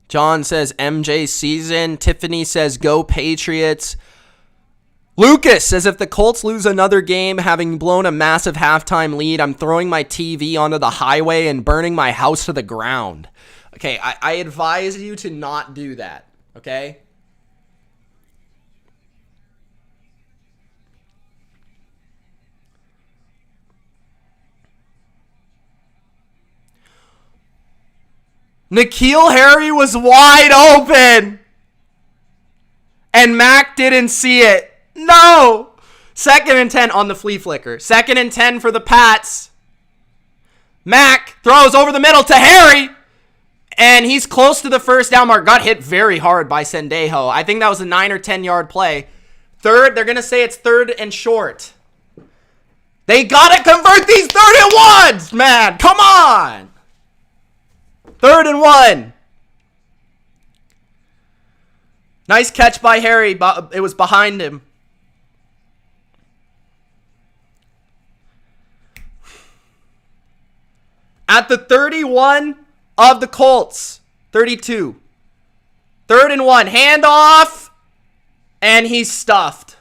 S1: John says, MJ season. Tiffany says, go Patriots. Lucas says, if the Colts lose another game, having blown a massive halftime lead, I'm throwing my TV onto the highway and burning my house to the ground. Okay, I advise you to not do that, okay? N'Keal Harry was wide open. And Mac didn't see it. No. 2nd and 10 on the flea flicker. 2nd and 10 for the Pats. Mac throws over the middle to Harry. And he's close to the first down mark. Got hit very hard by Sendejo. I think that was a 9 or 10 yard play. They're going to say it's 3rd and short. They got to convert these 3rd and 1s, man. Come on. 3rd and 1. Nice catch by Harry, but it was behind him. At the 31 of the Colts. 32. 3rd and 1. Handoff. And he's stuffed.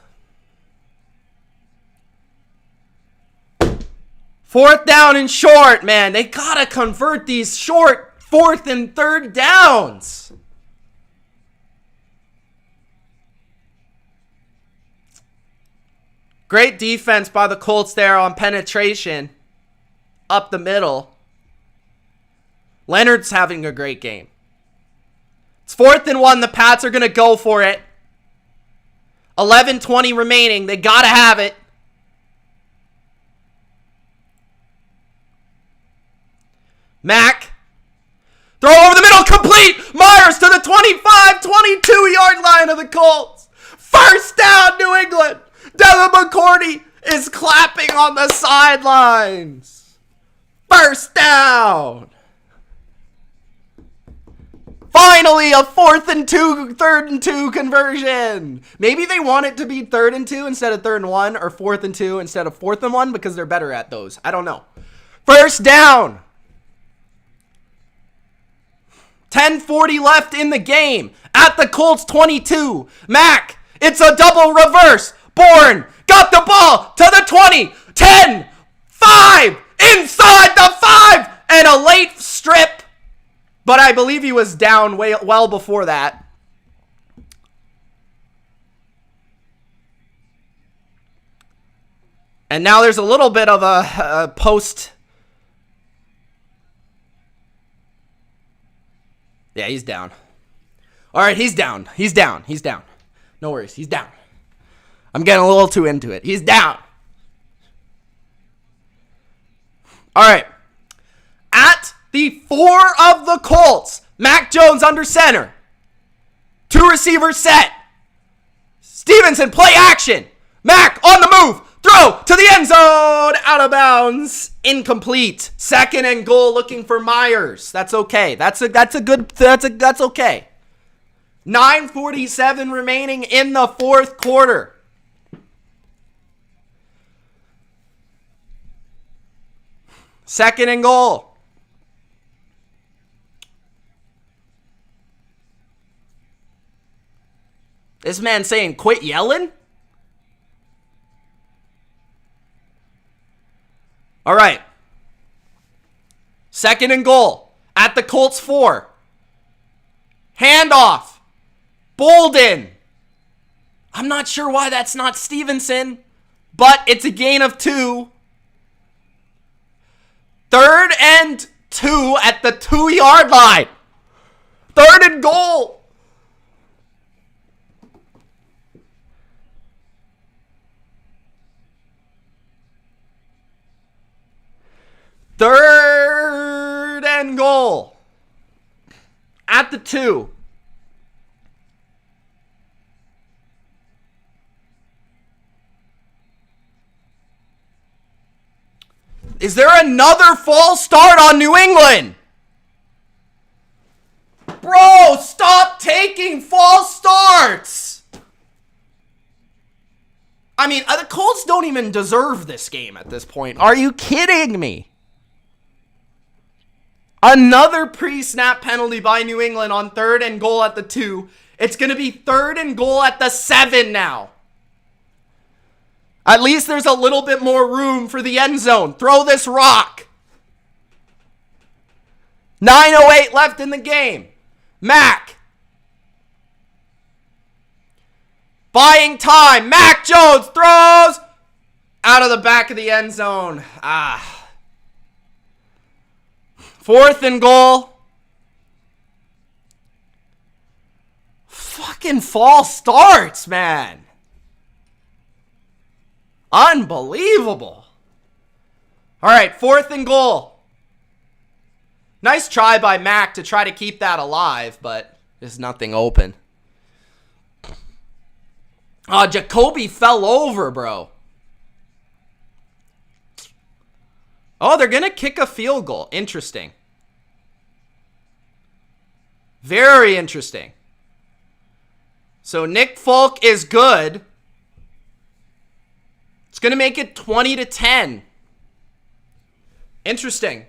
S1: 4th down and short, man. They gotta convert these short 4th and 3rd downs. Great defense by the Colts there on penetration. Up the middle. Leonard's having a great game. It's 4th and 1. The Pats are going to go for it. 11:20 remaining. They got to have it. Mack. Throw over the middle. Complete. Myers to the 25, 22-yard line of the Colts. 1st down, New England. Devin McCourty is clapping on the sidelines. 1st down. Finally, a 4th and 2, 3rd and 2 conversion. Maybe they want it to be 3rd and 2 instead of 3rd and 1, or 4th and 2 instead of 4th and 1 because they're better at those. I don't know. 1st down. 10:40 left in the game. At the Colts 22. Mack. It's a double reverse. Bourne got the ball to the 20. 10. 5. Inside the 5. And a late strip. But I believe he was down well before that. And now there's a little bit of a post. Yeah, he's down. All right, he's down. He's down. He's down. No worries. He's down. I'm getting a little too into it. He's down. All right. At the 4 of the Colts, Mac Jones under center. 2 receivers set. Stevenson, play action. Mac on the move. Throw to the end zone. Out of bounds. Incomplete. 2nd and goal looking for Myers. That's okay. That's okay. 9:47 remaining in the 4th quarter. Second and goal. This man saying, quit yelling? All right. 2nd and goal. At the Colts 4. Handoff. Bolden. I'm not sure why that's not Stevenson, but it's a gain of 2. 3rd and 2 at the 2-yard line. 3rd and goal. Third and goal. At the 2. Is there another false start on New England? Bro, stop taking false starts. I mean, the Colts don't even deserve this game at this point. Are you kidding me? Another pre-snap penalty by New England on 3rd and goal at the 2. It's going to be 3rd and goal at the 7 now. At least there's a little bit more room for the end zone. Throw this rock. 9:08 left in the game. Mack. Buying time. Mac Jones throws out of the back of the end zone. 4th and goal. Fucking false starts, man. Unbelievable. All right, 4th and goal. Nice try by Mac to try to keep that alive, but there's nothing open. Oh, Jacoby fell over, bro. Oh, they're going to kick a field goal. Interesting. Very interesting. So Nick Folk is good. It's going to make it 20-10. Interesting.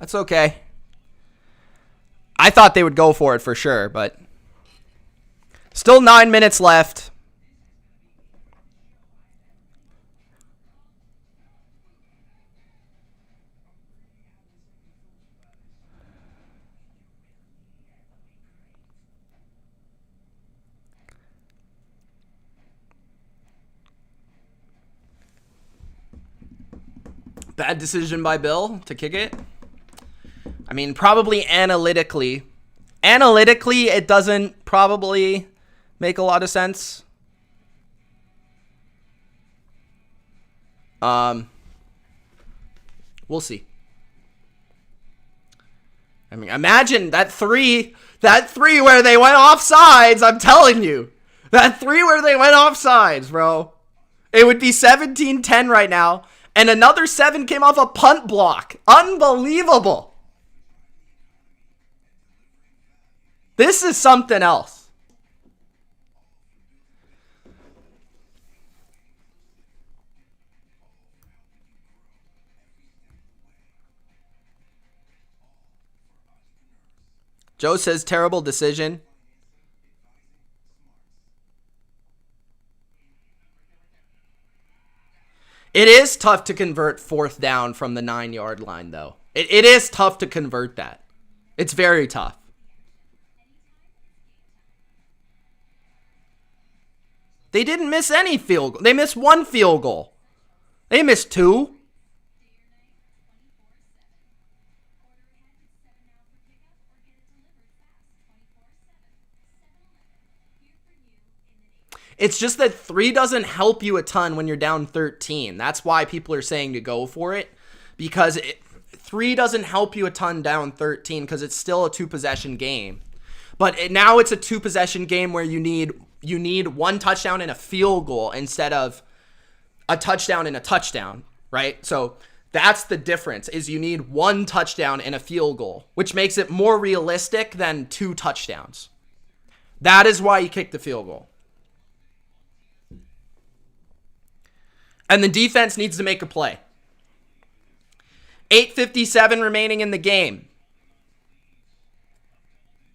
S1: That's okay. I thought they would go for it for sure, but still 9 minutes left. Bad decision by Bill to kick it. I mean, probably analytically. Analytically, it doesn't probably make a lot of sense. We'll see. I mean, imagine that three where they went off sides. I'm telling you. That three where they went off sides, bro. It would be 17-10 right now. And another 7 came off a punt block. Unbelievable. This is something else. Joe says terrible decision. It is tough to convert 4th down from the 9-yard line, though. It is tough to convert that. It's very tough. They didn't miss any field goal. They missed 1 field goal. They missed 2. It's just that 3 doesn't help you a ton when you're down 13. That's why people are saying to go for it. Because 3 doesn't help you a ton down 13 because it's still a 2-possession game. But now it's a 2-possession game where you need 1 touchdown and a field goal instead of a touchdown and a touchdown, right? So that's the difference, is you need 1 touchdown and a field goal, which makes it more realistic than 2 touchdowns. That is why you kick the field goal. And the defense needs to make a play. 8:57 remaining in the game.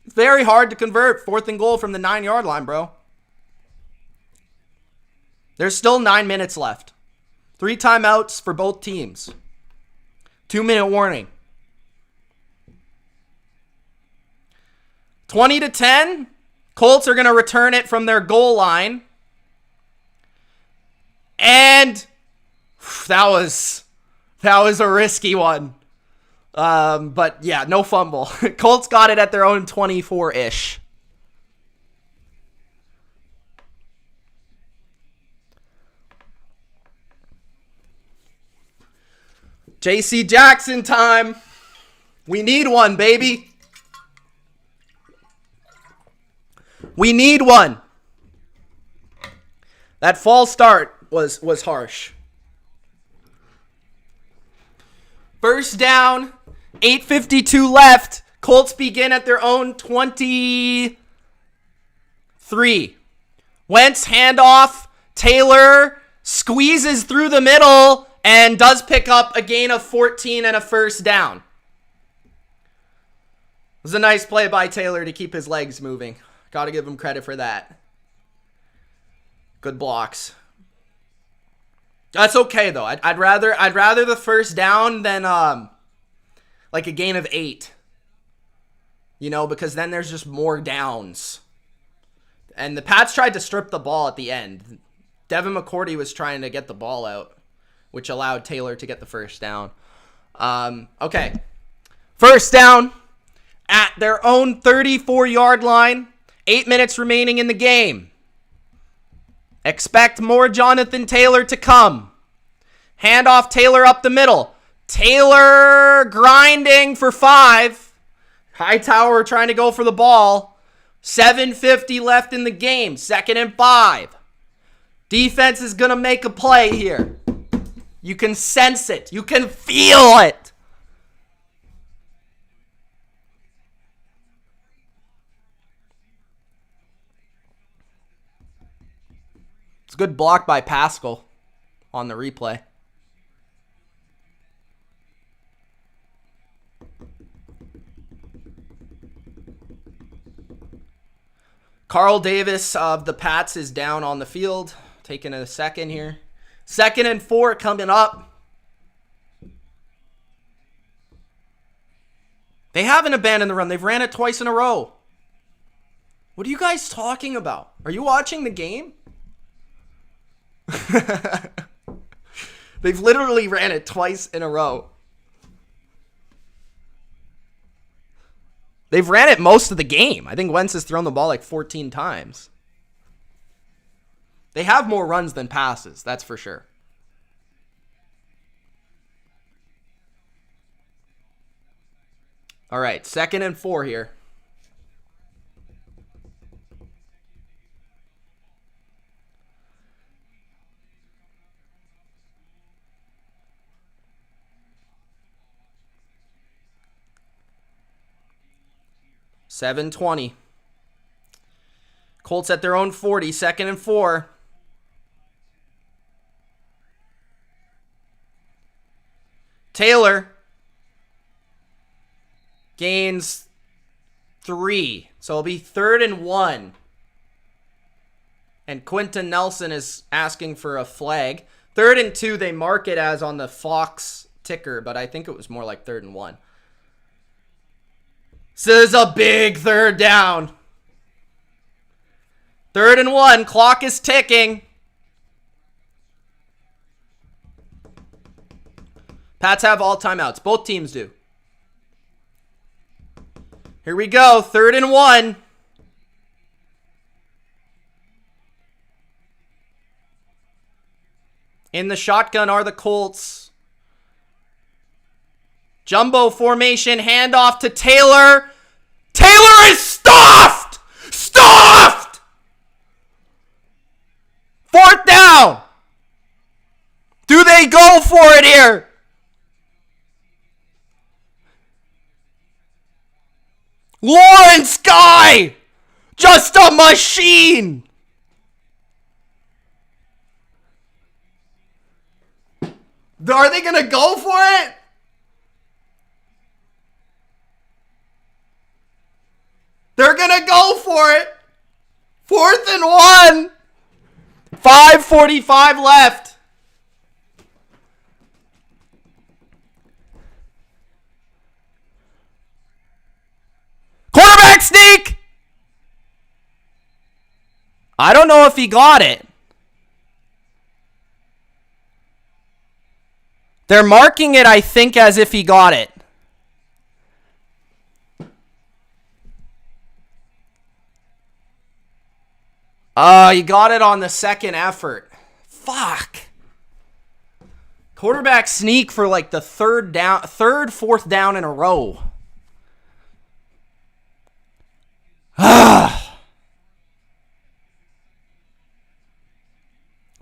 S1: It's very hard to convert 4th and goal from the 9-yard line, bro. There's still 9 minutes left. 3 timeouts for both teams. 2-minute warning. 20-10. Colts are going to return it from their goal line. And that was a risky one. But yeah, no fumble. Colts got it at their own 24-ish. J.C. Jackson time. We need one, baby. We need one. That false start was harsh. First down, 8:52 left. Colts begin at their own 23. Wentz handoff. Taylor squeezes through the middle and does pick up a gain of 14 and a first down. It was a nice play by Taylor to keep his legs moving. Got to give him credit for that. Good blocks. That's okay though. I'd rather the first down than like a gain of 8. You know, because then there's just more downs. And the Pats tried to strip the ball at the end. Devin McCourty was trying to get the ball out, which allowed Taylor to get the first down. Okay. First down at their own 34-yard line. 8 minutes remaining in the game. Expect more Jonathan Taylor to come. Hand off Taylor up the middle. Taylor grinding for 5. Hightower trying to go for the ball. 7:50 left in the game. 2nd and 5. Defense is going to make a play here. You can sense it. You can feel it. It's a good block by Pascal on the replay. Carl Davis of the Pats is down on the field. Taking a second here. 2nd and 4 coming up. They haven't abandoned the run. They've ran it twice in a row. What are you guys talking about? Are you watching the game? They've literally ran it twice in a row. They've ran it most of the game. I think Wentz has thrown the ball like 14 times. They have more runs than passes, that's for sure. All right, 2nd and 4 here. $7:20. Colts at their own 40, 2nd and 4. Taylor gains 3. So it'll be 3rd and 1. And Quentin Nelson is asking for a flag. 3rd and 2, they mark it as on the Fox ticker, but I think it was more like 3rd and 1. So this is a big 3rd down. 3rd and 1, clock is ticking. Pats have all timeouts. Both teams do. Here we go, 3rd and 1. In the shotgun are the Colts. Jumbo formation, handoff to Taylor. Taylor is stuffed! Stuffed! 4th down. Do they go for it here? Lawrence Guy! Just a machine! Are they going to go for it? They're going to go for it. 4th and 1. 5:45 left. Quarterback sneak. I don't know if he got it. They're marking it, I think, as if he got it. He got it on the 2nd effort. Fuck. Quarterback sneak for like the 4th down in a row.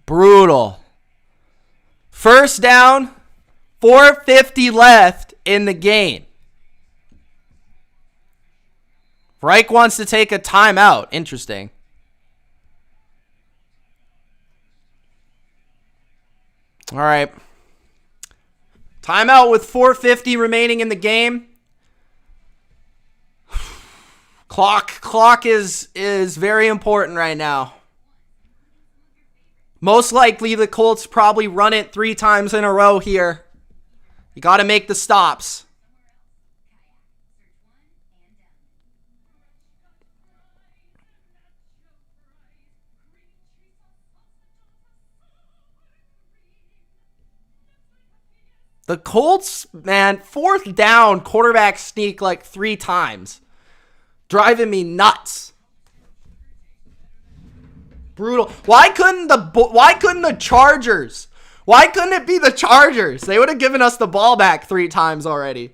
S1: Brutal. 1st down, 4:50 left in the game. Reich wants to take a timeout. Interesting. All right. Timeout with 4:50 remaining in the game. Clock is very important right now. Most likely the Colts probably run it 3 times in a row here. You got to make the stops. The Colts, man, 4th down, quarterback sneak like 3 times. Driving me nuts. Brutal. Why couldn't the Chargers? Why couldn't it be the Chargers? They would have given us the ball back 3 times already.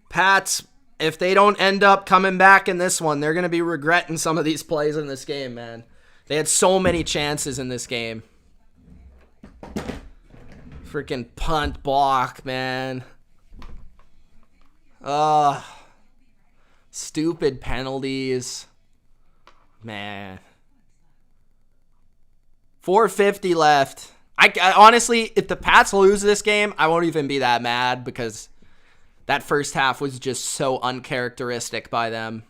S1: Pats, if they don't end up coming back in this one, they're going to be regretting some of these plays in this game, man. They had so many chances in this game. Freaking punt block, man. Stupid penalties. Man. 4:50 left. I honestly, if the Pats lose this game, I won't even be that mad because That first half was just so uncharacteristic by them.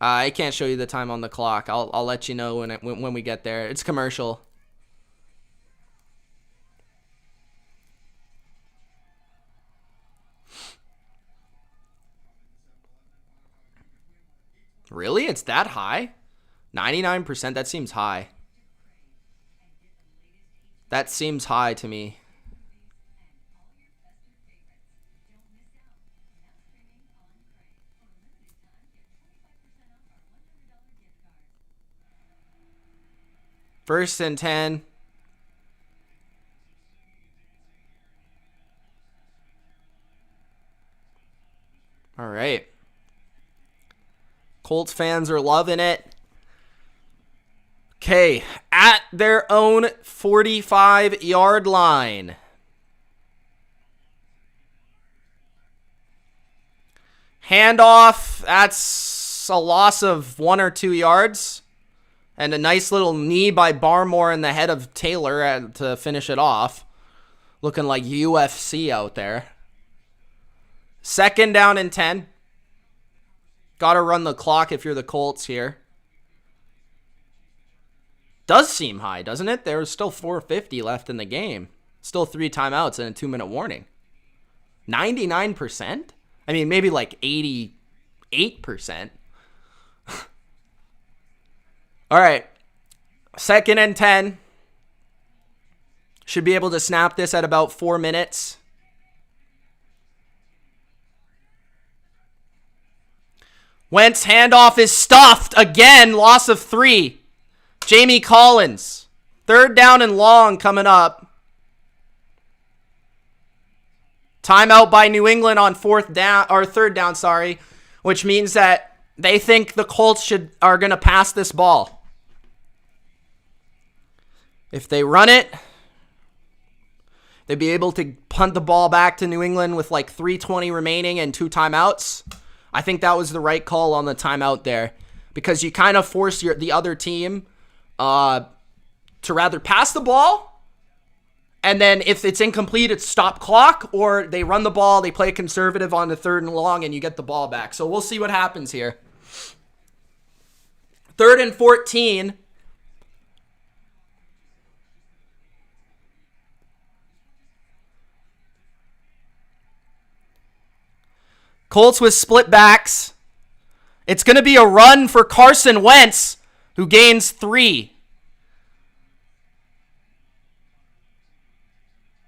S1: I can't show you the time on the clock. I'll let you know when we get there. It's commercial. Really? It's that high? 99%? That seems high. That seems high to me. First and 10. All right. Colts fans are loving it. Okay, at their own 45-yard line. Handoff, that's a loss of 1 or 2 yards. And a nice little knee by Barmore in the head of Taylor to finish it off. Looking like UFC out there. Second down and 10. Got to run the clock if you're the Colts here. Does seem high, doesn't it? There's still 4:50 left in the game. Still 3 timeouts and a 2-minute warning. 99%? I mean, maybe like 88%. All right. Second and 10. Should be able to snap this at about 4 minutes. Wentz handoff is stuffed. Again, loss of 3. Jamie Collins. Third down and long coming up. Timeout by New England on third down, which means that they think the Colts are going to pass this ball. If they run it, they'd be able to punt the ball back to New England with like 3:20 remaining and 2 timeouts. I think that was the right call on the timeout there because you kind of force the other team to rather pass the ball, and then if it's incomplete, it's stop clock, or they run the ball, they play conservative on the third and long, and you get the ball back. So we'll see what happens here. 3rd and 14. Colts with split backs. It's going to be a run for Carson Wentz, who gains 3.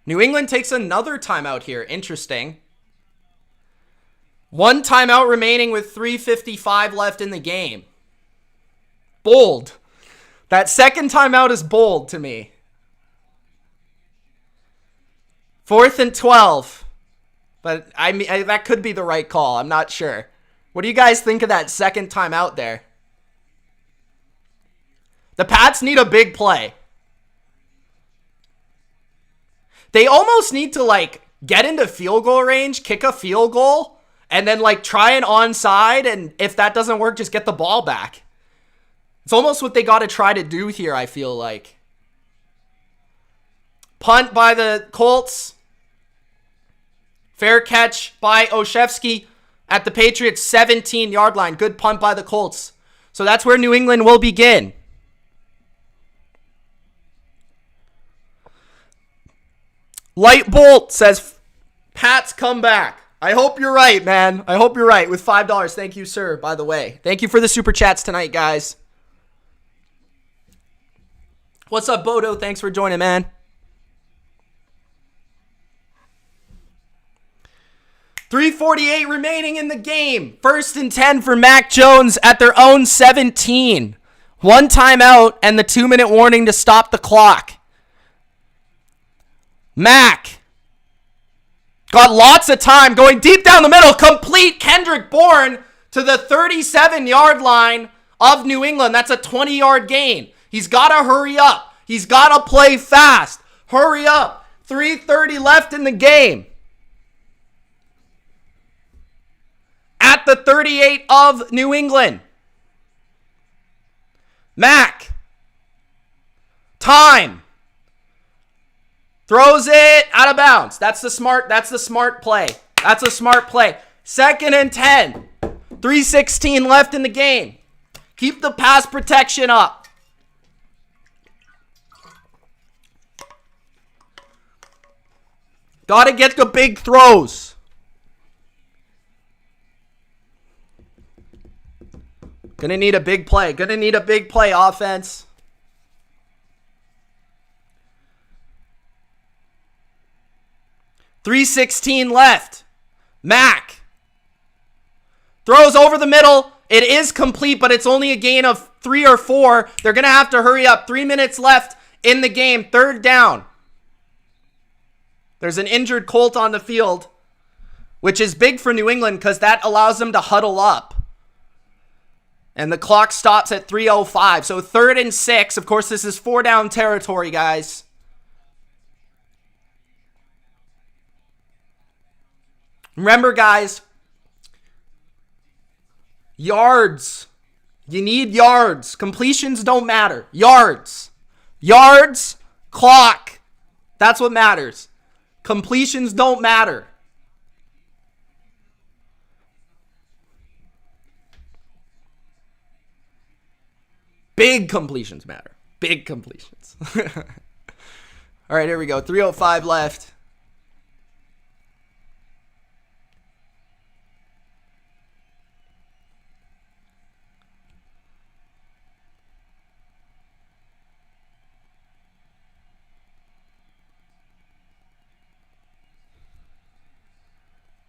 S1: New England takes another timeout here. Interesting. 1 timeout remaining with 3:55 left in the game. Bold. That second timeout is bold to me. 4th and 12. But I mean, that could be the right call. I'm not sure. What do you guys think of that second timeout there? The Pats need a big play. They almost need to like get into field goal range, kick a field goal, and then like try an onside, and if that doesn't work, just get the ball back. It's almost what they got to try to do here, I feel like. Punt by the Colts. Fair catch by Olszewski at the Patriots' 17-yard line. Good punt by the Colts. So that's where New England will begin. Light Bolt says, Pats come back. I hope you're right, man. I hope you're right. With $5. Thank you, sir, by the way. Thank you for the super chats tonight, guys. What's up, Bodo? Thanks for joining, man. 3:48 remaining in the game. 1st and 10 for Mac Jones at their own 17. 1 timeout and the 2-minute warning to stop the clock. Mac got lots of time going deep down the middle. Complete Kendrick Bourne to the 37-yard line of New England. That's a 20-yard gain. He's got to hurry up. He's got to play fast. Hurry up. 3:30 left in the game. At the 38 of New England. Mac. Time. Throws it out of bounds. That's the smart play. That's a smart play. 2nd and 10. 3:16 left in the game. Keep the pass protection up. Gotta get the big throws. Gonna need a big play. Gonna need a big play, offense. .316 left. Mack throws over the middle. It is complete, but it's only a gain of 3 or 4. They're going to have to hurry up. 3 minutes left in the game. 3rd down. There's an injured Colt on the field, which is big for New England because that allows them to huddle up. And the clock stops at 3:05. So 3rd and 6. Of course, this is 4-down territory, guys. Remember, guys, yards. You need yards. Completions don't matter. Yards. Yards, clock. That's what matters. Completions don't matter. Big completions matter. Big completions. All right, here we go. 3:05 left.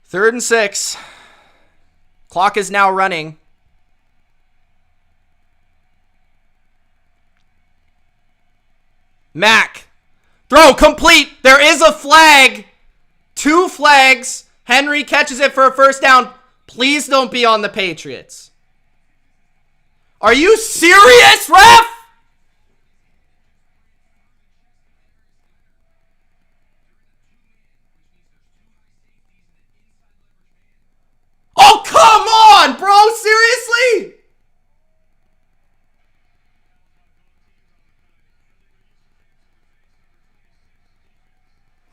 S1: Third and 6. Clock is now running. Mack. Throw complete. There is a flag. 2 flags. Henry catches it for a 1st down. Please don't be on the Patriots. Are you serious, ref? Oh, come on, bro. Seriously?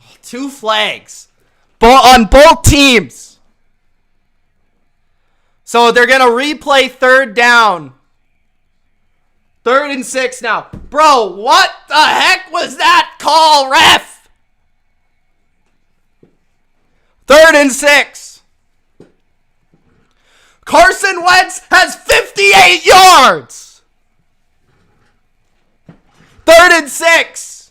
S1: Oh, 2 flags. On both teams. So they're going to replay 3rd down. 3rd and 6 now. Bro, what the heck was that call, ref? 3rd and 6. Carson Wentz has 58 yards. 3rd and 6.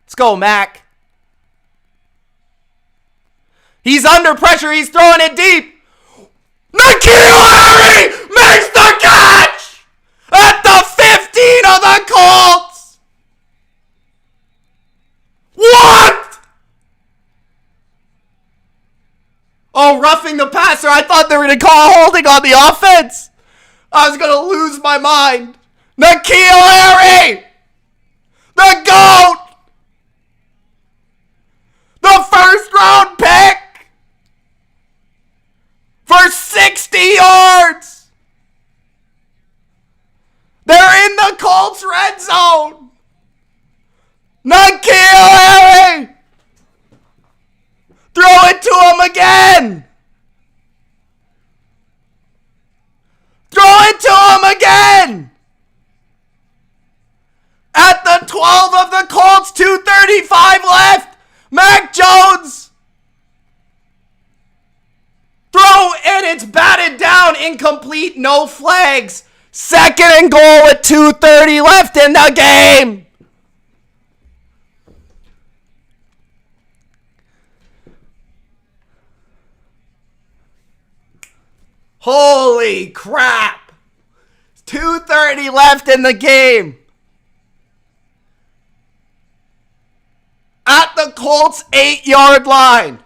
S1: Let's go, Mack. He's under pressure. He's throwing it deep. N'Keal Harry makes the catch at the 15 of the Colts. What? Oh, roughing the passer. I thought they were going to call holding on the offense. I was going to lose my mind. N'Keal Harry, the GOAT, the 1st round pick for 60 yards. They're in the Colts red zone. N'Keal Harry. Throw it to him again. Throw it to him again. At the 12 of the Colts, 2:35 left. Mac Jones. Throw, and it's batted down. Incomplete, no flags. 2nd and goal with 2:30 left in the game. Holy crap. 2:30 left in the game. At the Colts 8-yard line.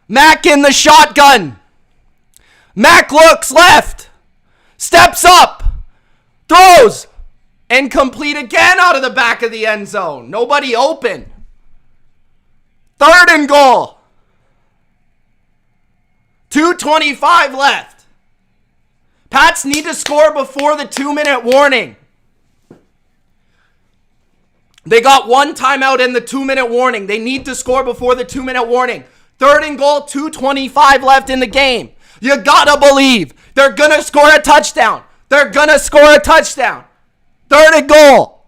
S1: Mack in the shotgun. Mack looks left. Steps up. Throws. Incomplete again out of the back of the end zone. Nobody open. 3rd and goal. 2:25 left. Pats need to score before the 2-minute warning. They got one timeout in the 2-minute warning. They need to score before the 2-minute warning. 3rd and goal, 2:25 left in the game. You gotta believe they're gonna score a touchdown. They're gonna score a touchdown. 3rd and goal.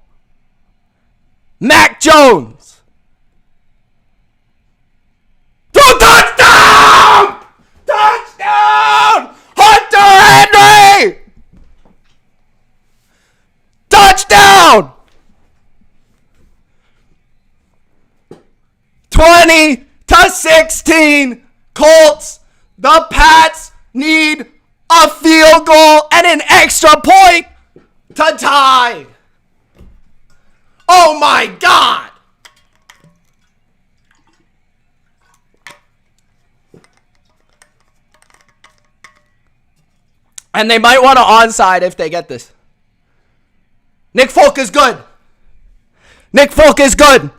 S1: Mac Jones. Throw touchdown! Touchdown! Hunter Henry! Touchdown! 20-16 Colts. The Pats need a field goal and an extra point to tie. Oh my God. And they might want to onside if they get this. Nick Folk is good. Nick Folk is good.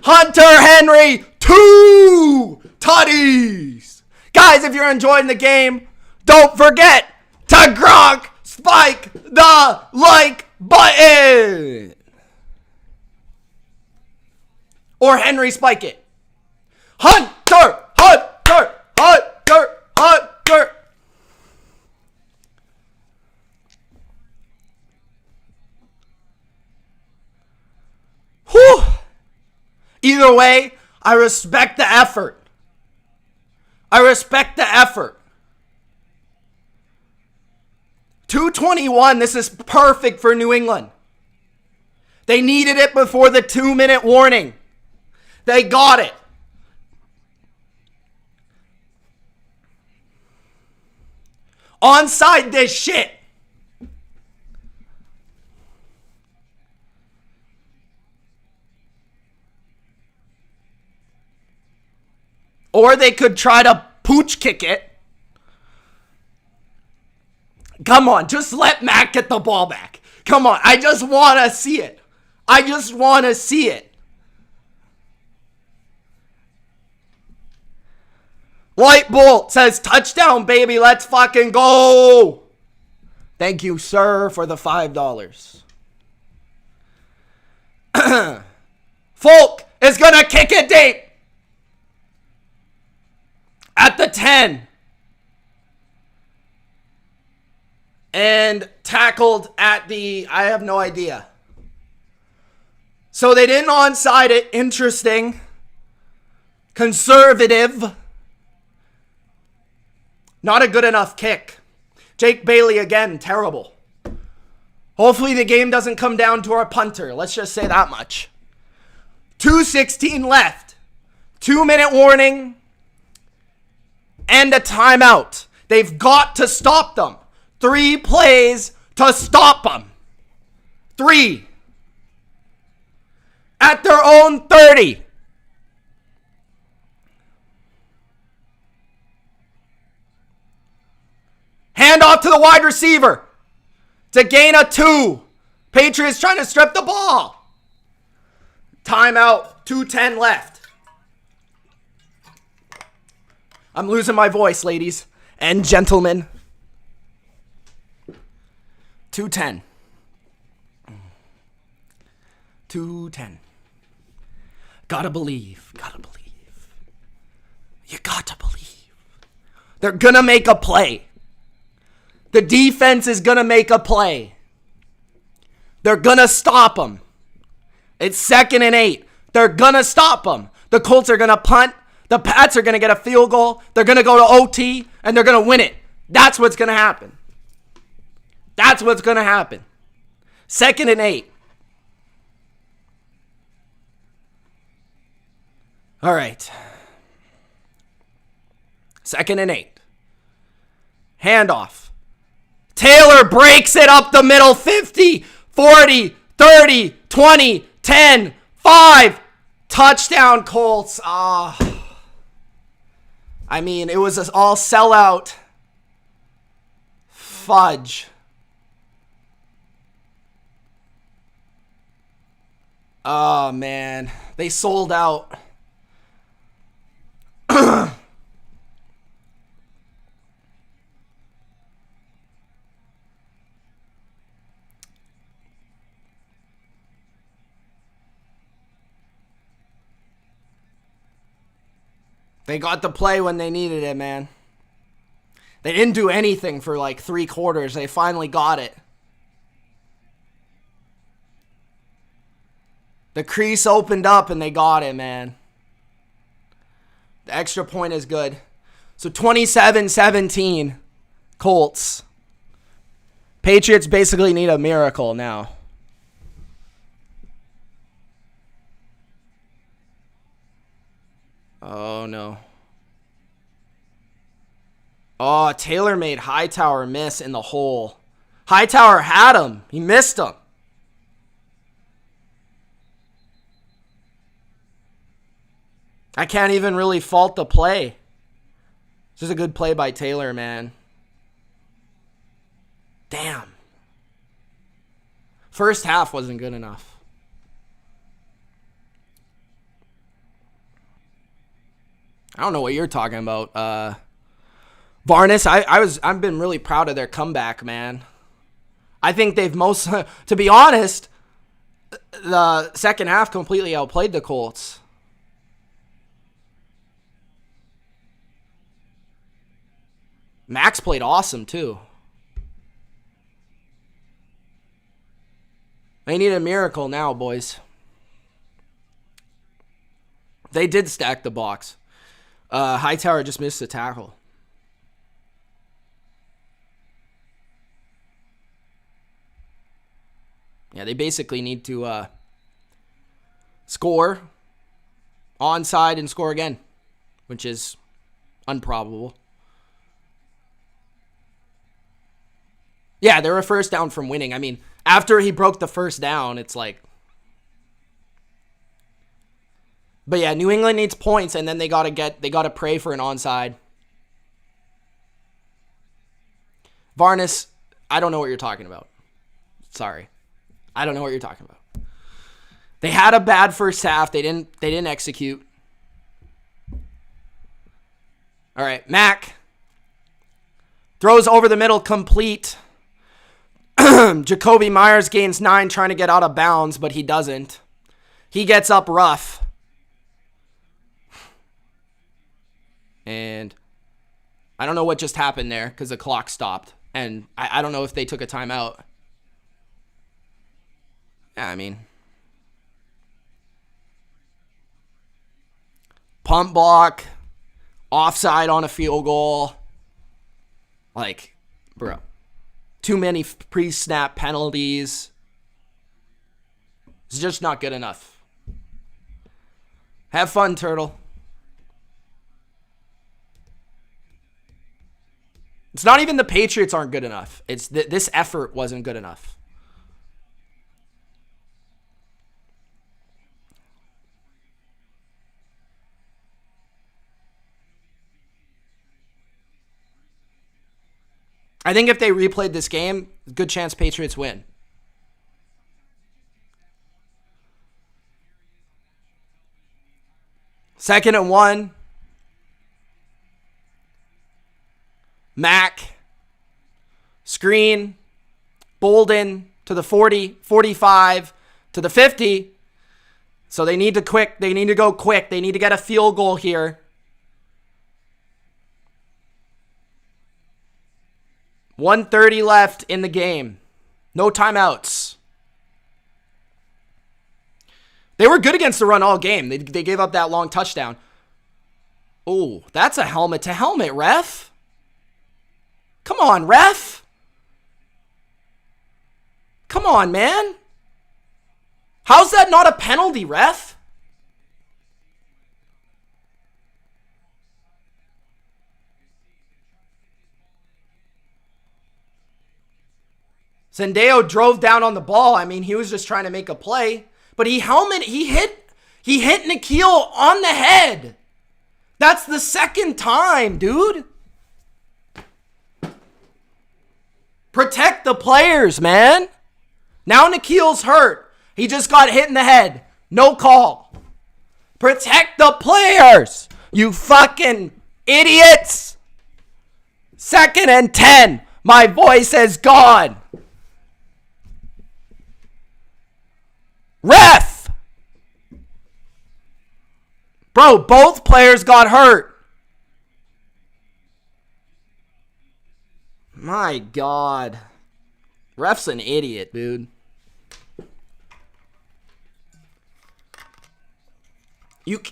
S1: Hunter Henry, 2 tutties. Guys, if you're enjoying the game, don't forget to Gronk spike the like button. Or Henry spike it. Hunter, Hunter, Hunter, Hunter. Whew. Either way, I respect the effort. I respect the effort. 2:21, this is perfect for New England. They needed it before the 2-minute warning. They got it. Onside this shit. Or they could try to pooch kick it. Come on, just let Mac get the ball back. Come on, I just want to see it. I just want to see it. Light Bolt says, touchdown, baby. Let's fucking go. Thank you, sir, for the $5. Folk is going to kick it deep. At the 10. And tackled at the, I have no idea. So they didn't onside it. Interesting. Conservative. Not a good enough kick. Jake Bailey again, terrible. Hopefully the game doesn't come down to our punter. Let's just say that much. 2:16 left. 2-minute warning. And a timeout. They've got to stop them. 3 plays to stop them. 3. At their own 30. Hand off to the wide receiver. To gain a 2. Patriots trying to strip the ball. Timeout. 2:10 left. I'm losing my voice, ladies and gentlemen. 2:10. 2:10. Gotta believe. Gotta believe. You gotta believe. They're gonna make a play. The defense is gonna make a play. They're gonna stop them. It's 2nd and 8. They're gonna stop them. The Colts are gonna punt. The Pats are going to get a field goal. They're going to go to OT, and they're going to win it. That's what's going to happen. That's what's going to happen. 2nd and 8. All right. 2nd and 8. Handoff. Taylor breaks it up the middle. 50, 40, 30, 20, 10, 5. Touchdown, Colts. I mean, it was all sellout fudge. Oh, man. They sold out.
S2: They got the play when they needed it, man. They didn't do anything for like 3 quarters. They finally got it. The crease opened up and they got it, man. The extra point is good. So 27-17, Colts. Patriots basically need a miracle now. Oh, no. Oh, Taylor made Hightower miss in the hole. Hightower had him. He missed him. I can't even really fault the play. This is a good play by Taylor, man. Damn. First half wasn't good enough. I don't know what you're talking about. Varnes, I've been really proud of their comeback, man. I think they've to be honest, the second half completely outplayed the Colts. Max played awesome too. They need a miracle now, boys. They did stack the box. Hightower just missed the tackle. Yeah, they basically need to score onside and score again, which is improbable. Yeah, they're a first down from winning. I mean, after he broke the first down, it's like... But yeah, New England needs points, and then they gotta pray for an onside. Varnes, I don't know what you're talking about. Sorry. I don't know what you're talking about. They had a bad first half. They didn't execute. All right, Mac throws over the middle, complete. Jacoby Myers gains 9 trying to get out of bounds, but he doesn't. He gets up rough. And I don't know what just happened there because the clock stopped. And I don't know if they took a timeout. Yeah, I mean. Punt block. Offside on a field goal. Like, bro. Too many pre-snap penalties. It's just not good enough. Have fun, Turtle. It's not even the Patriots aren't good enough. It's this effort wasn't good enough. I think if they replayed this game, good chance Patriots win. Second and 1. Mac. Screen. Bolden to the 40, 45, to the 50. So they need to go quick. They need to get a field goal here. 1:30 left in the game. No timeouts. They were good against the run all game. They gave up that long touchdown. Oh, that's a helmet to helmet, ref. Come on, ref. Come on, man. How's that not a penalty, ref? Sendeo drove down on the ball. I mean, he was just trying to make a play. But he hit Nikhil on the head. That's the second time, dude. Protect the players, man. Now Nikhil's hurt. He just got hit in the head. No call. Protect the players, you fucking idiots. 2nd and 10. My voice is gone. Ref! Bro, both players got hurt. My God. Ref's an idiot, dude. You...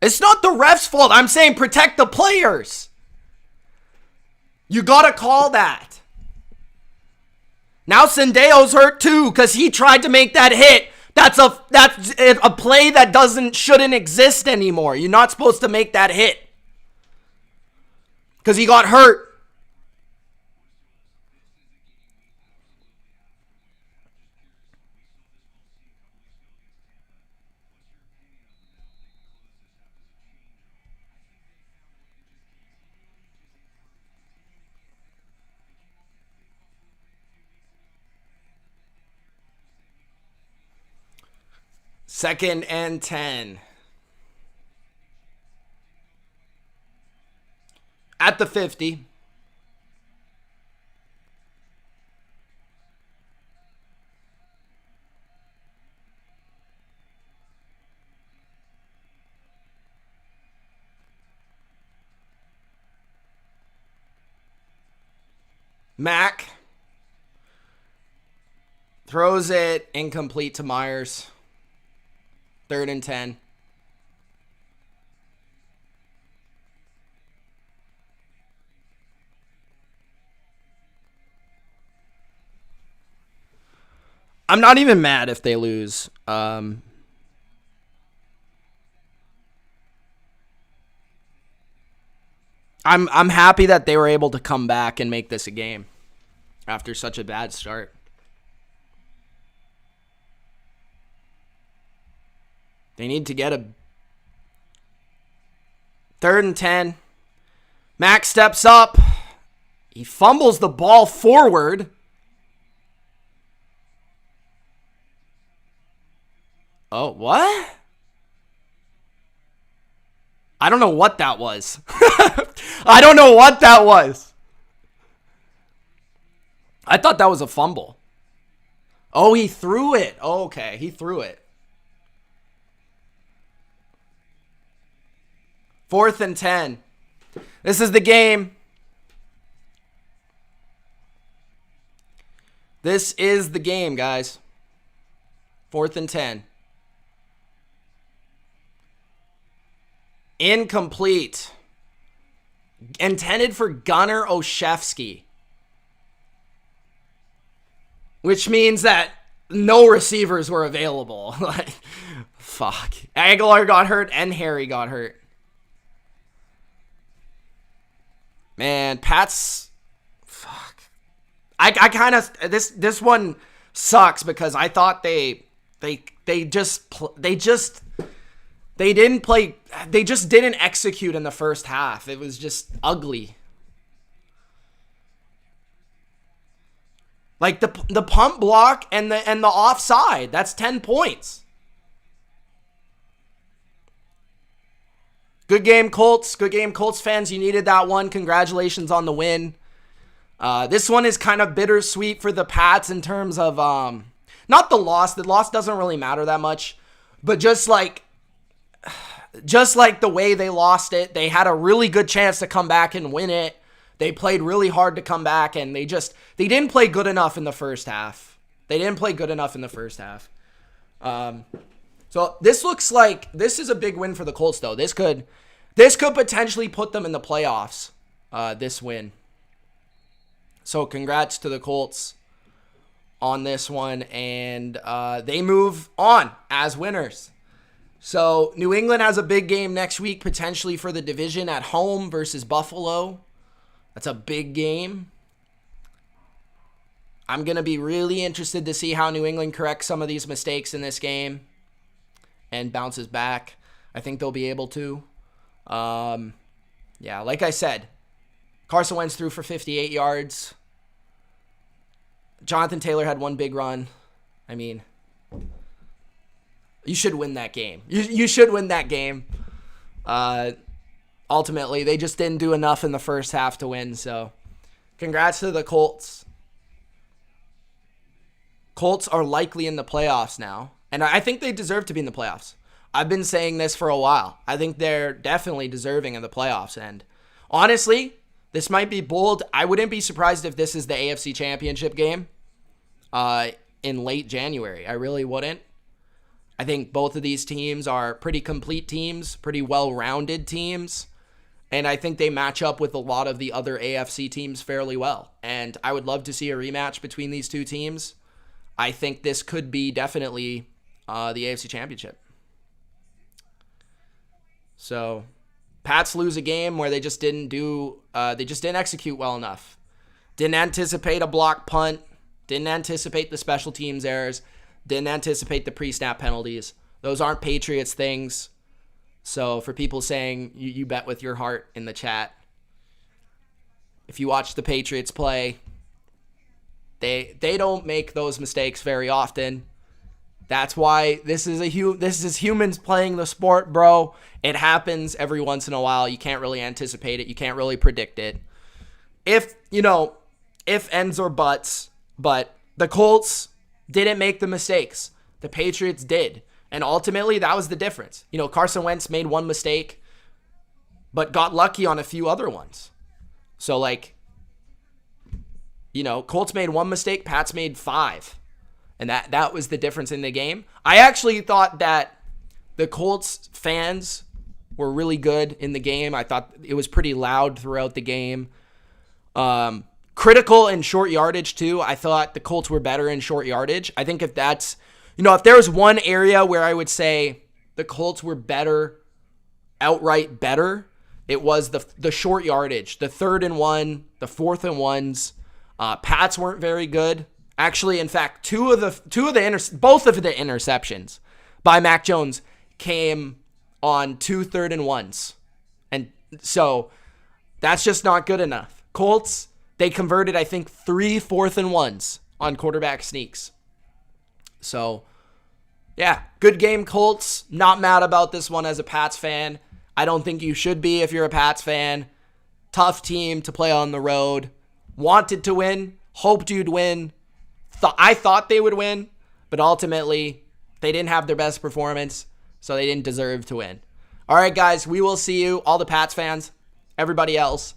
S2: It's not the ref's fault. I'm saying protect the players. You gotta call that. Now Sendejo's hurt too because he tried to make that hit. That's a play that shouldn't exist anymore. You're not supposed to make that hit because he got hurt. Second and 10. At the 50. Mack throws it incomplete to Myers. Third and 10. I'm not even mad if they lose. I'm happy that they were able to come back and make this a game after such a bad start. They need to get a third and 10. Max steps up. He fumbles the ball forward. Oh, what? I don't know what that was. I don't know what that was. I thought that was a fumble. Oh, he threw it. Oh, okay, he threw it. 4th and 10. This is the game. This is the game, guys. 4th and 10. Incomplete. Intended for Gunnar Olszewski. Which means that no receivers were available. Like, fuck. Aguilar got hurt and Harry got hurt. Man, Pats, fuck. I kind of this one sucks because I thought they just didn't execute in the first half. It was just ugly. Like the punt block and the offside, that's 10 points. Good game, Colts. Good game, Colts fans. You needed that one. Congratulations on the win. This one is kind of bittersweet for the Pats in terms of not the loss. The loss doesn't really matter that much, but just like the way they lost it, they had a really good chance to come back and win it. They played really hard to come back, and they didn't play good enough in the first half. So this looks like this is a big win for the Colts, though. This could potentially put them in the playoffs, this win. So congrats to the Colts on this one, and they move on as winners. So New England has a big game next week, potentially for the division at home versus Buffalo. That's a big game. I'm going to be really interested to see how New England corrects some of these mistakes in this game and bounces back. I think they'll be able to. Yeah, like I said, Carson Wentz threw for 58 yards. Jonathan Taylor had one big run. I mean, You should win that game. You should win that game. Ultimately, they just didn't do enough in the first half to win, so congrats to the Colts. Colts are likely in the playoffs now, and I think they deserve to be in the playoffs. I've been saying this for a while. I think they're definitely deserving of the playoffs, and honestly, this might be bold. I wouldn't be surprised if this is the AFC Championship game in late January. I really wouldn't. I think both of these teams are pretty complete teams, pretty well-rounded teams, and I think they match up with a lot of the other AFC teams fairly well. And I would love to see a rematch between these two teams. I think this could be definitely the AFC Championship. So, Pats lose a game where they just didn't execute well enough. Didn't anticipate a block punt. Didn't anticipate the special teams errors. Didn't anticipate the pre-snap penalties. Those aren't Patriots things. So for people saying you bet with your heart in the chat, if you watch the Patriots play, they don't make those mistakes very often. That's why this is humans playing the sport, bro. It happens every once in a while. You can't really anticipate it. You can't really predict it. If ends or buts, but the Colts didn't make the mistakes. The Patriots did. And ultimately, that was the difference. Carson Wentz made one mistake, but got lucky on a few other ones. So, Colts made one mistake, Pats made 5. And that was the difference in the game. I actually thought that the Colts fans were really good in the game. I thought it was pretty loud throughout the game. Critical in short yardage, too. I thought the Colts were better in short yardage. I think if that's, if there was one area where I would say the Colts were better, outright better, it was the short yardage, the 3rd and 1, the 4th and 1s. Pats weren't very good. Actually, in fact, both of the interceptions by Mac Jones came on 2 3rd and 1s. And so that's just not good enough. Colts, they converted, I think, 3 4th and 1s on quarterback sneaks. So, yeah, good game, Colts. Not mad about this one as a Pats fan. I don't think you should be if you're a Pats fan. Tough team to play on the road. Wanted to win. Hoped you'd win. I thought they would win, but ultimately, they didn't have their best performance, so they didn't deserve to win. All right, guys, we will see you, all the Pats fans, everybody else.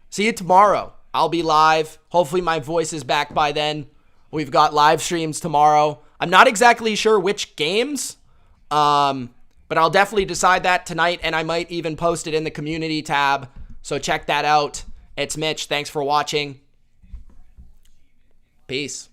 S2: See you tomorrow. I'll be live. Hopefully my voice is back by then. We've got live streams tomorrow. I'm not exactly sure which games, but I'll definitely decide that tonight, and I might even post it in the community tab, so check that out. It's Mitch. Thanks for watching. Peace.